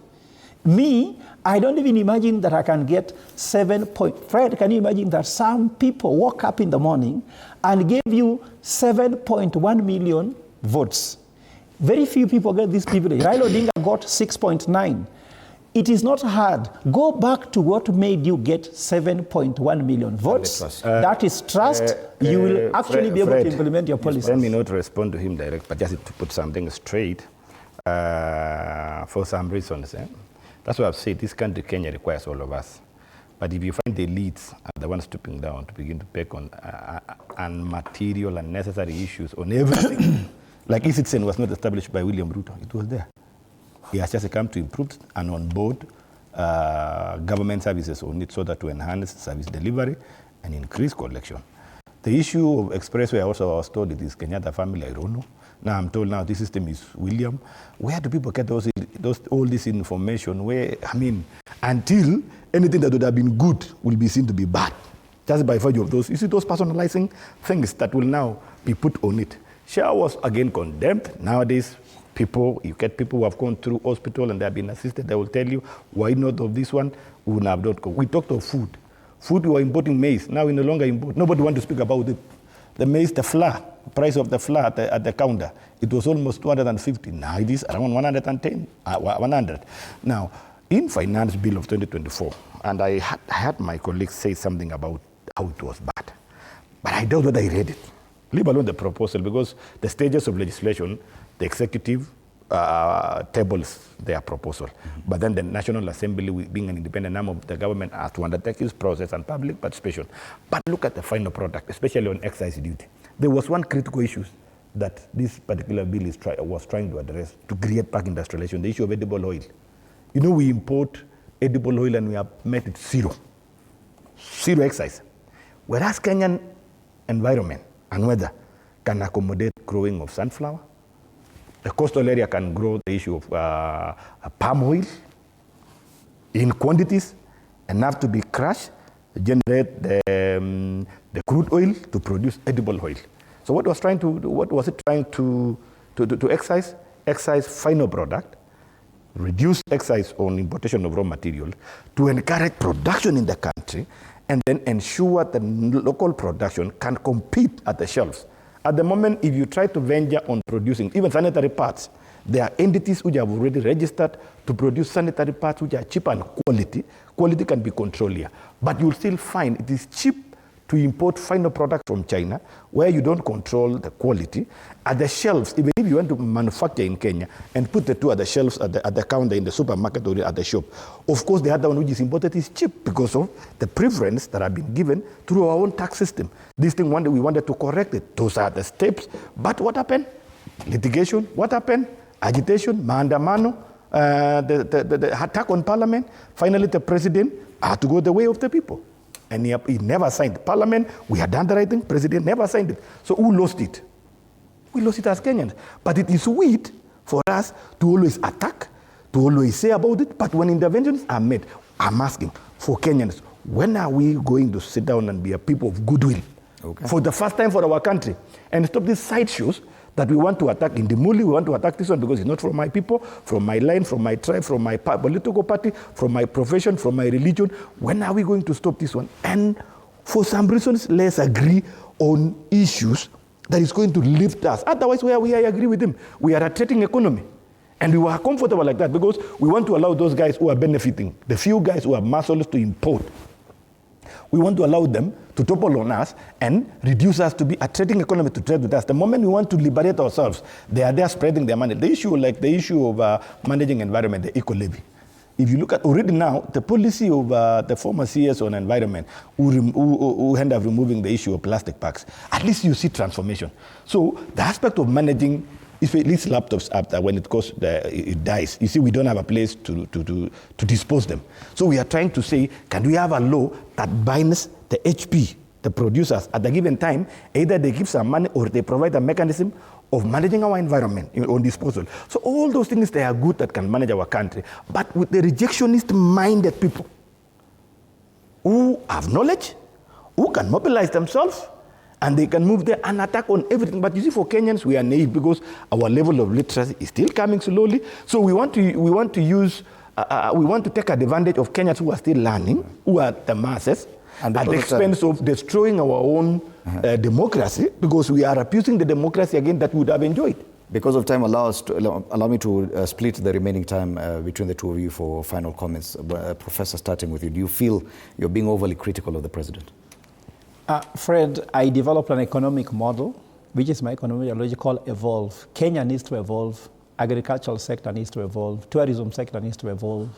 Speaker 6: Me, I don't even imagine that I can get 7 point. Fred, can you imagine that some people woke up in the morning and gave you 7.1 million votes? Very few people get this privilege. Raila Odinga got 6.9. It is not hard. Go back to what made you get 7.1 million votes. That is trust. You will actually be able to implement your policies.
Speaker 20: Let me not respond to him direct, but just to put something straight for some reasons. That's why I've said this country, Kenya, requires all of us. But if you find the elites are the ones stooping down to begin to pick on material and necessary issues on everything, like e-Citizen was not established by William Ruto, it was there. He has just come to improve and onboard government services on it so that to enhance service delivery and increase collection. The issue of expressway, also I was told it is Kenyatta family, I don't know. Now I'm told now this system is William. Where do people get all this information? Where, I mean, until anything that would have been good will be seen to be bad. Just by virtue of those, you see those personalizing things that will now be put on it. SHA was again condemned. Nowadays, you get people who have gone through hospital and they have been assisted, they will tell you, why not of this one? We will have not go. We talked of food. Food, we were importing maize. Now we no longer import. Nobody wants to speak about it. The maize, the flour, price of the flour at the counter, it was almost 250. Now it is around 110, 100. Now, in Finance Bill of 2024, and I had my colleagues say something about how it was bad. But I doubt whether I read it, leave alone the proposal, because the stages of legislation, the executive tables their proposal. But then the National Assembly, being an independent arm of the government, has to undertake this process and public participation. But look at the final product, especially on excise duty. There was one critical issue that this particular bill was trying to address to create back industrialization, the issue of edible oil. You know, we import edible oil and we have made it zero excise. Whereas Kenyan environment and weather can accommodate growing of sunflower. The coastal area can grow the issue of palm oil in quantities enough to be crushed, generate the crude oil to produce edible oil. So what was it trying to excise? Excise final product, reduce excise on importation of raw material to encourage production in the country and then ensure that local production can compete at the shelves At the moment, if you try to venture on producing even sanitary parts, there are entities which have already registered to produce sanitary parts which are cheap and quality. Quality can be controlled here. But you'll still find it is cheap to import final products from China where you don't control the quality. At the shelves, even if you want to manufacture in Kenya and put the two at the shelves at the counter in the supermarket or at the shop, of course the other one which is imported is cheap because of the preference that have been given through our own tax system. This thing, one day we wanted to correct it. Those are the steps. But what happened? Litigation. What happened? Agitation, maandamano, the attack on parliament. Finally, the president had to go the way of the people. And he never signed. Parliament, we had done the right thing. President never signed it. So who lost it? We lost it as Kenyans. But it is weird for us to always attack, to always say about it. But when interventions are made, I'm asking for Kenyans, when are we going to sit down and be a people of goodwill? Okay. For the first time for our country. And stop these sideshows that we want to attack in the Muli, we want to attack this one because it's not from my people, from my line, from my tribe, from my political party, from my profession, from my religion. When are we going to stop this one? And for some reasons, let's agree on issues that is going to lift us. Otherwise, where we agree with him, we are a trading economy. And we were comfortable like that because we want to allow those guys who are benefiting, the few guys who have muscles to import. We want to allow them to topple on us and reduce us to be a trading economy to trade with us. The moment we want to liberate ourselves, they are there spreading their money. The issue, like the issue of managing environment, the eco-levy. If you look at already now, the policy of the former CS on environment who end up removing the issue of plastic packs, at least you see transformation. So the aspect of managing, if it leaves laptops after when it dies, you see we don't have a place to dispose them. So we are trying to say, can we have a law that binds the HP, the producers, at a given time, either they give some money or they provide a mechanism of managing our environment on disposal. So all those things, they are good that can manage our country. But with the rejectionist-minded people who have knowledge, who can mobilize themselves, and they can move there and attack on everything. But you see, for Kenyans, we are naive because our level of literacy is still coming slowly. So we want to take advantage of Kenyans who are still learning, who are the masses, and at the expense of destroying our own democracy, because we are abusing the democracy again that we would have enjoyed.
Speaker 2: Because of time, allow me to split the remaining time between the two of you for final comments. Professor, starting with you, do you feel you're being overly critical of the president?
Speaker 6: Fred, I developed an economic model, which is my economic ideology, called evolve. Kenya needs to evolve. Agricultural sector needs to evolve. Tourism sector needs to evolve.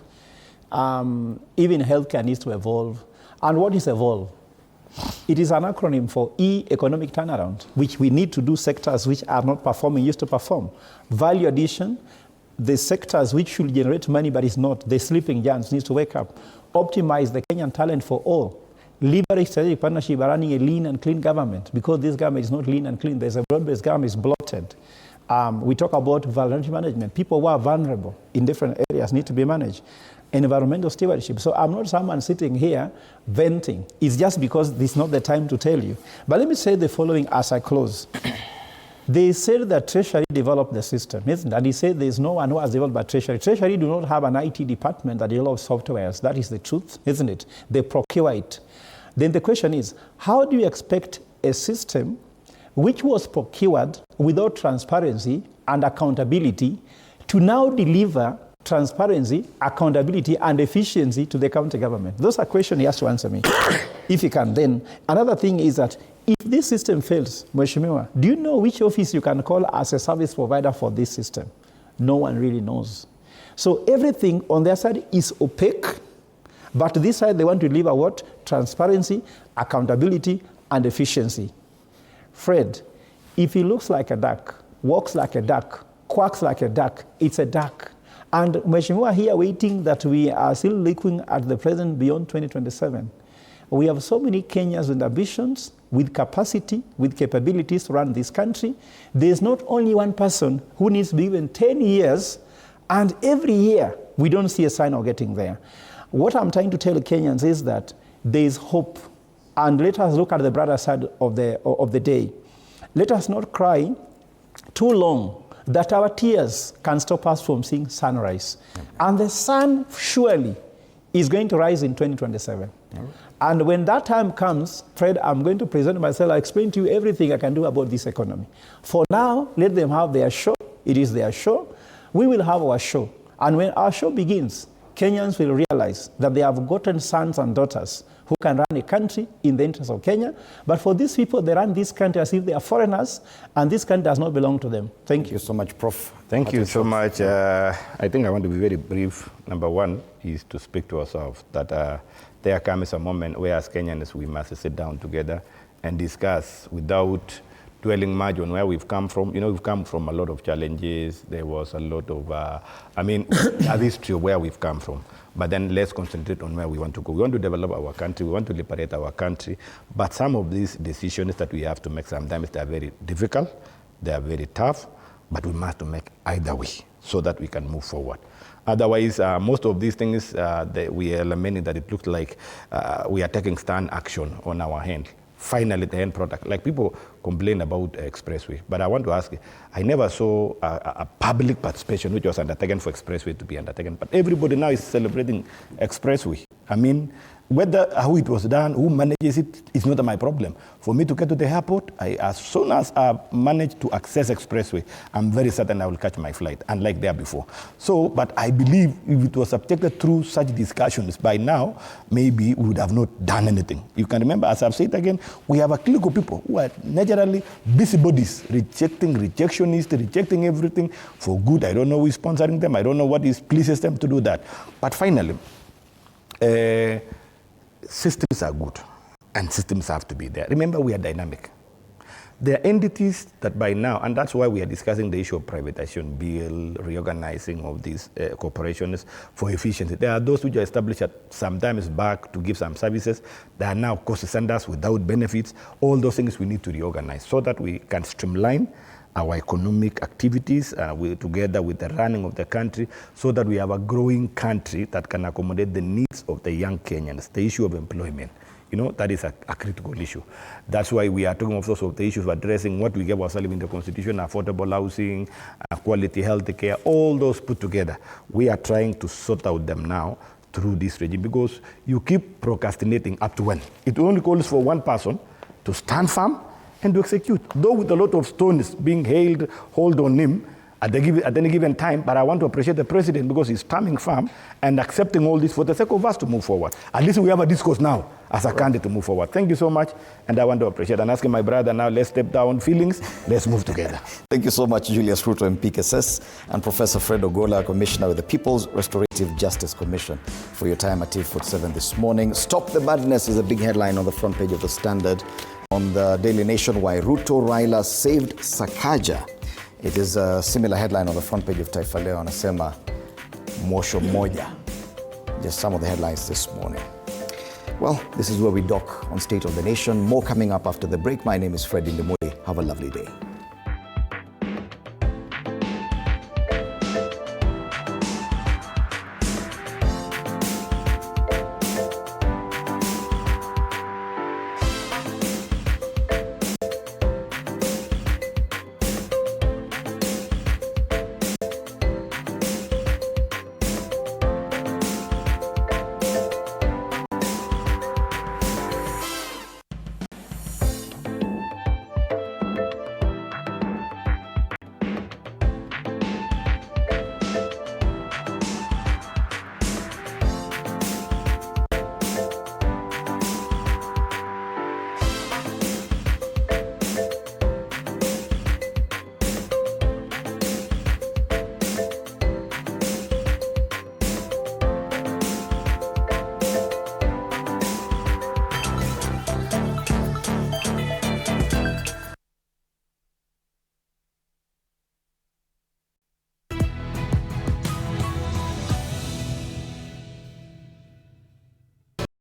Speaker 6: Even healthcare needs to evolve. And what is evolve? It is an acronym for E, economic turnaround, which we need to do sectors which are not performing used to perform. Value addition, the sectors which should generate money but is not, the sleeping giants needs to wake up. Optimize the Kenyan talent for all. Leverage strategic partnership by running a lean and clean government, because this government is not lean and clean. There's a broad-based government is bloated. We talk about vulnerability management. People who are vulnerable in different areas need to be managed. Environmental stewardship. So I'm not someone sitting here venting. It's just because this is not the time to tell you. But let me say the following as I close. They said that Treasury developed the system, isn't it? And he said there is no one who has developed but Treasury. Treasury do not have an IT department that develops softwares. That is the truth, isn't it? They procure it. Then the question is, how do you expect a system which was procured without transparency and accountability to now deliver transparency, accountability, and efficiency to the county government? Those are questions he has to answer me, if he can. Then another thing is that if this system fails, Mheshimiwa, do you know which office you can call as a service provider for this system? No one really knows. So everything on their side is opaque, but this side they want to deliver what? Transparency, accountability, and efficiency. Fred, if he looks like a duck, walks like a duck, quacks like a duck, it's a duck. And Mheshimiwa here waiting that we are still looking at the president beyond 2027. We have so many Kenyans with ambitions, with capacity, with capabilities to run this country. There's not only one person who needs to be given 10 years, and every year we don't see a sign of getting there. What I'm trying to tell Kenyans is that there is hope, and let us look at the brighter side of the day. Let us not cry too long that our tears can stop us from seeing sunrise. And the sun surely is going to rise in 2027. And when that time comes, Fred, I'm going to present myself. I'll explain to you everything I can do about this economy. For now, let them have their show. It is their show. We will have our show. And when our show begins, Kenyans will realize that they have gotten sons and daughters who can run a country in the interest of Kenya. But for these people, they run this country as if they are foreigners, and this country does not belong to them. Thank you
Speaker 2: so much, Prof.
Speaker 20: Thank you so much. I think I want to be very brief. Number one is to speak to ourselves that there comes a moment where as Kenyans we must sit down together and discuss without dwelling much on where we've come from. You know, we've come from a lot of challenges. There was a lot of, a history of where we've come from. But then let's concentrate on where we want to go. We want to develop our country. We want to liberate our country. But some of these decisions that we have to make sometimes, they are very difficult. They are very tough. But we must make either way so that we can move forward. Otherwise, most of these things, we are lamenting that it looks like we are taking stand action on our hand. Finally, the end product. Like people complain about expressway, but I want to ask you, I never saw a public participation which was undertaken for expressway to be undertaken, but everybody now is celebrating expressway. I mean, how it was done, who manages it, is not my problem. For me to get to the airport, as soon as I manage to access expressway, I'm very certain I will catch my flight, unlike there before. So, but I believe if it was subjected through such discussions, by now, maybe we would have not done anything. You can remember, as I've said again, we have a clique of people who are naturally busybodies, rejectionists, rejecting everything for good. I don't know who is sponsoring them. I don't know what pleases them to do that. But finally, systems are good, and systems have to be there. Remember, we are dynamic. There are entities that by now, and that's why we are discussing the issue of privatization bill, reorganizing of these corporations for efficiency. There are those which are established sometimes back to give some services. There are now cost centers without benefits. All those things we need to reorganize so that we can streamline our economic activities together with the running of the country so that we have a growing country that can accommodate the needs of the young Kenyans. The issue of employment, that is a critical issue. That's why we are talking of the issues of addressing what we gave ourselves in the Constitution, affordable housing, quality health care, all those put together. We are trying to sort out them now through this regime because you keep procrastinating up to when? It only calls for one person to stand firm and to execute, though with a lot of stones being hauled on him at any given time. But I want to appreciate the president because he's standing firm and accepting all this for the sake of us to move forward. At least we have a discourse now as a candidate to move forward. Thank you so much, and I want to appreciate and asking my brother now, let's step down feelings, let's move together.
Speaker 2: Thank you so much, Julius Ruto, MPKSS, and Professor Fred Ogola, Commissioner with the People's Restorative Justice Commission, for your time at TV47 this morning. Stop the Madness is a big headline on the front page of the Standard. On the Daily Nation, why Ruto Raila saved Sakaja. It is a similar headline on the front page of Taifa Leo, anasema Mosho Moja. Just some of the headlines this morning. Well, this is where we dock on State of the Nation. More coming up after the break. My name is Fred Indemuli. Have a lovely day.